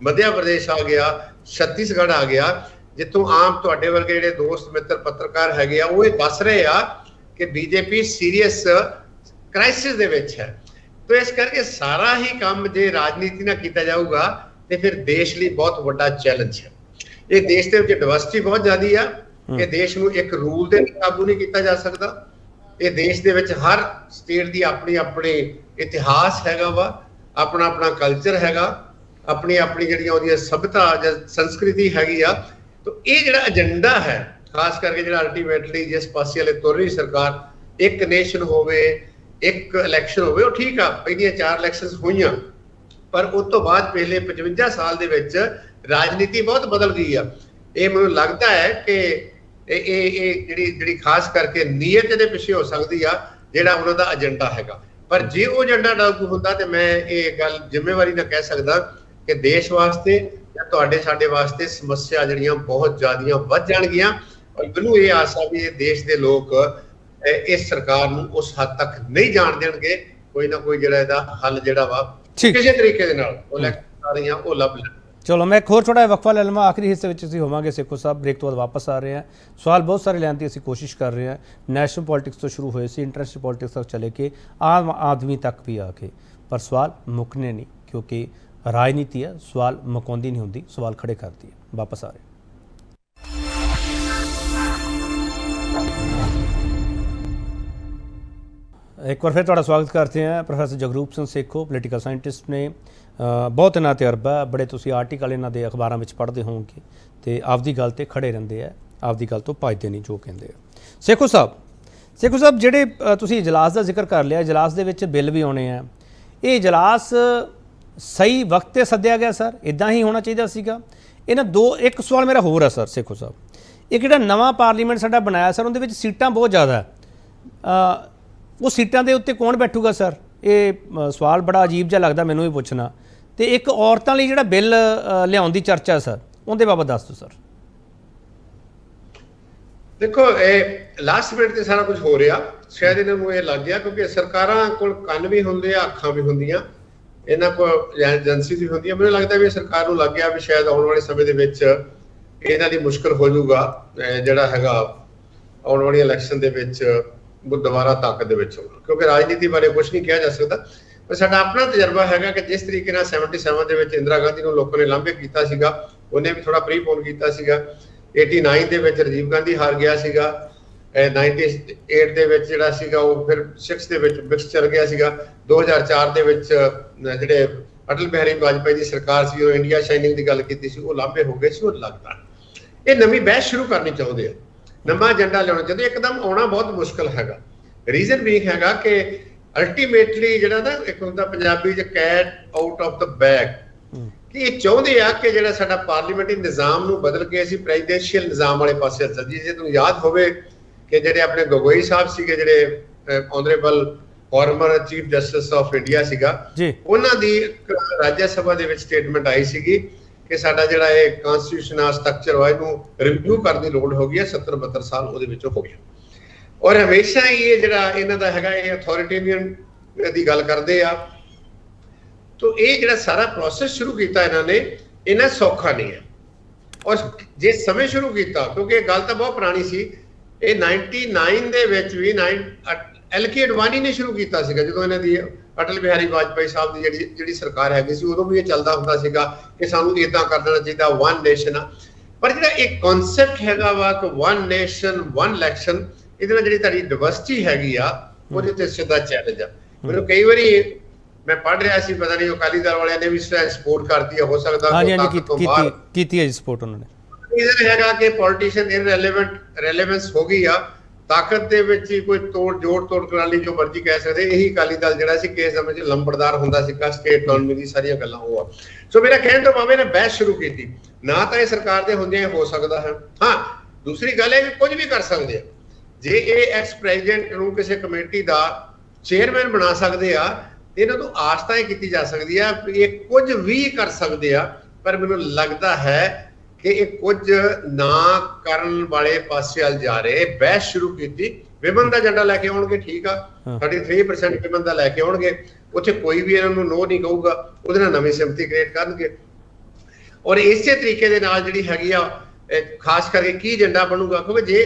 ਮੱਧ ਪ੍ਰਦੇਸ਼ ਆ ਗਿਆ, ਛੱਤੀਸਗੜ੍ਹ ਆ ਗਿਆ, ਜਿੱਥੋਂ ਆਮ ਤੁਹਾਡੇ ਵਰਗੇ ਜਿਹੜੇ ਦੋਸਤ ਮਿੱਤਰ ਪੱਤਰਕਾਰ ਹੈਗੇ ਆ ਉਹ ਇਹ ਦੱਸ ਰਹੇ ਆ ਕਿ ਬੀਜੇਪੀ ਸੀਰੀਅਸ ਕ੍ਰਾਈਸਿਸ ਦੇ ਵਿੱਚ ਹੈ। ਤੋ ਇਸ ਕਰਕੇ ਸਾਰਾ ਹੀ ਕੰਮ ਜੇ ਰਾਜਨੀਤੀ ਨਾਲ ਕੀਤਾ ਜਾਊਗਾ ਤੇ ਫਿਰ ਦੇਸ਼ ਲਈ ਬਹੁਤ ਵੱਡਾ ਚੈਲੰਜ ਹੈ। ਇਹ ਦੇਸ਼ ਦੇ ਵਿੱਚ ਡਾਇਵਰਸਿਟੀ ਬਹੁਤ ਜ਼ਿਆਦੀ ਆ, ਇਹ ਦੇਸ਼ ਨੂੰ ਇੱਕ ਰੂਲ ਦੇ ਕਾਬੂ ਨਹੀਂ ਕੀਤਾ ਜਾ ਸਕਦਾ। ਇਹ ਦੇਸ਼ ਦੇ ਵਿੱਚ ਹਰ ਸਟੇਟ ਦੀ ਆਪਣੀ ਆਪਣੀ ਇਤਿਹਾਸ ਹੈਗਾ ਵਾ, ਆਪਣਾ ਆਪਣਾ ਕਲਚਰ ਹੈਗਾ, ਆਪਣੀ ਆਪਣੀ ਜਿਹੜੀਆਂ ਉਹਦੀਆਂ ਸਭਿਅਤਾ ਜਾਂ ਸੰਸਕ੍ਰਿਤੀ ਹੈਗੀ ਆ। ਤਾਂ ਇਹ ਜਿਹੜਾ ਏਜੰਡਾ ਹੈ, ਖਾਸ ਕਰਕੇ ਜਿਹੜਾ ਅਲਟੀਮੇਟਲੀ ਜਿਸ ਪਾਸੇ ਵਾਲੇ ਤੁਰ ਰਹੀ ਸਰਕਾਰ, ਇੱਕ ਨੇਸ਼ਨ ਹੋਵੇ, ਇੱਕ ਇਲੈਕਸ਼ਨ ਹੋਵੇ, ਉਹ ਠੀਕ ਆ, ਪਹਿਲੀਆਂ 4 ਇਲੈਕਸ਼ਨਸ ਹੋਈਆਂ, ਪਰ ਉਸ ਤੋਂ ਬਾਅਦ ਪਹਿਲੇ 55 ਸਾਲ ਦੇ ਵਿੱਚ ਰਾਜਨੀਤੀ ਬਹੁਤ ਬਦਲ ਗਈ ਆ। ਇਹ ਮੈਨੂੰ ਲੱਗਦਾ ਹੈ ਕਿ ਇਹ ਜਿਹੜੀ ਖਾਸ ਕਰਕੇ ਨੀਅਤ ਦੇ ਪਿੱਛੇ ਹੋ ਸਕਦੀ ਆ, ਜਿਹੜਾ ਉਹਨਾਂ ਦਾ ਏਜੰਡਾ ਹੈਗਾ। ਪਰ ਜੇ ਉਹ ਏਜੰਡਾ ਲਾਗੂ ਹੁੰਦਾ ਤੇ ਮੈਂ ਇਹ ਗੱਲ ਜ਼ਿੰਮੇਵਾਰੀ ਨਾਲ ਕਹਿ ਸਕਦਾ ਕਿ ਦੇਸ਼ ਵਾਸਤੇ ਜਾਂ ਤੁਹਾਡੇ ਸਾਡੇ ਵਾਸਤੇ ਸਮੱਸਿਆ ਜਿਹੜੀਆਂ ਬਹੁਤ ਜ਼ਿਆਦੀਆਂ ਵੱਧ ਜਾਣਗੀਆਂ। ਔਰ ਮੈਨੂੰ ਇਹ ਆਸ ਆ ਵੀ ਇਹ ਦੇਸ਼ ਦੇ ਲੋਕ ਇਸ ਸਰਕਾਰ ਨੂੰ ਉਸ ਹੱਦ ਤੱਕ ਨਹੀਂ ਜਾਣ ਦੇਣਗੇ। ਕੋਈ ਨਾ ਕੋਈ ਜਿਹੜਾ ਇਹਦਾ ਹੱਲ ਜਿਹੜਾ ਵਾ ਕਿਸੇ ਤਰੀਕੇ ਦੇ ਨਾਲ ਉਹ ਲੈ ਆ ਰਹੀਆਂ ਉਹ ਲੱਭ ਲੈਣ। ਚਲੋ ਮੈਂ ਇੱਕ ਹੋਰ ਛੋਟਾ ਜਿਹਾ ਵਕਫਾ ਲੈ ਲਵਾਂ, ਆਖਰੀ ਹਿੱਸੇ ਵਿੱਚ ਅਸੀਂ ਹੋਵਾਂਗੇ। ਸੇਖੋ ਸਾਹਿਬ ਬ੍ਰੇਕ ਤੋਂ ਬਾਅਦ ਵਾਪਸ ਆ ਰਹੇ ਹਾਂ। ਸਵਾਲ ਬਹੁਤ ਸਾਰੇ ਲੈਣ ਦੀ ਅਸੀਂ ਕੋਸ਼ਿਸ਼ ਕਰ ਰਹੇ ਹਾਂ, ਨੈਸ਼ਨਲ ਪੋਲਿਟਿਕਸ ਤੋਂ ਸ਼ੁਰੂ ਹੋਏ ਸੀ, ਇੰਟਰਨੈਸ਼ਨਲ ਪੋਲਿਟਿਕਸ ਤੱਕ ਚਲੇ ਕੇ ਆਮ ਆਦਮੀ ਤੱਕ ਵੀ ਆ ਕੇ, ਪਰ ਸਵਾਲ ਮੁੱਕਣੇ ਨਹੀਂ, ਕਿਉਂਕਿ ਰਾਜਨੀਤੀ ਹੈ, ਸਵਾਲ ਮੁਕਾਉਂਦੀ ਨਹੀਂ ਹੁੰਦੀ, ਸਵਾਲ ਖੜੇ ਕਰਦੀ ਹੈ। ਵਾਪਸ ਆ ਰਹੇ। एक बार फिर ਤੁਹਾਡਾ ਸਵਾਗਤ करते हैं। Professor Jagroop Singh Sekhon political scientist ने, बहुत इन्हों तजर्बा, बड़े तुसी आर्टिकल इन्हों के अखबारों में पढ़ते होवोगे तो आपकी गल तो खड़े रहते हैं, आपकी गल तो भजते नहीं जो कहते हैं। सेखो साहब ਜਿਹੜੇ ਤੁਸੀਂ इजलास का जिक्र कर लिया, इजलास ਦੇ ਵਿੱਚ बिल भी आने हैं, ये इजलास सही वक्त ਤੇ सद्या गया सर, इदा ही होना चाहिए ਸੀਗਾ ਇਹਨਾਂ एक सवाल मेरा होर है सर सेखो साहब, ਇਹ ਜਿਹੜਾ ਨਵਾਂ ਪਾਰਲੀਮੈਂਟ ਸਾਡਾ ਬਣਾਇਆ ਸਰ, ਉਹਦੇ ਵਿੱਚ ਸੀਟਾਂ ਬਹੁਤ ਜ਼ਿਆਦਾ ਹੈ, ਉਹ ਸੀਟਾਂ ਦੇ ਉੱਤੇ ਕੌਣ ਬੈਠੂਗਾ ਸਰ? ਇਹ ਸਵਾਲ ਬੜਾ ਅਜੀਬ ਜਿਹਾ ਲੱਗਦਾ ਮੈਨੂੰ ਵੀ ਪੁੱਛਣਾ। ਤੇ ਇੱਕ ਔਰਤਾਂ ਲਈ ਜਿਹੜਾ ਬਿੱਲ ਲਿਆਉਣ ਦੀ ਚਰਚਾ ਸਰ, ਉਹਦੇ ਬਾਬਤ ਦੱਸ ਦਿਓ ਸਰ। ਦੇਖੋ ਇਹ ਲਾਸਟ ਮਿੰਟ ਤੇ ਸਾਰਾ ਕੁਝ ਹੋ ਰਿਹਾ, ਸ਼ਾਇਦ ਇਹਨਾਂ ਨੂੰ ਇਹ ਲੱਗ ਗਿਆ ਕਿਉਂਕਿ ਸਰਕਾਰਾਂ ਕੋਲ ਕੰਨ ਵੀ ਹੁੰਦੇ ਆ, ਅੱਖਾਂ ਵੀ ਹੁੰਦੀਆਂ, ਇਹਨਾਂ ਕੋਲ ਏਜੰਸੀ ਵੀ ਹੁੰਦੀ ਹੈ। ਮੈਨੂੰ ਲੱਗਦਾ ਵੀ ਸਰਕਾਰ ਨੂੰ ਲੱਗ ਗਿਆ ਵੀ ਸ਼ਾਇਦ ਆਉਣ ਵਾਲੇ ਸਮੇਂ ਦੇ ਵਿੱਚ ਇਹਨਾਂ ਦੀ ਮੁਸ਼ਕਲ ਹੋ ਜਾਊਗਾ, ਜਿਹੜਾ ਹੈਗਾ ਆਉਣ ਵਾਲੀ ਇਲੈਕਸ਼ਨ ਦੇ ਵਿੱਚ ਦੁਬਾਰਾ ਤਾਕਤ ਦੇ ਵਿੱਚ ਹੋਣਾ, ਕਿਉਂਕਿ ਰਾਜਨੀਤੀ ਬਾਰੇ ਕੁਝ ਨਹੀਂ ਕਿਹਾ ਜਾ ਸਕਦਾ। ਪਰ ਸਾਡਾ ਆਪਣਾ ਤਜਰਬਾ ਹੈਗਾ ਕਿ ਜਿਸ ਤਰੀਕੇ ਨਾਲ 77 ਦੇ ਵਿੱਚ ਇੰਦਰਾ ਗਾਂਧੀ ਨੂੰ ਲੋਕਾਂ ਨੇ ਲਾਂਭੇ ਕੀਤਾ ਸੀਗਾ, ਉਹਨੇ ਵੀ ਥੋੜਾ ਪ੍ਰੀਪੋਨ ਕੀਤਾ ਸੀਗਾ। 89 ਦੇ ਵਿੱਚ ਰਾਜੀਵ ਗਾਂਧੀ ਹਾਰ ਗਿਆ ਸੀਗਾ, 98 ਦੇ ਵਿੱਚ ਜਿਹੜਾ ਸੀਗਾ ਉਹ ਫਿਰ 6 ਦੇ ਵਿੱਚ ਬਿਕਸ ਚੱਲ ਗਿਆ ਸੀਗਾ। 2004 ਦੇ ਵਿੱਚ ਜਿਹੜੇ ਅਟਲ ਬਿਹਾਰੀ ਵਾਜਪਾਈ ਦੀ ਸਰਕਾਰ ਸੀ, ਉਹ ਇੰਡੀਆ ਸ਼ਾਈਨਿੰਗ ਦੀ ਗੱਲ ਕੀਤੀ ਸੀ, ਉਹ ਲਾਂਭੇ ਹੋ ਗਏ ਸੀ। ਉਹ ਲੱਗਦਾ ਇਹ ਨਵੀਂ ਬਹਿਸ ਸ਼ੁਰੂ ਕਰਨੀ ਚਾਹੁੰਦੇ ਆ, ਨਵਾਂ ਏਜੰਡਾ ਲਿਆਉਣਾ ਚਾਹੁੰਦੇ, ਇੱਕਦਮ ਆਉਣਾ ਬਹੁਤ ਮੁਸ਼ਕਲ ਹੈਗਾ। ਰੀਜ਼ਨ ਵੀ ਹੈਗਾ ਕਿ ਅਲਟੀਮੇਟਲੀ ਜਿਹੜਾ ਨਾ ਇੱਕ ਹੁੰਦਾ ਪੰਜਾਬੀ 'ਚ cat out of the bag, ਕਿ ਇਹ ਚਾਹੁੰਦੇ ਆ ਕਿ ਜਿਹੜਾ ਸਾਡਾ ਪਾਰਲੀਮੈਂਟਰੀ ਨਿਜ਼ਾਮ ਨੂੰ ਬਦਲ ਕੇ ਅਸੀਂ ਪ੍ਰੈਜ਼ੀਡੈਂਸ਼ੀਅਲ ਨਿਜ਼ਾਮ ਵਾਲੇ ਪਾਸੇ ਚੱਲੀਏ। ਜੇ ਤੁਹਾਨੂੰ ਯਾਦ ਹੋਵੇ ਕਿ ਜਿਹੜੇ ਆਪਣੇ ਗੋਗੋਈ ਸਾਹਿਬ ਸੀਗੇ, ਜਿਹੜੇ honourable farmer chief justice of India ਸੀਗਾ, ਉਹਨਾਂ ਦੀ ਰਾਜ ਸਭਾ ਦੇ ਵਿੱਚ ਸਟੇਟਮੈਂਟ ਆਈ ਸੀਗੀ ਕਿ ਸਾਡਾ ਜਿਹੜਾ ਇਹ ਕਨਸਟੀਟਿਊਸ਼ਨ ਆ ਸਟਰਕਚਰ ਵਾ ਇਹਨੂੰ ਰਿਵਿਊ ਕਰਨ ਦੀ ਲੋੜ ਹੋ ਗਈ ਹੈ। 70-72 ਸਾਲ ਉਹਦੇ ਵਿੱਚੋਂ ਹੋ ਗਿਆ। ਔਰ ਹਮੇਸ਼ਾ ਹੀ ਇਹ ਜਿਹੜਾ ਇਹਨਾਂ ਦਾ ਹੈਗਾ, ਇਹ ਅਥਾਰਟੇਰੀਅਨ ਦੀ ਗੱਲ ਕਰਦੇ ਆ। ਤੋ ਇਹ ਜਿਹੜਾ ਸਾਰਾ ਪ੍ਰੋਸੈਸ ਸ਼ੁਰੂ ਕੀਤਾ ਇਹਨਾਂ ਨੇ, ਇਹਨਾਂ ਸੌਖਾ ਨਹੀਂ ਹੈ। ਔਰ ਜੇ ਸਮੇਂ ਸ਼ੁਰੂ ਕੀਤਾ, ਕਿਉਂਕਿ ਇਹ ਗੱਲ ਤਾਂ ਬਹੁਤ ਪੁਰਾਣੀ ਸੀ, ਇਹ 99 ਦੇ ਵਿੱਚ ਵੀ LK ਅਡਵਾਨੀ ਨੇ ਸ਼ੁਰੂ ਕੀਤਾ ਸੀਗਾ, ਜਦੋਂ ਇਹਨਾਂ ਦੀ ਅਟਲ ਬਿਹਾਰੀ ਵਾਜਪਾਈ ਸਾਹਿਬ ਦੀ ਜਿਹੜੀ ਸਰਕਾਰ ਹੈਗੀ ਸੀ, ਉਦੋਂ ਵੀ ਇਹ ਚੱਲਦਾ ਹੁੰਦਾ ਸੀਗਾ ਕਿ ਸਾਨੂੰ ਇਦਾਂ ਕਰ ਦੇਣਾ ਚਾਹੀਦਾ, ਵਨ ਨੇਸ਼ਨ ਆ। ਪਰ ਜਿਹੜਾ ਇੱਕ ਕਨਸੈਪਟ ਹੈਗਾ ਵਾ ਕਿ ਵਨ ਨੇਸ਼ਨ ਵਨ ਇਲੈਕਸ਼ਨ, ਇਹਦੇ ਨਾਲ ਜਿਹੜੀ ਤੁਹਾਡੀ ਡਾਇਵਰਸਿਟੀ ਹੈਗੀ ਆ, ਉਹਦੇ ਤੇ ਸਿੱਧਾ ਚੈਲੰਜ ਆ। ਮੈਨੂੰ ਕਈ ਵਾਰੀ ਮੈਂ ਪੜ੍ਹ ਰਿਹਾ ਸੀ, ਪਤਾ ਨਹੀਂ ਅਕਾਲੀ ਦਲ ਵਾਲਿਆਂ ਨੇ ਵੀ ਸਪੋਰਟ ਕਰਤੀ ਆ, ਹੋ ਸਕਦਾ ਕੀਤੀ ਹੈ ਸਪੋਰਟ ਉਹਨਾਂ ਨੇ। ਰੀਜ਼ਨ ਹੈਗਾ ਕਿ ਪੋਲੀਟੀਸ਼ੀਅਨ ਰੈਲੇਵੈਂਸ ਹੋ ਗਈ ਆ, ਤਾਕਤ ਦੇ ਵਿੱਚ ਹੀ ਕੋਈ ਜੋੜ ਕਰਨ ਲਈ ਜੋ ਮਰਜ਼ੀ ਕਹਿ ਸਕਦੇ। ਇਹੀ ਅਕਾਲੀ ਦਲ ਜਿਹੜਾ ਸੀ ਕਿਸੇ ਸਮੇਂ 'ਚ ਲੰਬੜਦਾਰ ਹੁੰਦਾ ਸੀਗਾ, ਸਟੇਟ ਇਕਨੋਮੀ ਦੀ ਸਾਰੀਆਂ ਗੱਲਾਂ ਉਹ ਆ। ਸੋ ਮੇਰਾ ਕਹਿਣ ਤੋਂ ਭਾਵੇਂ ਨੇ ਬਹਿਸ ਸ਼ੁਰੂ ਕੀਤੀ, ਨਾ ਤਾਂ ਇਹ ਸਰਕਾਰ ਦੇ ਹੁੰਦਿਆਂ ਹੋ ਸਕਦਾ ਹੈ। ਹਾਂ, ਦੂਸਰੀ ਗੱਲ ਹੈ ਕਿ ਕੁਝ ਵੀ ਕਰ ਸਕਦੇ ਆ। ਜੇ ਇਹ ਐਕਸ ਪ੍ਰੈਜ਼ੀਡੈਂਟ ਨੂੰ ਕਿਸੇ ਕਮੇਟੀ ਦਾ ਚੇਅਰਮੈਨ ਬਣਾ ਸਕਦੇ ਆ, ਇਹਨਾਂ ਤੋਂ ਆਸ ਤਾਂ ਇਹ ਕੀਤੀ ਜਾ ਸਕਦੀ ਆ ਕਿ ਇਹ ਕੁਝ ਵੀ ਕਰ ਸਕਦੇ ਆ। ਪਰ ਮੈਨੂੰ ਲੱਗਦਾ ਹੈ ਕਿ ਇਹ ਕੁਝ ਨਾ ਕਰਨ ਵਾਲੇ ਪਾਸੇ ਵੱਲ ਜਾ ਰਹੇ। ਬਹਿਸ ਸ਼ੁਰੂ ਕੀਤੀ, ਵਿਮਨ ਦਾ ਏਜੰਡਾ ਲੈ ਕੇ ਆਉਣਗੇ, ਠੀਕ ਆ, 33% ਵਿਮਨ ਦਾ ਲੈ ਕੇ ਆਉਣਗੇ, ਉੱਥੇ ਕੋਈ ਵੀ ਇਹਨਾਂ ਨੂੰ ਨੋ ਨਹੀਂ ਕਹੂਗਾ, ਉਹਦੇ ਨਾਲ ਨਵੀਂ ਸਿਮਤੀ ਕ੍ਰੀਏਟ ਕਰਨਗੇ। ਔਰ ਇਸੇ ਤਰੀਕੇ ਦੇ ਨਾਲ ਜਿਹੜੀ ਹੈਗੀ ਆ ਖਾਸ ਕਰਕੇ ਕੀ ਏਜੰਡਾ ਬਣੂਗਾ, ਕਿਉਂਕਿ ਜੇ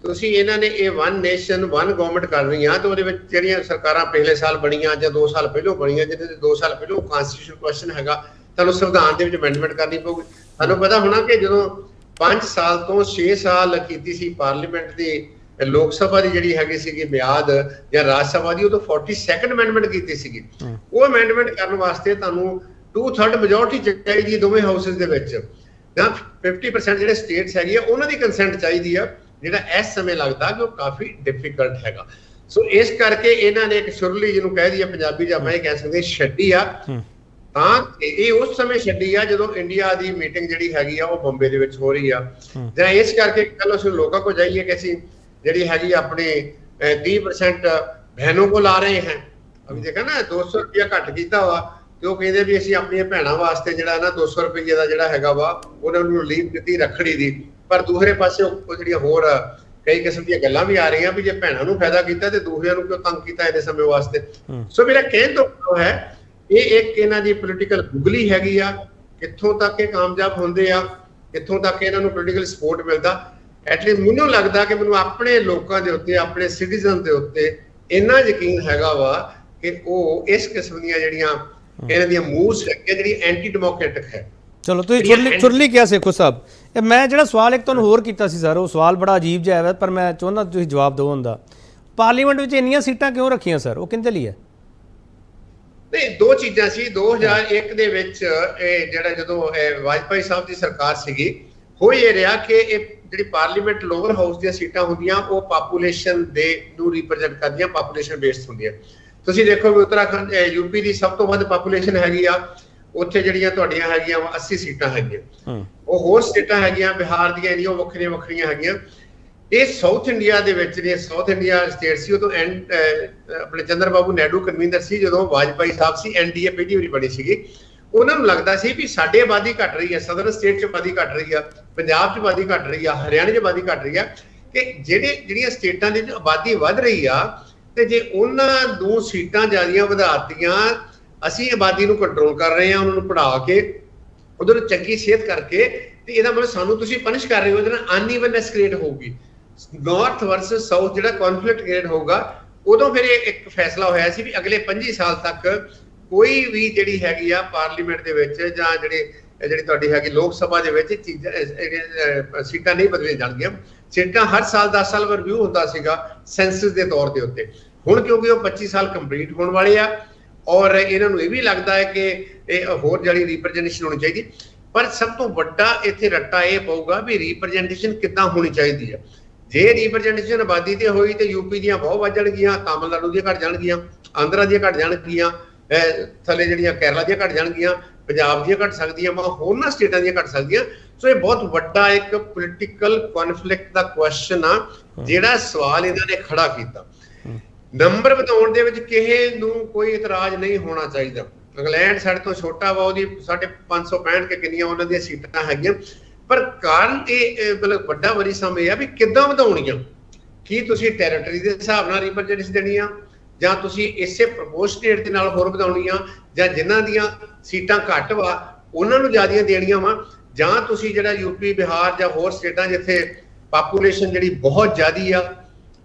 ਤੁਸੀਂ ਇਹਨਾਂ ਨੇ ਇਹ ਵਨ ਨੇਸ਼ਨ ਵਨ ਗਵਰਨਮੈਂਟ ਕਰ ਰਹੀਆਂ ਤਾਂ ਉਹਦੇ ਵਿੱਚ ਜਿਹੜੀਆਂ ਸਰਕਾਰਾਂ ਪਿਛਲੇ ਸਾਲ ਬਣੀਆਂ ਜਾਂ 2 ਸਾਲ ਪਹਿਲਾਂ ਬਣੀਆਂ, ਜਿਹਦੇ 2 ਸਾਲ ਪਹਿਲਾਂ ਕਨਸਟੀਟਿਊਸ਼ਨ ਕੁਐਸਚਨ ਹੈਗਾ, ਤੁਹਾਨੂੰ ਸੰਵਿਧਾਨ ਦੇ ਵਿੱਚ ਅਮੈਂਡਮੈਂਟ ਕਰਨੀ ਪਊਗੀ। ਤੁਹਾਨੂੰ ਪਤਾ ਹੋਣਾ ਕਿ ਜਦੋਂ 5 ਸਾਲ ਤੋਂ 6 ਸਾਲ ਕੀਤੀ ਸੀ ਪਾਰਲੀਮੈਂਟ ਦੀ, ਲੋਕ ਸਭਾ ਦੀ ਜਿਹੜੀ ਹੈਗੀ ਸੀਗੀ ਮਿਆਦ ਜਾਂ ਰਾਜ ਸਭਾ ਦੀ, ਉਦੋਂ 42nd ਅਮੈਂਡਮੈਂਟ ਕੀਤੀ ਸੀਗੀ। ਉਹ ਅਮੈਂਡਮੈਂਟ ਕਰਨ ਵਾਸਤੇ ਤੁਹਾਨੂੰ 2/3 ਮੈਜੋਰਟੀ ਚਾਹੀਦੀ ਦੋਵੇਂ ਹਾਊਸਸ ਦੇ ਵਿੱਚ, ਜਾਂ 50% ਜਿਹੜੇ ਸਟੇਟਸ ਹੈਗੀ ਆ ਉਹਨਾਂ ਦੀ ਕੰਸੈਂਟ ਚਾਹੀਦੀ ਆ, ਜਿਹੜਾ ਇਸ ਸਮੇਂ ਲੱਗਦਾ ਕਿ ਉਹ ਕਾਫੀ ਡਿਫਿਕਲਟ ਹੈਗਾ। ਸੋ ਇਸ ਕਰਕੇ ਇਹਨਾਂ ਨੇ ਇੱਕ ਸੁਰਲੀ ਜਿਹਨੂੰ ਕਹਿ ਦਈਏ ਪੰਜਾਬੀ ਜਾਂ ਮੈਂ ਕਹਿ ਸਕਦੇ ਛੱਡੀ ਆ। ਤਾਂ ਇਹ ਉਸ ਸਮੇਂ ਛੱਡੀ ਆ ਜਦੋਂ ਇੰਡੀਆ ਦੀ ਮੀਟਿੰਗ ਜਿਹੜੀ ਹੈਗੀ ਆ ਉਹ ਬੰਬੇ ਦੇ ਵਿੱਚ ਹੋ ਰਹੀ ਆ, ਜਾਂ ਇਸ ਕਰਕੇ ਕੱਲ ਅਸੀਂ ਲੋਕਾਂ ਕੋਲ ਜਾਈਏ ਕਿ ਅਸੀਂ ਜਿਹੜੀ ਹੈਗੀ ਆਪਣੀ 30% ਬਹਿਨੋਂ ਕੋਲ ਆ ਰਹੇ ਹਾਂ। ਅਭੀ ਦੇਖਾ ਨਾ 200 ਰੁਪਇਆ ਘੱਟ ਕੀਤਾ ਵਾ, ਤੇ ਉਹ ਕਹਿੰਦੇ ਵੀ ਅਸੀਂ ਆਪਣੀਆਂ ਭੈਣਾਂ ਵਾਸਤੇ ਜਿਹੜਾ ਨਾ 200 ਰੁਪਏ ਦਾ ਜਿਹੜਾ ਹੈਗਾ ਵਾ ਉਹਨਾਂ ਨੂੰ ਰਿਲੀਫ ਦਿੱਤੀ ਰੱਖੜੀ ਦੀ। ਪਰ ਦੂਸਰੇ ਪਾਸੇ ਉਹ ਜਿਹੜੀਆਂ ਹੋਰ ਕਈ ਕਿਸਮ ਦੀਆਂ ਗੱਲਾਂ ਵੀ ਆ ਰਹੀਆਂ ਵੀ ਜੇ ਭੈਣਾਂ ਨੂੰ ਫਾਇਦਾ ਕੀਤਾ ਤੇ ਦੂਸਰਿਆਂ ਨੂੰ ਕਿਉਂ ਤੰਗ ਕੀਤਾ ਇਹਦੇ ਸਮੇਂ ਵਾਸਤੇ। ਸੋ ਮੇਰਾ ਕਹਿਣ ਤੋਂ ਹੈ ਇਹ ਇੱਕ ਇਹਨਾਂ ਦੀ ਪੋਲੀਟੀਕਲ ਗੁਗਲੀ ਹੈਗੀ ਆ। ਕਿੱਥੋਂ ਤੱਕ ਇਹ ਕਾਮਯਾਬ ਹੁੰਦੇ ਆ, ਕਿੱਥੋਂ ਤੱਕ ਇਹਨਾਂ ਨੂੰ ਪੋਲੀਟੀਕਲ ਸਪੋਰਟ ਮਿਲਦਾ, ਐਟਲੀਸਟ ਮੈਨੂੰ ਲੱਗਦਾ ਕਿ ਮੈਨੂੰ ਆਪਣੇ ਲੋਕਾਂ ਦੇ ਉੱਤੇ, ਆਪਣੇ ਸਿਟੀਜ਼ਨ ਦੇ ਉੱਤੇ ਇੰਨਾ ਯਕੀਨ ਹੈਗਾ ਵਾ ਕਿ ਉਹ ਇਸ ਕਿਸਮ ਦੀਆਂ ਜਿਹੜੀਆਂ ਇਹਨਾਂ ਦੀਆਂ ਮੂਵਸ ਹੈਗੀਆਂ ਜਿਹੜੀ ਐਂਟੀ ਡੈਮੋਕ੍ਰੈਟਿਕ ਹੈ। ਚਲੋ ਤੁਸੀਂ ਚੁਰਲੀ ਕਿਹਾ ਸੇਖੋ ਸਾਹਿਬ, ਮੈਂ ਜਿਹੜਾ ਸਵਾਲ ਇੱਕ ਤੁਹਾਨੂੰ ਹੋਰ ਕੀਤਾ ਸੀ ਸਰ, ਉਹ ਸਵਾਲ ਬੜਾ ਅਜੀਬ ਜਿਹਾ ਹੈ, ਪਰ ਮੈਂ ਚਾਹੁੰਦਾ ਤੁਸੀਂ ਜਵਾਬ ਦਿਓ ਹੁੰਦਾ। ਪਾਰਲੀਮੈਂਟ ਵਿੱਚ ਇੰਨੀਆਂ ਸੀਟਾਂ ਕਿਉਂ ਰੱਖੀਆਂ ਸਰ, ਉਹ ਕਿਹਦੇ ਲਈ ਹੈ? ਨਹੀਂ, 2 ਚੀਜ਼ਾਂ ਸੀ। 2001 ਦੇ ਵਿੱਚ ਇਹ ਜਿਹੜਾ ਜਦੋਂ ਵਾਜਪਾਈ ਸਾਹਿਬ ਦੀ ਸਰਕਾਰ ਸੀਗੀ, ਹੋ ਇਹ ਰਿਹਾ ਕਿ ਇਹ ਜਿਹੜੀ ਪਾਰਲੀਮੈਂਟ ਲੋਅਰ ਹਾਊਸ ਦੀਆਂ ਸੀਟਾਂ ਹੁੰਦੀਆਂ ਉਹ ਪਾਪੂਲੇਸ਼ਨ ਦੇ ਨੂੰ ਰਿਪਰੈਜ਼ੈਂਟ ਕਰਦੀਆਂ, ਪਾਪੂਲੇਸ਼ਨ ਬੇਸਡ ਹੁੰਦੀਆਂ। ਤੁਸੀਂ ਦੇਖੋ ਵੀ ਉੱਤਰਾਖੰਡ ਯੂਪੀ ਦੀ ਸਭ ਤੋਂ ਵੱਧ ਪਾਪੂਲੇਸ਼ਨ ਹੈਗੀ ਆ, ਉੱਥੇ ਜਿਹੜੀਆਂ ਤੁਹਾਡੀਆਂ ਹੈਗੀਆਂ 80 ਸੀਟਾਂ ਹੈਗੀਆਂ। ਉਹ ਹੋਰ ਸਟੇਟਾਂ ਹੈਗੀਆਂ ਬਿਹਾਰ ਦੀਆਂ, ਜਿਹੜੀਆਂ ਵੱਖਰੀਆਂ ਵੱਖਰੀਆਂ ਹੈਗੀਆਂ। ਇਹ ਸਾਊਥ ਇੰਡੀਆ ਦੇ ਵਿੱਚ ਨੇ, ਸਾਊਥ ਇੰਡੀਆ ਸਟੇਟ ਸੀ ਉਦੋਂ ਆਪਣੇ ਚੰਦਰ ਬਾਬੂ ਨਾਇਡੂ ਕਨਵੀਨਰ ਸੀ, ਜਦੋਂ ਵਾਜਪਾਈ ਸਾਹਿਬ ਸੀ, ਐਨਡੀਏ ਪਹਿਲੀ ਵਾਰੀ ਬਣੀ ਸੀਗੀ। ਉਹਨਾਂ ਨੂੰ ਲੱਗਦਾ ਸੀ ਵੀ ਸਾਡੀ ਆਬਾਦੀ ਘਟ ਰਹੀ ਹੈ, ਸਦਰਨ ਸਟੇਟ 'ਚ ਆਬਾਦੀ ਘਟ ਰਹੀ ਆ, ਪੰਜਾਬ 'ਚ ਆਬਾਦੀ ਘਟ ਰਹੀ ਆ, ਹਰਿਆਣਾ 'ਚ ਆਬਾਦੀ ਘਟ ਰਹੀ ਆ, ਕਿ ਜਿਹੜੀਆਂ ਸਟੇਟਾਂ ਦੇ ਵਿੱਚ ਆਬਾਦੀ ਵੱਧ ਰਹੀ ਆ ਤੇ ਜੇ ਉਹਨਾਂ ਨੂੰ ਸੀਟਾਂ ਜ਼ਿਆਦੀਆਂ ਵਧਾਤੀਆਂ, ਅਸੀਂ ਆਬਾਦੀ ਨੂੰ ਕੰਟਰੋਲ ਕਰ ਰਹੇ ਹਾਂ, ਉਹਨਾਂ ਨੂੰ ਪੜ੍ਹਾ ਕੇ ਉਹਦੇ ਨੂੰ ਚੰਗੀ ਸਿਹਤ ਕਰਕੇ, ਤੇ ਇਹਦਾ ਮਤਲਬ ਸਾਨੂੰ ਤੁਸੀਂ ਪਨਿਸ਼ ਕਰ ਰਹੇ ਹੋ, ਉਹਦੇ ਨਾਲ ਅਨਈਵਨਨੈਸ ਕ੍ਰੀਏਟ ਹੋਊਗੀ, ਨਾਰਥ ਵਰਸਸ ਸਾਊਥ ਜਿਹੜਾ ਕਨਫਲਿਕਟ ਕ੍ਰੀਏਟ ਹੋਊਗਾ। ਉਦੋਂ ਫਿਰ ਇੱਕ ਫੈਸਲਾ ਹੋਇਆ ਸੀ ਵੀ ਅਗਲੇ 25 ਸਾਲ ਤੱਕ ਕੋਈ ਵੀ ਜਿਹੜੀ ਹੈਗੀ ਆ ਪਾਰਲੀਮੈਂਟ ਦੇ ਵਿੱਚ ਜਾਂ ਜਿਹੜੀ ਤੁਹਾਡੀ ਹੈਗੀ ਲੋਕ ਸਭਾ ਦੇ ਵਿੱਚ ਚੀਜ਼ਾਂ ਸੀਟਾਂ ਨਹੀਂ ਬਦਲੀਆਂ ਜਾਣਗੀਆਂ। ਸੀਟਾਂ ਹਰ ਸਾਲ 10 ਸਾਲ ਬਾਅਦ ਰਿਵਿਊ ਹੁੰਦਾ ਸੀਗਾ ਸੈਂਸਸ ਦੇ ਤੌਰ ਦੇ ਉੱਤੇ। ਹੁਣ ਕਿਉਂਕਿ ਉਹ 25 ਸਾਲ ਕੰਪਲੀਟ ਹੋਣ ਵਾਲੇ ਆ ਔਰ ਇਹਨਾਂ ਨੂੰ ਇਹ ਵੀ ਲੱਗਦਾ ਹੈ ਕਿ ਇਹ ਹੋਰ ਜਿਹੜੀ ਰਿਪਰੈਜ਼ੈਂਟੇਸ਼ਨ ਹੋਣੀ ਚਾਹੀਦੀ, ਪਰ ਸਭ ਤੋਂ ਵੱਡਾ ਇੱਥੇ ਰੱਟਾ ਇਹ ਪਊਗਾ ਵੀ ਰਿਪਰੈਜ਼ੈਂਟੇਸ਼ਨ ਕਿੱਦਾਂ ਹੋਣੀ ਚਾਹੀਦੀ ਹੈ। ਜੇ ਰਿਪਰੈਜ਼ੈਂਟੇਸ਼ਨ ਆਬਾਦੀ ਤੇ ਹੋਈ ਤੇ ਯੂਪੀ ਦੀਆਂ ਬਹੁਤ ਵੱਧ ਜਾਣਗੀਆਂ, ਤਾਮਿਲਨਾਡੂ ਦੀਆਂ ਘਟ ਜਾਣਗੀਆਂ, ਆਂਧਰਾ ਦੀਆਂ ਘਟ ਜਾਣਗੀਆਂ, ਥੱਲੇ ਜਿਹੜੀਆਂ ਕੇਰਲਾ ਦੀਆਂ ਘਟ ਜਾਣਗੀਆਂ, ਪੰਜਾਬ ਦੀਆਂ ਘਟ ਸਕਦੀਆਂ, ਹੋਰਨਾਂ ਸਟੇਟਾਂ ਦੀਆਂ ਘਟ ਸਕਦੀਆਂ। ਸੋ ਇਹ ਬਹੁਤ ਵੱਡਾ ਇੱਕ ਪੋਲੀਟੀਕਲ ਕਨਫਲਿਕਟ ਦਾ ਕੁਐਸਚਨ ਆ ਜਿਹੜਾ ਸਵਾਲ ਇਹਨਾਂ ਨੇ ਖੜਾ ਕੀਤਾ। ਨੰਬਰ ਵਧਾਉਣ ਦੇ ਵਿੱਚ ਕਿਸੇ ਨੂੰ ਕੋਈ ਇਤਰਾਜ਼ ਨਹੀਂ ਹੋਣਾ ਚਾਹੀਦਾ। ਇੰਗਲੈਂਡ ਸਾਡੇ ਤੋਂ ਛੋਟਾ ਵਾ, ਉਹਦੀ 565 ਕੇ ਕਿੰਨੀਆਂ ਉਹਨਾਂ ਦੀਆਂ ਸੀਟਾਂ ਹੈਗੀਆਂ, ਪਰ ਕਾਰਨ ਇਹ ਮਤਲਬ ਵੱਡਾ ਵਰੀ ਸਮੇਂ ਆ ਵੀ ਕਿੱਦਾਂ ਵਧਾਉਣੀਆਂ। ਕੀ ਤੁਸੀਂ ਟੈਰੀਟਰੀ ਦੇ ਹਿਸਾਬ ਨਾਲ ਰਿਪਰੈਜ਼ੈਂਟੇਸ਼ਨ ਦੇਣੀ ਆ, ਜਾਂ ਤੁਸੀਂ ਇਸੇ ਪ੍ਰਪੋਰਸ਼ਨੇਟ ਦੇ ਨਾਲ ਹੋਰ ਵਧਾਉਣੀਆਂ, ਜਾਂ ਜਿਨ੍ਹਾਂ ਦੀਆਂ ਸੀਟਾਂ ਘੱਟ ਵਾ ਉਹਨਾਂ ਨੂੰ ਜ਼ਿਆਦੀਆਂ ਦੇਣੀਆਂ ਵਾ, ਜਾਂ ਤੁਸੀਂ ਜਿਹੜਾ ਯੂਪੀ ਬਿਹਾਰ ਜਾਂ ਹੋਰ ਸਟੇਟਾਂ ਜਿੱਥੇ ਪਾਪੂਲੇਸ਼ਨ ਜਿਹੜੀ ਬਹੁਤ ਜ਼ਿਆਦੀ ਆ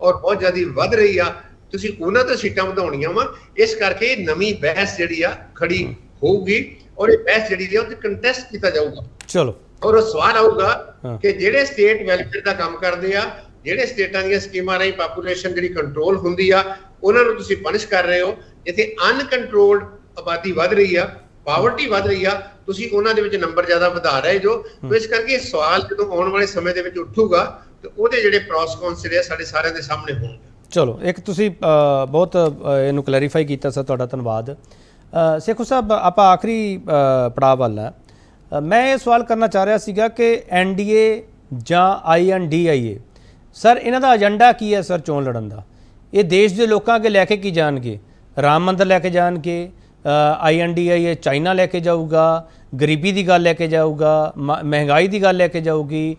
ਔਰ ਬਹੁਤ ਜ਼ਿਆਦੀ ਵੱਧ ਰਹੀ ਆ, ਤੁਸੀਂ ਉਹਨਾਂ ਤੋਂ ਸੀਟਾਂ ਵਧਾਉਣੀਆਂ ਵਾ। ਇਸ ਕਰਕੇ ਨਵੀਂ ਬਹਿਸ ਜਿਹੜੀ ਆ ਖੜੀ ਹੋਊਗੀ ਔਰ ਇਹ ਬਹਿਸ ਜਿਹੜੀ ਆ ਉਹ ਤੇ ਕੰਟੈਸਟ ਕੀਤਾ ਜਾਊਗਾ। ਚਲੋ, ਔਰ ਉਹ ਸਵਾਲ ਆਊਗਾ ਕਿ ਜਿਹੜੇ ਸਟੇਟ ਵੈਲਫੇਅਰ ਦਾ ਕੰਮ ਕਰਦੇ ਆ, ਜਿਹੜੇ ਸਟੇਟਾਂ ਦੀਆਂ ਸਕੀਮਾਂ ਰਾਹੀਂ ਪਾਪੂਲੇਸ਼ਨ ਜਿਹੜੀ ਕੰਟਰੋਲ ਹੁੰਦੀ ਆ, ਉਹਨਾਂ ਨੂੰ ਤੁਸੀਂ ਪਨਿਸ਼ ਕਰ ਰਹੇ ਹੋ। ਜਿੱਥੇ ਅਨਕੰਟਰੋਲਡ ਆਬਾਦੀ ਵੱਧ ਰਹੀ ਆ, ਪਾਵਰਟੀ ਵੱਧ ਰਹੀ ਆ, ਤੁਸੀਂ ਉਹਨਾਂ ਦੇ ਵਿੱਚ ਨੰਬਰ ਜ਼ਿਆਦਾ ਵਧਾ ਰਹੇ ਜੋ। ਇਸ ਕਰਕੇ ਇਹ ਸਵਾਲ ਜਦੋਂ ਆਉਣ ਵਾਲੇ ਸਮੇਂ ਦੇ ਵਿੱਚ ਉੱਠੂਗਾ ਤੇ ਉਹਦੇ ਜਿਹੜੇ ਪ੍ਰੋਸ ਕੌਨਸ ਜਿਹੜੇ ਸਾਡੇ ਸਾਰਿਆਂ ਦੇ ਸਾਹਮਣੇ ਹੋਣਗੇ। ਚਲੋ, ਇੱਕ ਤੁਸੀਂ ਬਹੁਤ ਇਹਨੂੰ ਕਲੈਰੀਫਾਈ ਕੀਤਾ ਸਰ, ਤੁਹਾਡਾ ਧੰਨਵਾਦ। ਸੇਖੋ ਸਾਹਿਬ, ਆਪਾਂ ਆਖਰੀ ਪੜਾਅ ਵੱਲ ਹੈ। मैं ये सवाल करना चाह रहा ਸੀਗਾ कि NDA ਜਾਂ INDIA ਸਰ ਇਹਨਾਂ ਦਾ ਏਜੰਡਾ ਕੀ ਹੈ ਸਰ ਚੋਣ ਲੜਨ ਦਾ? ਇਹ ਦੇਸ਼ ਦੇ ਲੋਕਾਂ ਅੱਗੇ ਲੈ ਕੇ ਕੀ ਜਾਣਗੇ? ਰਾਮ ਮੰਦਰ ਲੈ ਕੇ ਜਾਣਗੇ, INDIA ਚਾਈਨਾ ਲੈ ਕੇ ਜਾਊਗਾ, ਗਰੀਬੀ ਦੀ ਗੱਲ ਲੈ ਕੇ ਜਾਊਗਾ, ਮਹਿੰਗਾਈ ਦੀ ਗੱਲ ਲੈ ਕੇ ਜਾਊਗੀ,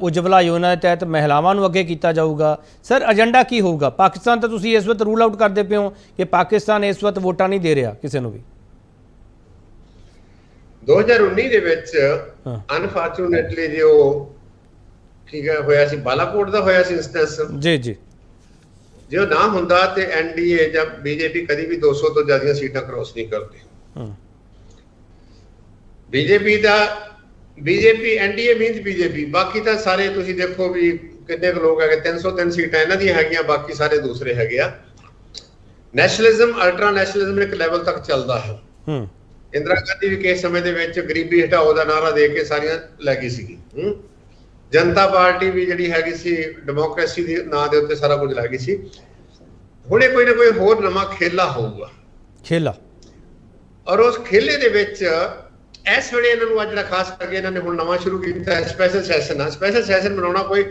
ਉਜਵਲਾ ਯੋਜਨਾ ਦੇ ਤਹਿਤ ਮਹਿਲਾਵਾਂ ਨੂੰ ਅੱਗੇ ਕੀਤਾ ਜਾਊਗਾ। ਸਰ ਏਜੰਡਾ ਕੀ ਹੋਊਗਾ? ਪਾਕਿਸਤਾਨ ਤਾਂ ਤੁਸੀਂ ਇਸ ਵਕਤ ਰੂਲ ਆਊਟ ਕਰਦੇ ਪਏ ਹੋ ਕਿ ਪਾਕਿਸਤਾਨ ਇਸ ਵਕਤ ਵੋਟਾਂ ਨਹੀਂ ਦੇ ਰਿਹਾ ਕਿਸੇ ਨੂੰ ਵੀ। 2019 ਦੇ ਵਿੱਚ ਅਨਫੋਰਚੂਨੇਟਲੀ ਜੋ ਠੀਕ ਹੈ ਹੋਇਆ ਸੀ ਬਾਲਾਕੋਟ ਦਾ ਹੋਇਆ ਸੀ ਇੰਸਟੈਂਸ ਜੀ ਜੀ, ਜੇ ਨਾ ਹੁੰਦਾ ਤੇ NDA ਜਾਂ BJP ਕਦੀ ਵੀ 200 ਤੋਂ ਜ਼ਿਆਦਾ ਸੀਟਾਂ ਕ੍ਰੋਸ ਨਹੀਂ ਕਰਦੀ। BJP NDA ਮੀਨਸ BJP, ਬਾਕੀ ਤਾਂ ਸਾਰੇ ਤੁਸੀਂ ਦੇਖੋ ਵੀ ਕਿੰਨੇ ਕੁ ਲੋਕ ਹੈਗੇ, 303 ਸੀਟਾਂ ਇਹਨਾਂ ਦੀਆਂ ਹੈਗੀਆਂ, ਬਾਕੀ ਸਾਰੇ ਦੂਸਰੇ ਹੈਗੇ ਆ। ਨੈਸ਼ਨਲਿਜ਼ਮ, ਅਲਟਰਾ ਨੈਸ਼ਨਲਿਜ਼ਮ ਇੱਕ ਲੈਵਲ ਤੱਕ ਚੱਲਦਾ ਹੈ। ਇੰਦਰਾ ਗਾਂਧੀ ਵੀ ਕਿਸੇ ਸਮੇਂ ਦੇ ਵਿੱਚ ਗਰੀਬੀ ਹਟਾਓ ਦਾ ਨਾਰਾ ਦੇ ਕੇ ਸਾਰੀਆਂ ਲੈ ਗਈ ਸੀਗੀ। ਜਨਤਾ ਪਾਰਟੀ ਵੀ ਜਿਹੜੀ ਹੈਗੀ ਸੀ ਡੈਮੋਕ੍ਰੇਸੀ ਦੇ ਨਾਂ ਦੇ ਉੱਤੇ ਸਾਰਾ ਕੁਝ ਲੈ ਗਈ ਸੀ। ਹੁਣੇ ਕੋਈ ਨਾ ਕੋਈ ਹੋਰ ਨਵਾਂ ਖੇਲਾ ਹੋਊਗਾ, ਖੇਲਾ, ਔਰ ਉਸ ਖੇਲੇ ਦੇ ਵਿੱਚ ਇਸ ਵੇਲੇ ਇਹਨਾਂ ਨੂੰ ਅੱਜ ਜਿਹੜਾ ਖਾਸ ਕਰਕੇ ਇਹਨਾਂ ਨੇ ਹੁਣ ਨਵਾਂ ਸ਼ੁਰੂ ਕੀਤਾ ਸਪੈਸ਼ਲ ਸੈਸ਼ਨ ਆ। ਸਪੈਸ਼ਲ ਸੈਸ਼ਨ ਬਣਾਉਣਾ ਕੋਈ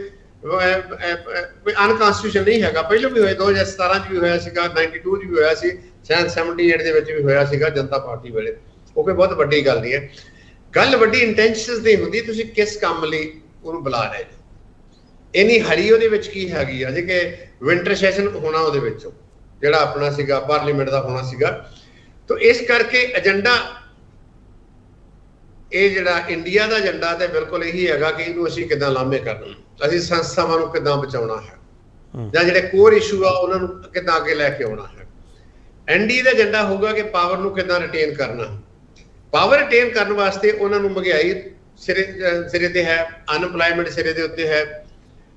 ਅਨਕਨਸਟੀਟਿਊਸ਼ਨ ਨਹੀਂ ਹੈਗਾ। ਪਹਿਲਾਂ ਵੀ ਹੋਇਆ, 2017 ਚ ਵੀ ਹੋਇਆ ਸੀਗਾ, 92 ਚ ਵੀ ਹੋਇਆ ਸੀ, ਸ਼ਾਇਦ 78 ਦੇ ਵਿੱਚ ਵੀ ਹੋਇਆ ਸੀਗਾ ਜਨਤਾ ਪਾਰਟੀ ਵੇਲੇ। ਉਹ ਕੋਈ ਬਹੁਤ ਵੱਡੀ ਗੱਲ ਨਹੀਂ ਹੈ। ਗੱਲ ਵੱਡੀ ਇੰਟੈਂਸ਼ਨਸ ਦੀ ਹੁੰਦੀ, ਤੁਸੀਂ ਕਿਸ ਕੰਮ ਲਈ ਉਹਨੂੰ ਬੁਲਾ ਰਹੇ ਹੋ। ਇੰਨੀ ਹਰੀ ਉਹਦੇ ਵਿੱਚ ਕੀ ਹੈਗੀ ਆ, ਜੇ ਕਿ ਵਿੰਟਰ ਸੈਸ਼ਨ ਹੋਣਾ ਉਹਦੇ ਵਿੱਚੋਂ ਜਿਹੜਾ ਆਪਣਾ ਸੀਗਾ ਪਾਰਲੀਮੈਂਟ ਦਾ ਹੋਣਾ ਸੀਗਾ। ਤਾਂ ਇਸ ਕਰਕੇ ਏਜੰਡਾ ਇਹ ਜਿਹੜਾ ਇੰਡੀਆ ਦਾ ਏਜੰਡਾ ਤੇ ਬਿਲਕੁਲ ਇਹੀ ਹੈਗਾ ਕਿ ਇਹਨੂੰ ਅਸੀਂ ਕਿੱਦਾਂ ਲਾਮੇ ਕਰਨਾ, ਅਸੀਂ ਸੰਸਥਾਵਾਂ ਨੂੰ ਕਿੱਦਾਂ ਬਚਾਉਣਾ ਹੈ, ਜਾਂ ਜਿਹੜੇ ਕੋਰ ਇਸ਼ੂ ਆ ਉਹਨਾਂ ਨੂੰ ਕਿੱਦਾਂ ਅੱਗੇ ਲੈ ਕੇ ਆਉਣਾ ਹੈ। NDA ਦਾ ਏਜੰਡਾ ਹੋਊਗਾ ਕਿ ਪਾਵਰ ਨੂੰ ਕਿੱਦਾਂ ਰਿਟੇਨ ਕਰਨਾ। ਪਾਵਰ ਰਿਟੇਨ ਕਰਨ ਵਾਸਤੇ ਉਹਨਾਂ ਨੂੰ ਮਹਿੰਗਾਈ ਸਿਰੇ ਤੇ ਹੈ, ਅਨਪਲਾਇਮੈਂਟ ਸਿਰੇ ਦੇ ਉੱਤੇ ਹੈ,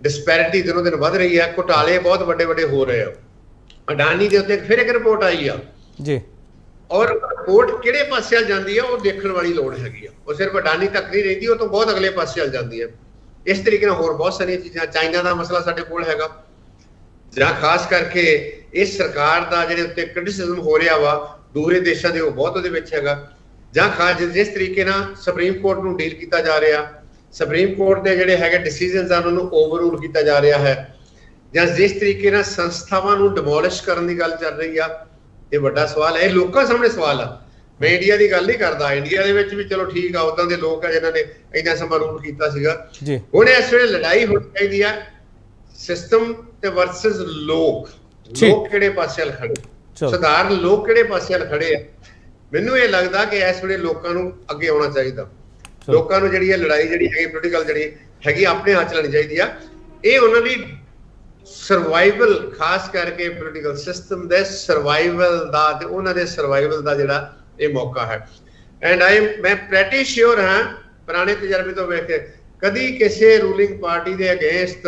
ਡਿਸਪੈਰਿਟੀ ਦਿਨੋਂ ਦਿਨ ਵੱਧ ਰਹੀ ਹੈ, ਘੁਟਾਲੇ ਬਹੁਤ ਵੱਡੇ ਵੱਡੇ ਹੋ ਰਹੇ ਆ। ਅਡਾਨੀ ਦੇ ਉੱਤੇ ਫਿਰ ਇੱਕ ਰਿਪੋਰਟ ਆਈ ਆ ਜੀ, ਔਰ ਰਿਪੋਰਟ ਕਿਹੜੇ ਪਾਸੇ ਵੱਲ ਜਾਂਦੀ ਆ ਉਹ ਦੇਖਣ ਵਾਲੀ ਲੋੜ ਹੈਗੀ ਆ। ਉਹ ਸਿਰਫ ਅਡਾਨੀ ਤੱਕ ਨਹੀਂ ਰਹਿੰਦੀ, ਉਹ ਤੋਂ ਬਹੁਤ ਅਗਲੇ ਪਾਸੇ ਵੱਲ ਜਾਂਦੀ ਹੈ। ਇਸ ਤਰੀਕੇ ਨਾਲ ਹੋਰ ਬਹੁਤ ਸਾਰੀਆਂ ਚੀਜ਼ਾਂ, ਚਾਈਨਾ ਦਾ ਮਸਲਾ ਸਾਡੇ ਕੋਲ ਹੈਗਾ, ਜਾਂ ਖਾਸ ਕਰਕੇ ਇਸ ਸਰਕਾਰ ਦਾ ਜਿਹੜੇ ਉੱਤੇ ਕ੍ਰਿਟਿਸਿਜ਼ਮ ਹੋ ਰਿਹਾ ਵਾ ਦੂਸਰੇ ਦੇਸ਼ਾਂ ਦੇ, ਉਹ ਬਹੁਤ ਉਹਦੇ ਵਿੱਚ ਹੈਗਾ। ਜਾਂ ਖਾਸ ਜਿਸ ਤਰੀਕੇ ਨਾਲ ਸੁਪਰੀਮ ਕੋਰਟ ਨੂੰ ਡੀਲ ਕੀਤਾ ਜਾ ਰਿਹਾ, ਸੁਪਰੀਮ ਕੋਰਟ ਦੇ ਜਿਹੜੇ ਹੈਗੇ ਡਿਸੀਜਨਸ ਆ ਉਹਨਾਂ ਨੂੰ ਓਵਰਰੂਲ ਕੀਤਾ ਜਾ ਰਿਹਾ ਹੈ, ਜਾਂ ਜਿਸ ਤਰੀਕੇ ਨਾਲ ਸੰਸਥਾਵਾਂ ਨੂੰ ਡਿਮੋਲਿਸ਼ ਕਰਨ ਦੀ ਗੱਲ ਚੱਲ ਰਹੀ ਆ। ਇਹ ਵੱਡਾ ਸਵਾਲ ਹੈ, ਇਹ ਲੋਕਾਂ ਸਾਹਮਣੇ ਸਵਾਲ ਆ। ਮੈਂ ਇੰਡੀਆ ਦੀ ਗੱਲ ਨਹੀਂ ਕਰਦਾ, ਇੰਡੀਆ ਦੇ ਵਿੱਚ ਵੀ ਚਲੋ ਠੀਕ ਆ, ਉਦਾਂ ਦੇ ਲੋਕ ਆ ਜਿਨ੍ਹਾਂ ਨੇ ਇੰਨਾ ਸਮਾਂ ਰੂਲ ਕੀਤਾ ਸੀਗਾ। ਹੁਣ ਇਸ ਵੇਲੇ ਲੜਾਈ ਹੋਣੀ ਚਾਹੀਦੀ ਆ ਸਿਸਟਮ ਤੇ ਵਰਸਸ ਲੋਕ। ਲੋਕ ਕਿਹੜੇ ਪਾਸੇ ਵੱਲ ਖੜੇ, ਸਧਾਰਨ ਲੋਕ ਕਿਹੜੇ ਪਾਸੇ ਵੱਲ ਖੜੇ ਆ। ਮੈਨੂੰ ਇਹ ਲੱਗਦਾ ਕਿ ਇਸ ਵੇਲੇ ਲੋਕਾਂ ਨੂੰ ਅੱਗੇ ਆਉਣਾ ਚਾਹੀਦਾ। ਲੋਕਾਂ ਨੂੰ ਜਿਹੜੀ ਇਹ ਲੜਾਈ ਜਿਹੜੀ ਹੈਗੀ ਪੋਲੀਟੀਕਲ ਜਿਹੜੀ ਹੈਗੀ ਆਪਣੇ ਹੱਥ ਲੈਣੀ ਚਾਹੀਦੀ ਆ। ਇਹ ਉਹਨਾਂ ਦੀ ਸਰਵਾਈਵਲ, ਖਾਸ ਕਰਕੇ ਪੋਲੀਟੀਕਲ ਸਿਸਟਮ ਦੇ ਸਰਵਾਈਵਲ ਦਾ ਤੇ ਉਹਨਾਂ ਦੇ ਸਰਵਾਈਵਲ ਦਾ ਜਿਹੜਾ ਇਹ ਮੌਕਾ ਹੈ। ਐਂਡ ਮੈਂ ਪ੍ਰੈਟੀ ਸ਼ੋਰ ਹਾਂ ਪੁਰਾਣੇ ਤਜਰਬੇ ਤੋਂ ਵੇਖ ਕੇ ਕਦੀ ਕਿਸੇ ਰੂਲਿੰਗ ਪਾਰਟੀ ਦੇ ਅਗੇਂਸਟ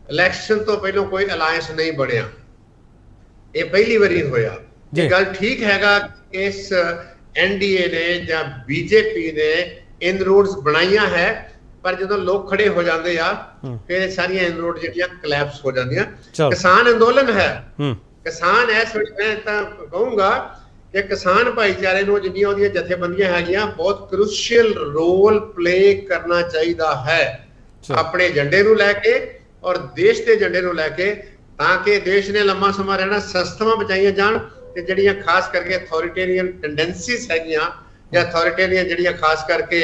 ਇਲੈਕਸ਼ਨ ਤੋਂ ਪਹਿਲਾਂ ਕੋਈ ਅਲਾਈਅੰਸ ਨਹੀਂ ਬਣਿਆ। ਇਹ ਪਹਿਲੀ ਵਾਰੀ ਹੋਇਆ। ਇਹ ਗੱਲ ਠੀਕ ਹੈਗਾ ਇਸ NDA ਨੇ ਜਾਂ BJP ਨੇ ਇਨਰੋਡਸ ਬਣਾਈਆਂ ਹੈ, ਪਰ ਜਦੋਂ ਲੋਕ ਖੜੇ ਹੋ ਜਾਂਦੇ ਆ ਫਿਰ ਸਾਰੀਆਂ ਇਨਰੋਡ ਜਿਹੜੀਆਂ ਕਲੈਪਸ ਹੋ ਜਾਂਦੀਆਂ। ਕਿਸਾਨ ਅੰਦੋਲਨ ਹੈ, ਕਿਸਾਨ ਇਸ ਵੇਲੇ ਮੈਂ ਤਾਂ ਕਹੂੰਗਾ ਕਿ ਕਿਸਾਨ ਭਾਈਚਾਰੇ ਨੂੰ ਜਿੰਨੀਆਂ ਉਹਦੀਆਂ ਜਥੇਬੰਦੀਆਂ ਹੈਗੀਆਂ ਬਹੁਤ ਕ੍ਰੂਸ਼ੀਅਲ ਰੋਲ ਪਲੇ ਕਰਨਾ ਚਾਹੀਦਾ ਹੈ ਆਪਣੇ ਏਜੰਡੇ ਨੂੰ ਲੈ ਕੇ ਔਰ ਦੇਸ਼ ਦੇ ਏਜੰਡੇ ਨੂੰ ਲੈ ਕੇ, ਤਾਂ ਕਿ ਦੇਸ਼ ਨੇ ਲੰਮਾ ਸਮਾਂ ਰਹਿਣਾ, ਸੰਸਥਾਵਾਂ ਬਚਾਈਆਂ ਜਾਣ ਤੇ ਜਿਹੜੀਆਂ ਖਾਸ ਕਰਕੇ ਅਥਾਰਟੇਰੀਅਨ ਟੈਂਡੈਂਸੀਜ਼ ਹੈਗੀਆਂ ਜਾਂ ਅਥਾਰਟੇਰੀਅਨ ਜਿਹੜੀਆਂ ਖਾਸ ਕਰਕੇ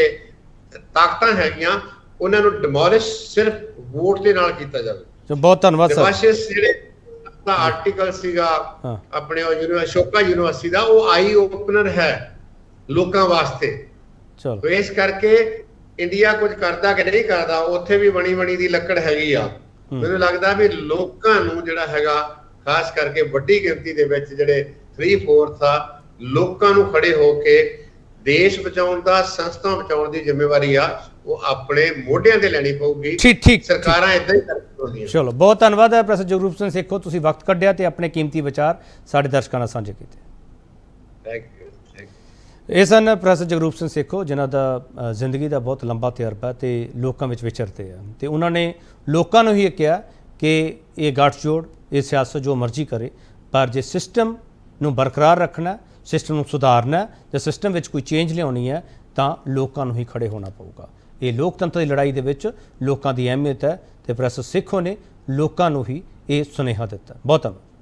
ਤਾਕਤਾਂ ਹੈਗੀਆਂ ਉਹਨਾਂ ਨੂੰ ਡਿਮੋਲਿਸ਼ ਸਿਰਫ ਵੋਟ ਦੇ ਨਾਲ ਕੀਤਾ ਜਾਵੇ। ਬਹੁਤ ਧੰਨਵਾਦ ਸਰ। ਵਾਸ਼ਿਸ਼ ਜਿਹੜੇ ਦਾ ਆਰਟੀਕਲ ਸੀਗਾ ਆਪਣੇ ਅਸ਼ੋਕਾ ਯੂਨੀਵਰਸਿਟੀ ਦਾ, ਉਹ ਆਈ ਓਪਨਰ ਹੈ ਲੋਕਾਂ ਵਾਸਤੇ। ਚਲੋ ਇਸ ਕਰਕੇ ਇੰਡੀਆ ਕੁਝ ਕਰਦਾ ਕਿ ਨਹੀਂ ਕਰਦਾ, ਉੱਥੇ ਵੀ ਬਣੀ ਦੀ ਲੱਕੜ ਹੈਗੀ ਆ। ਮੈਨੂੰ ਲੱਗਦਾ ਵੀ ਲੋਕਾਂ ਨੂੰ ਜਿਹੜਾ ਹੈਗਾ ਖਾਸ ਕਰਕੇ ਵੱਡੀ ਗਿਣਤੀ ਦੇ ਵਿੱਚ ਜਿਹੜੇ 3/4 ਆ ਲੋਕਾਂ ਨੂੰ ਖੜੇ ਹੋ ਕੇ ਦੇਸ਼ ਬਚਾਉਣ ਦਾ, ਸੰਸਥਾ ਬਚਾਉਣ ਦੀ ਜ਼ਿੰਮੇਵਾਰੀ ਆ ਉਹ ਆਪਣੇ ਮੋਢਿਆਂ ਤੇ ਲੈਣੀ ਪਊਗੀ। ਠੀਕ ਸਰਕਾਰਾਂ ਇਦਾਂ ਹੀ ਕਰਦੀਆਂ। ਚਲੋ ਬਹੁਤ ਧੰਨਵਾਦ ਹੈ ਪ੍ਰੋਫੈਸਰ ਜਗਰੂਪ ਸਿੰਘ ਸੇਖੋ, ਤੁਸੀਂ ਵਕਤ ਕੱਢਿਆ ਤੇ ਆਪਣੇ ਕੀਮਤੀ ਵਿਚਾਰ ਸਾਡੇ ਦਰਸ਼ਕਾਂ ਨਾਲ ਸਾਂਝੇ ਕੀਤੇ। Thank you. ਇਹ ਸਨ ਪ੍ਰੋਫੈਸਰ ਜਗਰੂਪ ਸਿੰਘ ਸੇਖੋ ਜਿਨ੍ਹਾਂ ਦਾ ਜ਼ਿੰਦਗੀ ਦਾ ਬਹੁਤ ਲੰਬਾ ਤਜਰਬਾ ਤੇ ਲੋਕਾਂ ਵਿੱਚ ਵਿਚਰਦੇ ਆ, ਤੇ ਉਹਨਾਂ ਨੇ ਲੋਕਾਂ ਨੂੰ ਹੀ ਇਹ ਕਿਹਾ ਕਿ ਇਹ ਗੱਠਜੋੜ, ਇਹ ਸਿਆਸਤ ਜੋ ਮਰਜ਼ੀ ਕਰੇ, ਪਰ ਜੇ ਸਿਸਟਮ ਨੂੰ ਬਰਕਰਾਰ ਰੱਖਣਾ, ਸਿਸਟਮ ਨੂੰ ਸੁਧਾਰਨਾ ਜਾਂ ਸਿਸਟਮ ਵਿੱਚ ਕੋਈ ਚੇਂਜ ਲਿਆਉਣੀ ਹੈ ਤਾਂ ਲੋਕਾਂ ਨੂੰ ਹੀ ਖੜੇ ਹੋਣਾ ਪਊਗਾ। ਇਹ ਲੋਕਤੰਤਰ ਦੀ ਲੜਾਈ ਦੇ ਵਿੱਚ ਲੋਕਾਂ ਦੀ ਅਹਿਮੀਅਤ ਹੈ ਤੇ ਪ੍ਰੋਫੈਸਰ ਸੇਖੋਂ ਨੇ ਲੋਕਾਂ ਨੂੰ ਹੀ ਇਹ ਸੁਨੇਹਾ ਦਿੱਤਾ। ਬਹੁਤ ਧੰਨਵਾਦ।